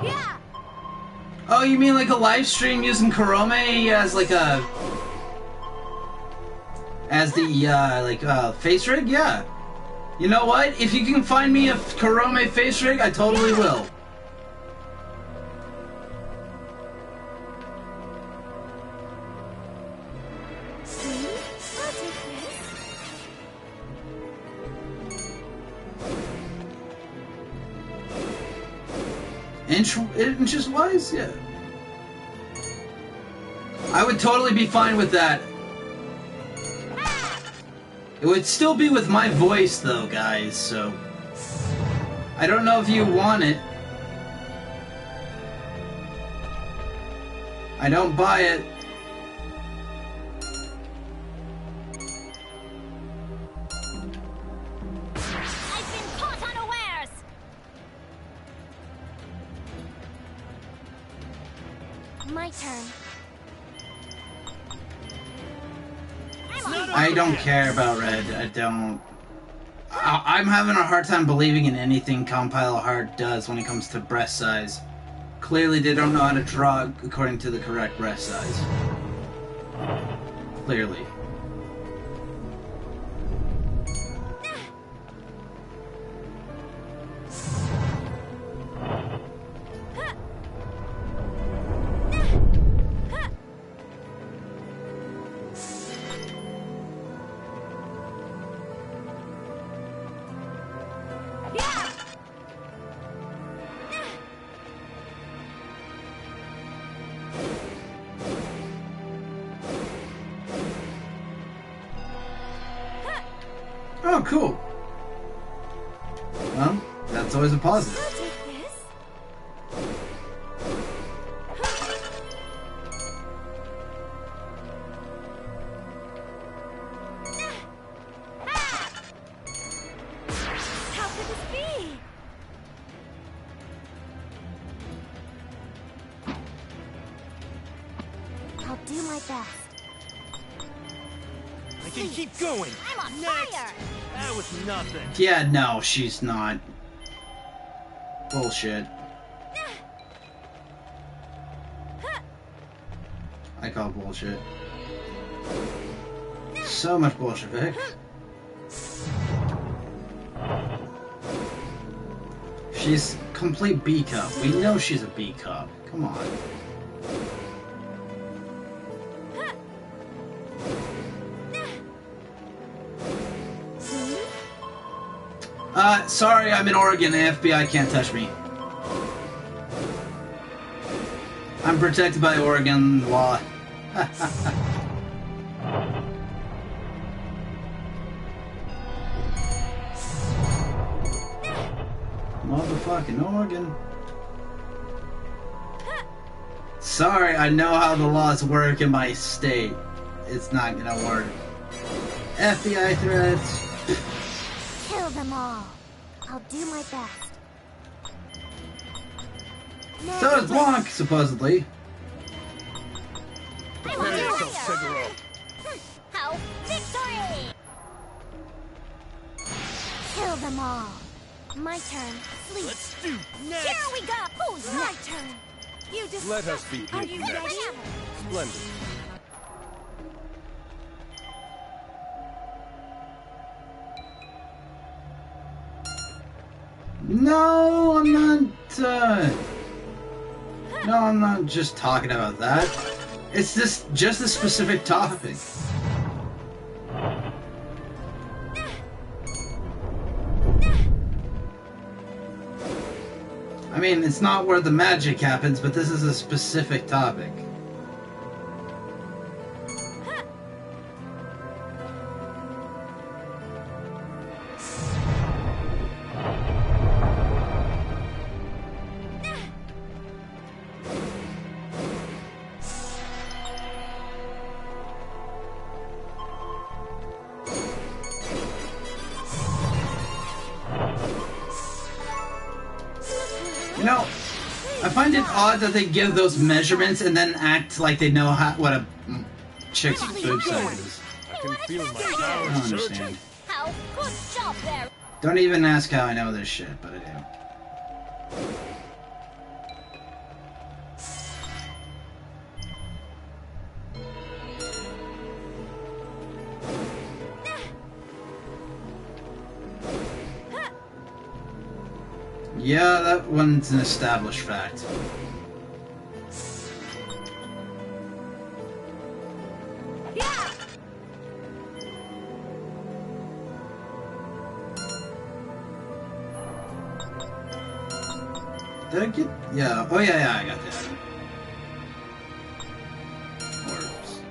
Yeah.
Oh, you mean like a live stream using Kurome as like a... as the, face rig? Yeah. You know what? If you can find me a Kurome face rig, I totally will.
I'll take this.
Inches wise? Yeah. I would totally be fine with that. It would still be with my voice though, guys, so... I don't know if you want it. I don't buy it.
I've been caught unawares. My turn.
I don't care about Red. I don't... I'm having a hard time believing in anything Compile Heart does when it comes to breast size. Clearly they don't know how to draw according to the correct breast size. Clearly. Oh, cool. Well, that's always a positive.
I'll take this. my best.
I can keep going.
I'm on
Next.
fire!
That was nothing.
Yeah, no, she's not. Bullshit. I call bullshit. So much bullshit, Vic. She's complete B cup. We know she's a B cup. Come on. Sorry, I'm in Oregon. The FBI can't touch me. I'm protected by Oregon law. Motherfucking Oregon. Sorry, I know how the laws work in my state. It's not gonna work. FBI threats.
Kill them all. I'll do my best.
So does Blanc, supposedly.
Prepare yourself, Seguro.
How victory! Kill them all. My turn. Sleep.
Let's do next.
Here we go. Who's my turn? You just.
Let us be
Are
big
you
next.
ready?
Splendid.
No, I'm not. No, I'm not just talking about that. It's just a specific topic. I mean, it's not where the magic happens, but this is a specific topic. You know, I find it odd that they give those measurements and then act like they know what a chick's food size is.
I can feel my
I
powers
don't
surging.
understand.
How good job there.
Don't even ask how I know this shit, but I do. Yeah, that one's an established fact. Did I get? Yeah. Oh yeah, I got that. Orbs.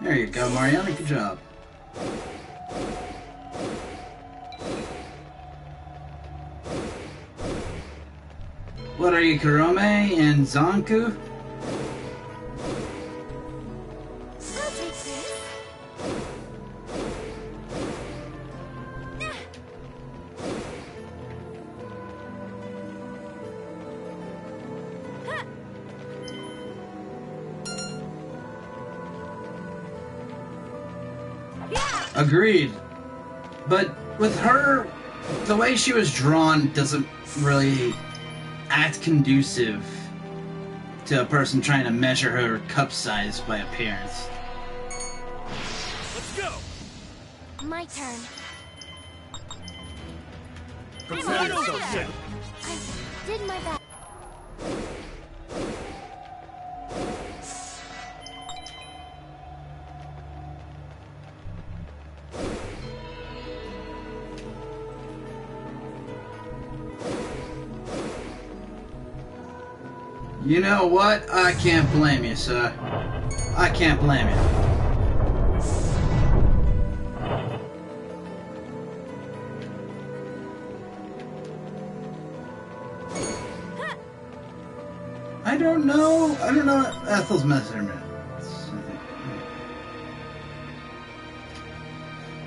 There you go, Mariana. Good job. What are you, Kurome and Zanku? Agreed. But with her the way she was drawn doesn't really act conducive to a person trying to measure her cup size by appearance.
Let's go!
My turn.
I'm so sick.
I did my best.
You know what? I can't blame you, sir. I can't blame you. I don't know Ethel's measurement.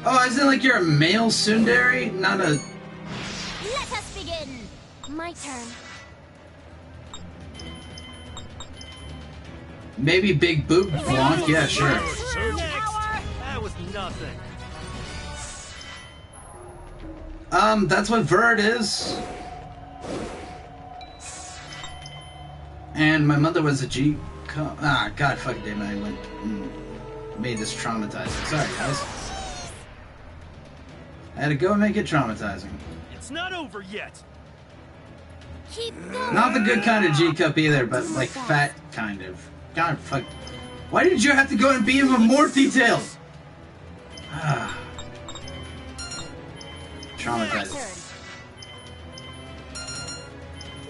Oh, isn't it like you're a male tsundere? Not a...
Let us begin! My turn.
Maybe big boob flaunt? Yeah, sure.
That was nothing.
That's what Verd is. And my mother was a G... God fucking damn it, I went and made this traumatizing. Sorry, guys. I had to go and make it traumatizing.
It's not over yet.
Keep going.
Not the good kind of G-cup either, but like fat kind of. God fuck. Why did you have to go and be even more detailed? Traumatizing.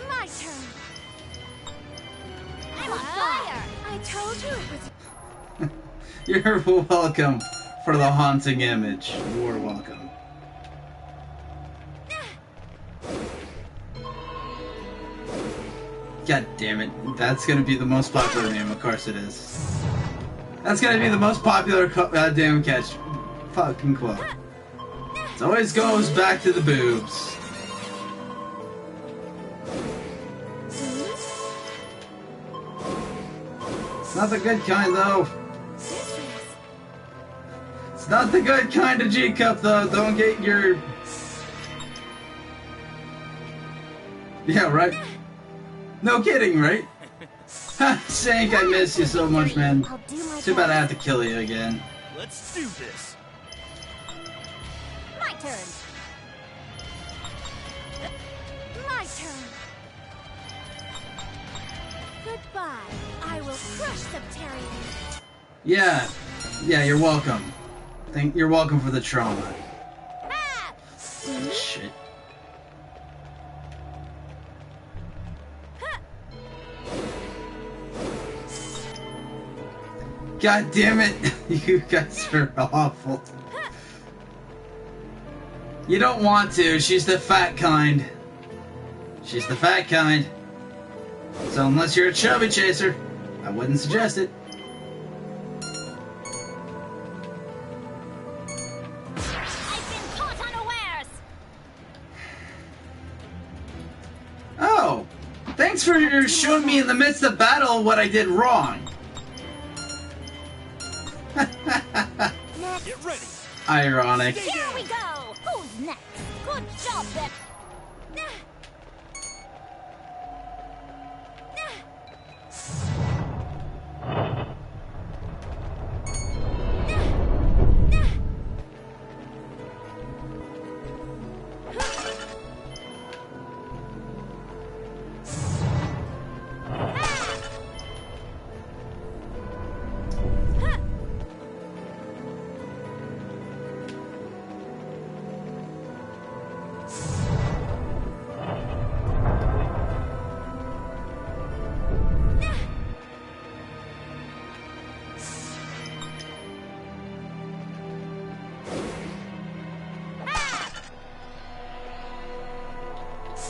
My turn. I'm on fire. I told you it was.
You're welcome for the haunting image. You're welcome. God damn it. That's gonna be the most popular name, of course it is. That's gonna be the most popular goddamn catch. Fucking quote. It always goes back to the boobs. It's not the good kind, though. It's not the good kind of G-cup, though. Don't get your... Yeah, right? No kidding, right? Ha! Shank, I miss you so much, man. Too bad I have to kill you again.
Let's do this.
My turn. My turn. Goodbye. I will crush Septarian.
Yeah, you're welcome. You're welcome for the trauma.
Ah!
Shit. God damn it! You guys are awful. You don't want to. She's the fat kind. She's the fat kind. So unless you're a chubby chaser, I wouldn't suggest it.
I've been caught unawares.
Oh, thanks for showing me in the midst of battle what I did wrong.
Get ready.
Ironic.
Here we go. Who's next? Good job, then.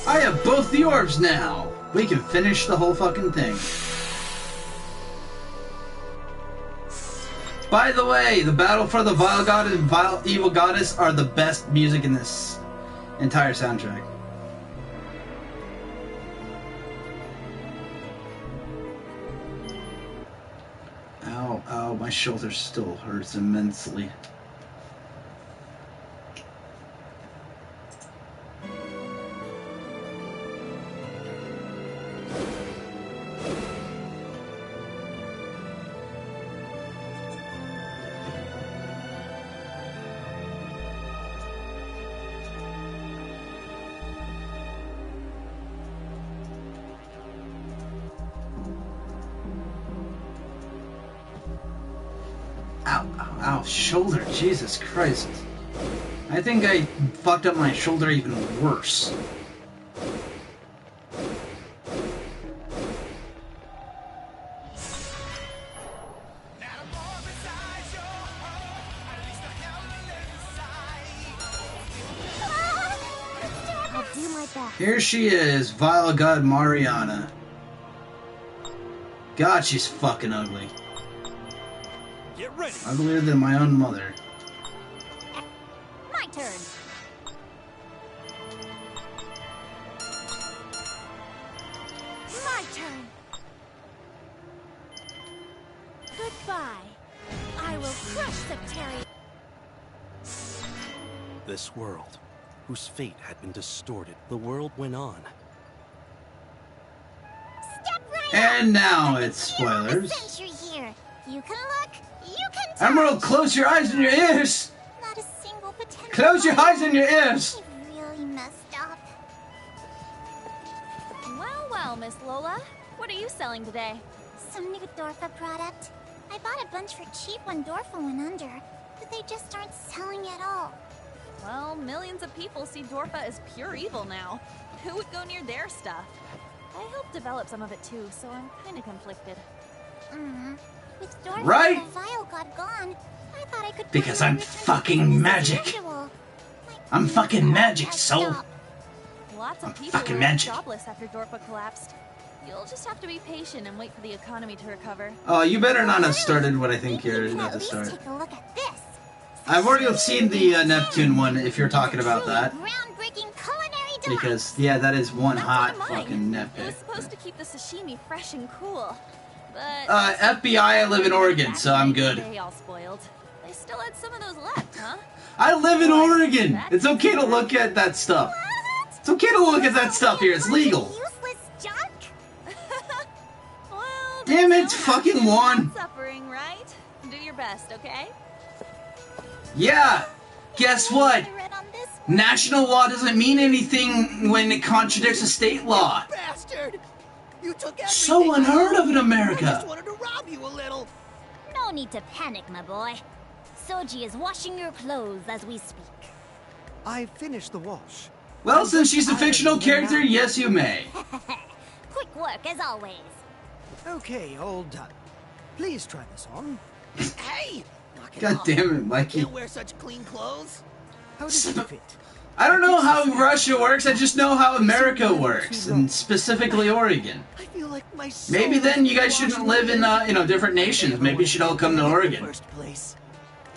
I have both the orbs now. We can finish the whole fucking thing. By the way, the battle for the Vile God and Vile Evil Goddess are the best music in this entire soundtrack. Ow, ow, my shoulder still hurts immensely. Ow, ow, ow, shoulder, Jesus Christ. I think I fucked up my shoulder even worse.
I'll do my best.
Here she is, vile god Mariana. God, she's fucking ugly.
Get ready.
Uglier than my own mother.
My turn. My turn. Goodbye. I will crush Septarian.
This world, whose fate had been distorted, the world went on.
Step right
And now
up.
it's
Hero of the
spoilers.
century here. You can look, you can touch.
Emerald, close your eyes and your ears!
Not a single potential.
Close your eyes and your ears!
I really messed up.
Well, well, Miss Lola. What are you selling today?
Some new Dorfa product. I bought a bunch for cheap when Dorfa went under, but they just aren't selling at all.
Well, millions of people see Dorfa as pure evil now. Who would go near their stuff? I helped develop some of it too, so I'm kind of conflicted.
With Dorfa
Right?
and the Vile God gone, I thought I could.
Because
finally
I'm
return to
fucking
business as
magic.
usual.
I'm fucking magic, soul.
Lots of
I'm
people
fucking
were
magic.
jobless after Dorfa collapsed. You'll just have to be patient and wait for the economy to recover.
Oh, you better not have started what I think
Maybe
you're
you can
about
at
to
least
start.
take a look at this.
I've already seen the Neptune one, if you're talking about that.
Groundbreaking culinary delight.
Because, yeah, that is one
That's
hot
one of mine.
fucking
It was
nitpick.
supposed to keep the sashimi fresh and cool, but
FBI, I live in Oregon, so I'm good.
They all spoiled. They still had some of those left, huh?
I live in Oregon! It's okay to look at that stuff. It's okay to look at that stuff here, it's legal.
Useless junk.
Well,
Damn it,
there's no
fucking
happiness
one.
without suffering, right? Do your best, okay?
Yeah, guess what?
I read on this one.
National law doesn't mean anything when it contradicts a state law.
Bastard! You took everything.
So unheard of in
I
America.
just wanted to rob you a little.
No need to panic, my boy. Soji is washing your clothes as we speak.
I finished the wash.
Well, since she's a fictional character, yes you may.
Quick work, as always.
Okay, all done. Please try this on.
Hey! Knock it
God
off.
damn it, Mikey.
Can't wear such clean clothes.
How does it fit?
I don't know how Russia works, I just know how America works, and specifically Oregon.
I feel like my soul
Maybe then
is
you guys shouldn't
washed
live in, different nations. Maybe you should all come to Oregon.
First place.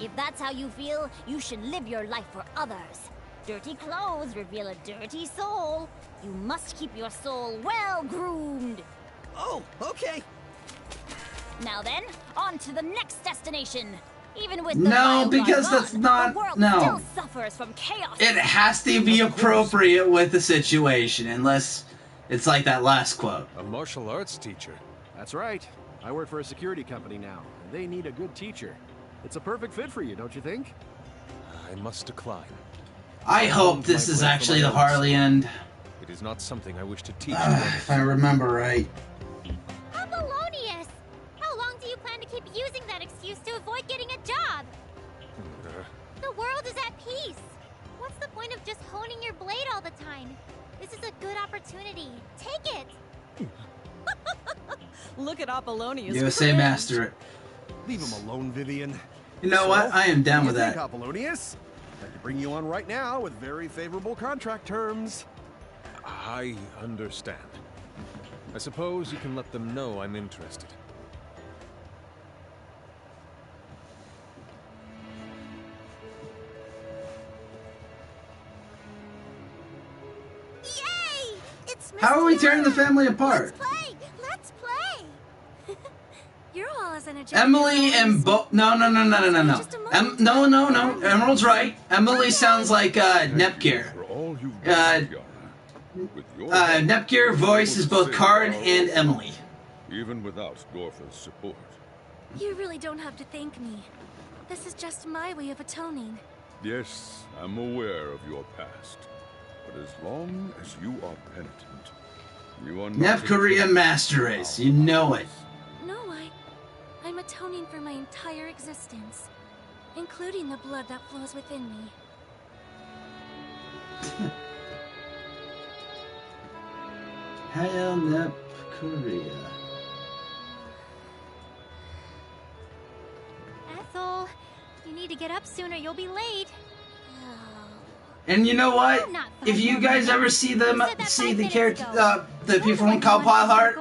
If that's how you feel, you should live your life for others. Dirty clothes reveal a dirty soul. You must keep your soul well groomed.
Oh, okay.
Now then, on to the next destination. Even with
No,
the Vile God
because
gone,
that's not-
the world
no.
still suffers from chaos.
It has to be appropriate with the situation, unless it's like that last quote.
A martial arts teacher.
That's right. I work for a security company now, and they need a good teacher. It's a perfect fit for you, don't you think?
I must decline.
I hope this is actually the Harley end,
It is not something I wish to teach.
if I remember right.
Apollonius! How long do you plan to keep using that excuse to avoid getting a job? The world is at peace. What's the point of just honing your blade all the time? This is a good opportunity. Take it!
Look at Apollonius.
USA
cringe.
Master it.
Leave him alone, Vivian.
You know what? I am down
What
with
do you think,
that.
Apollonius? I could bring you on right now with very favorable contract terms.
I understand. I suppose you can let them know I'm interested.
Yay! It's Miss
How are we tearing the
Tiara.
family apart?
Let's play! Let's play!
You're all as energetic.
Emily and
Bo.
No.
Just a moment.
No. Emerald's right. Emily sounds like Nepgear.
For all you've
Uh,
done, Tiara. With your
Nepgear voices both Card and Emily.
even without Dorfa's support.
You really don't have to thank me. This is just my way of atoning.
Yes, I'm aware of your past. But as long as you are penitent, you are not...
Nef Korea Master Race. You know it.
No, I I'm atoning for my entire existence, including the blood that flows within me.
P.I.M.P, Korea.
Ethel, you need to get up sooner. You'll be late.
And you know what? If you guys ever see them, see the character, the people from Cowpile Heart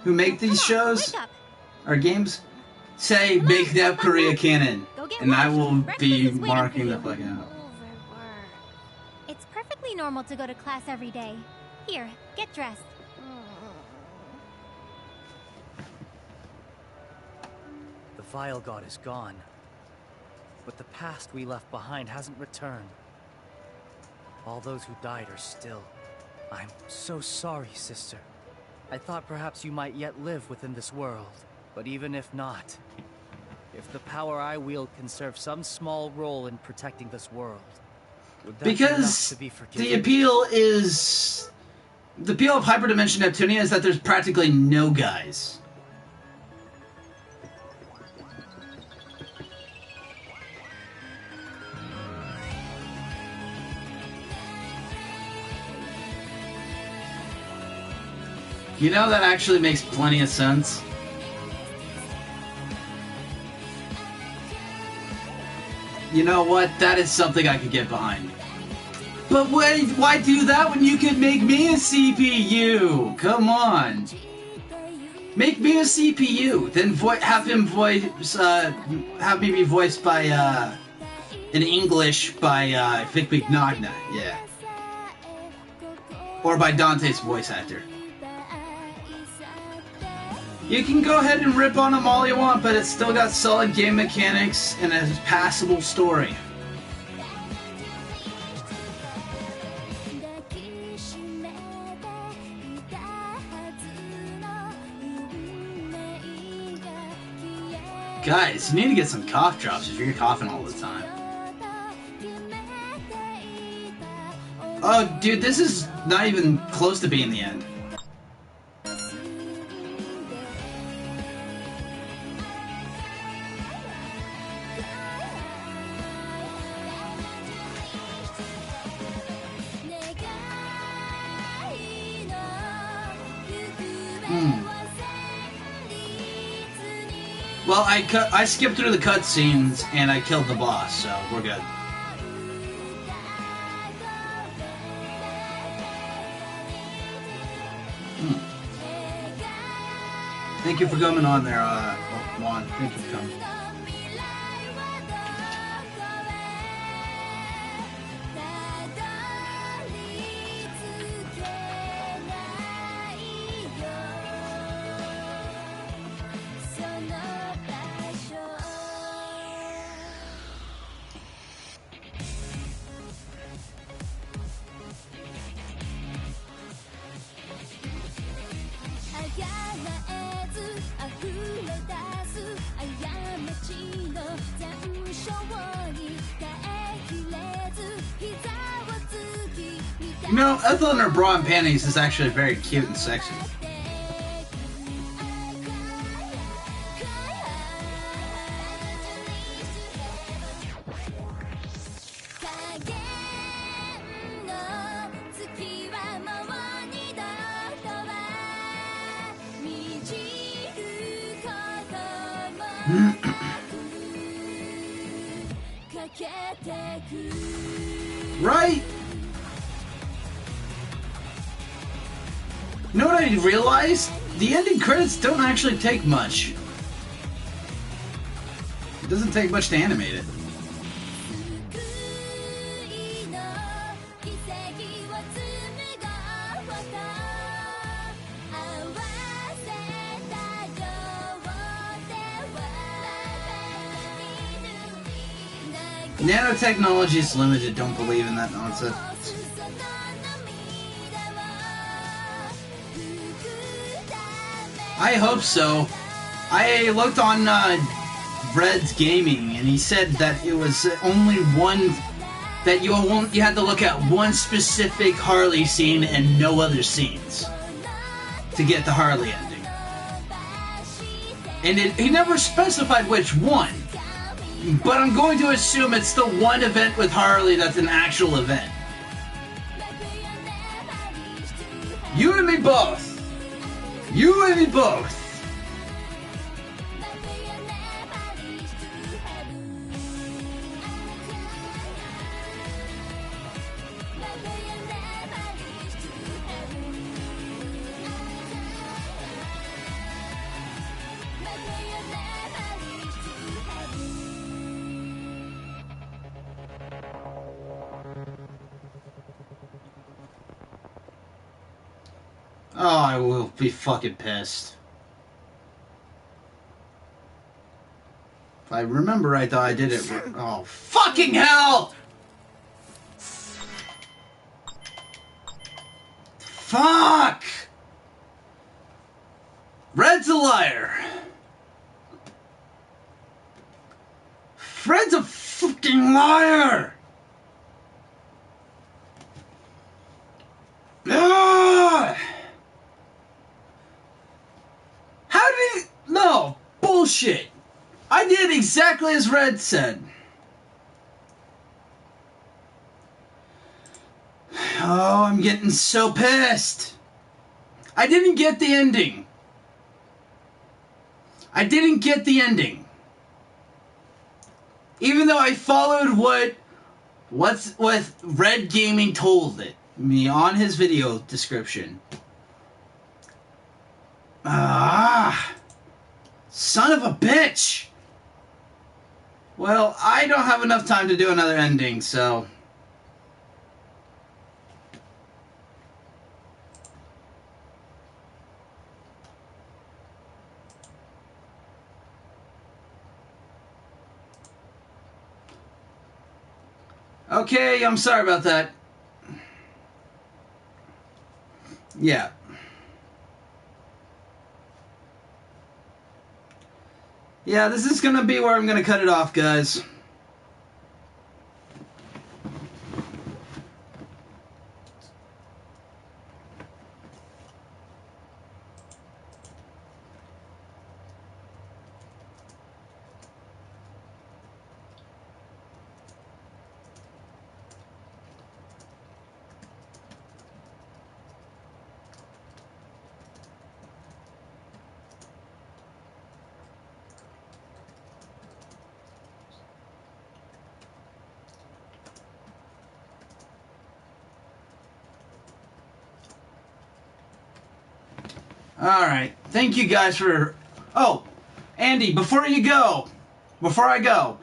who make these shows or games, say make Nep Korea canon, and I will be marking the fuck out.
It's perfectly normal to go to class every day. Here, get dressed.
The Vile God is gone, but the past we left behind hasn't returned. All those who died are still. I'm so sorry, sister. I thought perhaps you might yet live within this world. But even if not, if the power I wield can serve some small role in protecting this world, would that be enough to be forgiven?
The appeal of Hyperdimension Neptunia is that there's practically no guys. You know, that actually makes plenty of sense. You know what? That is something I could get behind. But why do that when you could make me a CPU? Come on. Make me a CPU. Then have me be voiced by, in English by, Vic Mignogna. Yeah. Or by Dante's voice actor. You can go ahead and rip on them all you want, but it's still got solid game mechanics and a passable story. Guys, you need to get some cough drops if you're coughing all the time. Oh, dude, this is not even close to being the end. Well, I skipped through the cutscenes and I killed the boss, so we're good. Thank you for coming on there, Juan. Thank you for coming. You know, Ethel in her bra and panties is actually very cute and sexy. Right? You know what I realized? The ending credits don't actually take much. It doesn't take much to animate it. Nanotechnology is limited, don't believe in that nonsense. I hope so. I looked on Red's Gaming and he said that it was only one, that you had to look at one specific Harley scene and no other scenes to get the Harley ending. And he never specified which one. But I'm going to assume it's the one event with Harley that's an actual event. You and me both. You and me both. Oh, I will be fucking pissed. If I remember right, though, I did it. Oh, fucking hell! Fuck! Red's a liar. Fred's a fucking liar! Ah! How did he... No, bullshit. I did exactly as Red said. Oh, I'm getting so pissed. I didn't get the ending. I didn't get the ending. Even though I followed what Red Gaming told me on his video description. Ah, son of a bitch. Well, I don't have enough time to do another ending, so... Okay, I'm sorry about that. Yeah. Yeah, this is gonna be where I'm gonna cut it off, guys. Alright, thank you guys for... Oh, Andy, before I go,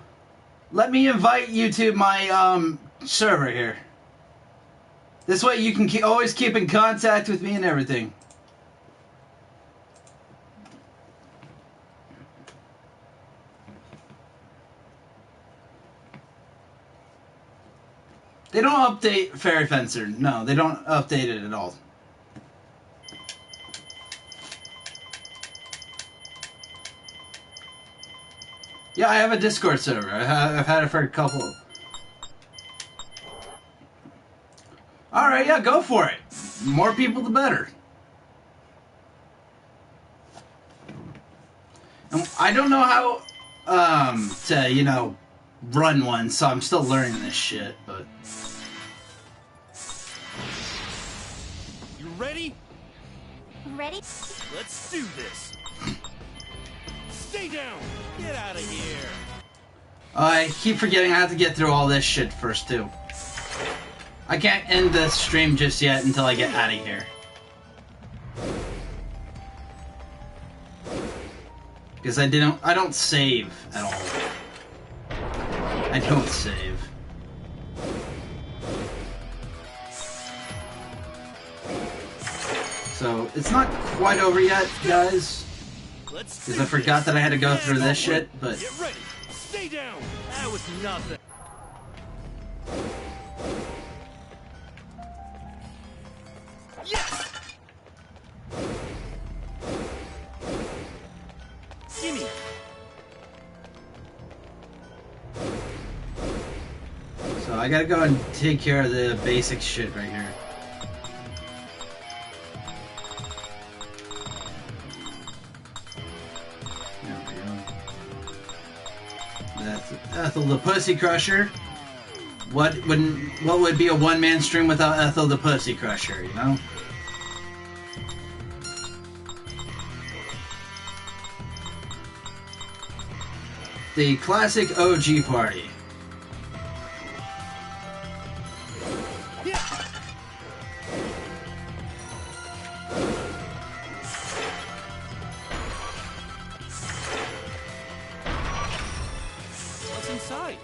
let me invite you to my server here. This way you can always keep in contact with me and everything. They don't update Fairy Fencer. No, they don't update it at all. Yeah, I have a Discord server. I've had it for a couple. Alright, yeah, go for it. More people, the better. I don't know how to, you know, run one, so I'm still learning this shit, but...
You ready?
Ready?
Let's do this. Stay down! Get out of here!
I keep forgetting I have to get through all this shit first, too. I can't end the stream just yet until I get out of here. Because I don't save at all. I don't save. So, it's not quite over yet, guys. Because I forgot that I had to go through this shit, but...
Get ready! Stay down! That was nothing. Yes! Gimme!
So I gotta go and take care of the basic shit right here. That's Ethel the Pussy Crusher. What would be a one-man stream without Ethel the Pussy Crusher, you know? The classic OG party.
What's inside?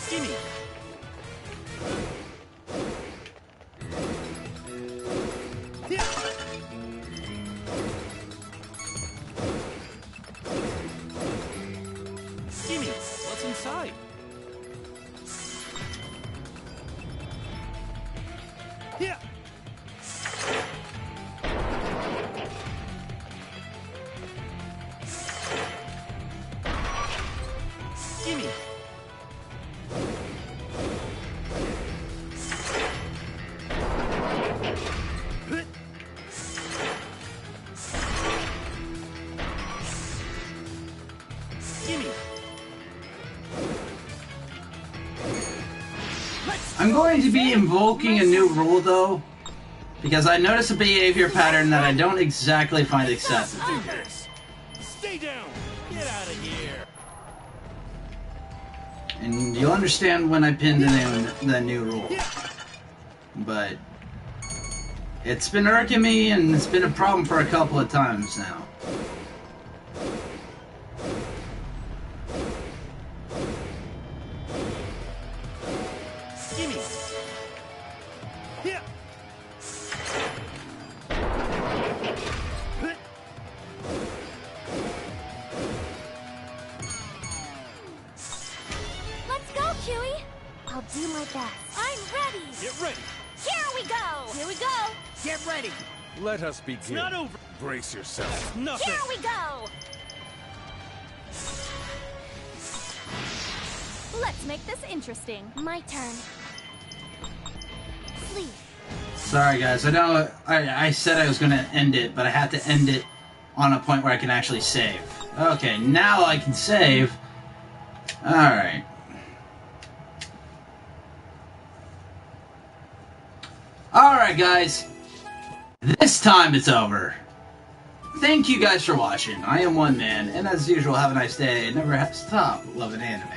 Gimme! Gimme! What's inside? Yeah. Gimme! Gimme!
I'm going to be invoking a new rule, though, because I notice a behavior pattern that I don't exactly find acceptable.
Stay down! Get out of here!
And you'll understand when I pin the new rule. But it's been irking me, and it's been a problem for a couple of times now.
Gimme! Yeah.
Let's go, Chewie. I'll do my best. I'm ready.
Get ready!
Here we go. Here we go.
Get ready.
Let us begin.
It's not over!
Brace yourself.
Nothing!
Here we go.
Let's make this interesting.
My turn. Sleep.
Sorry, guys. I know I said I was going to end it, but I had to end it on a point where I can actually save. Okay, now I can save. Alright. Alright, guys. This time it's over. Thank you guys for watching. I am OneMan, and as usual, have a nice day. Never stop loving anime.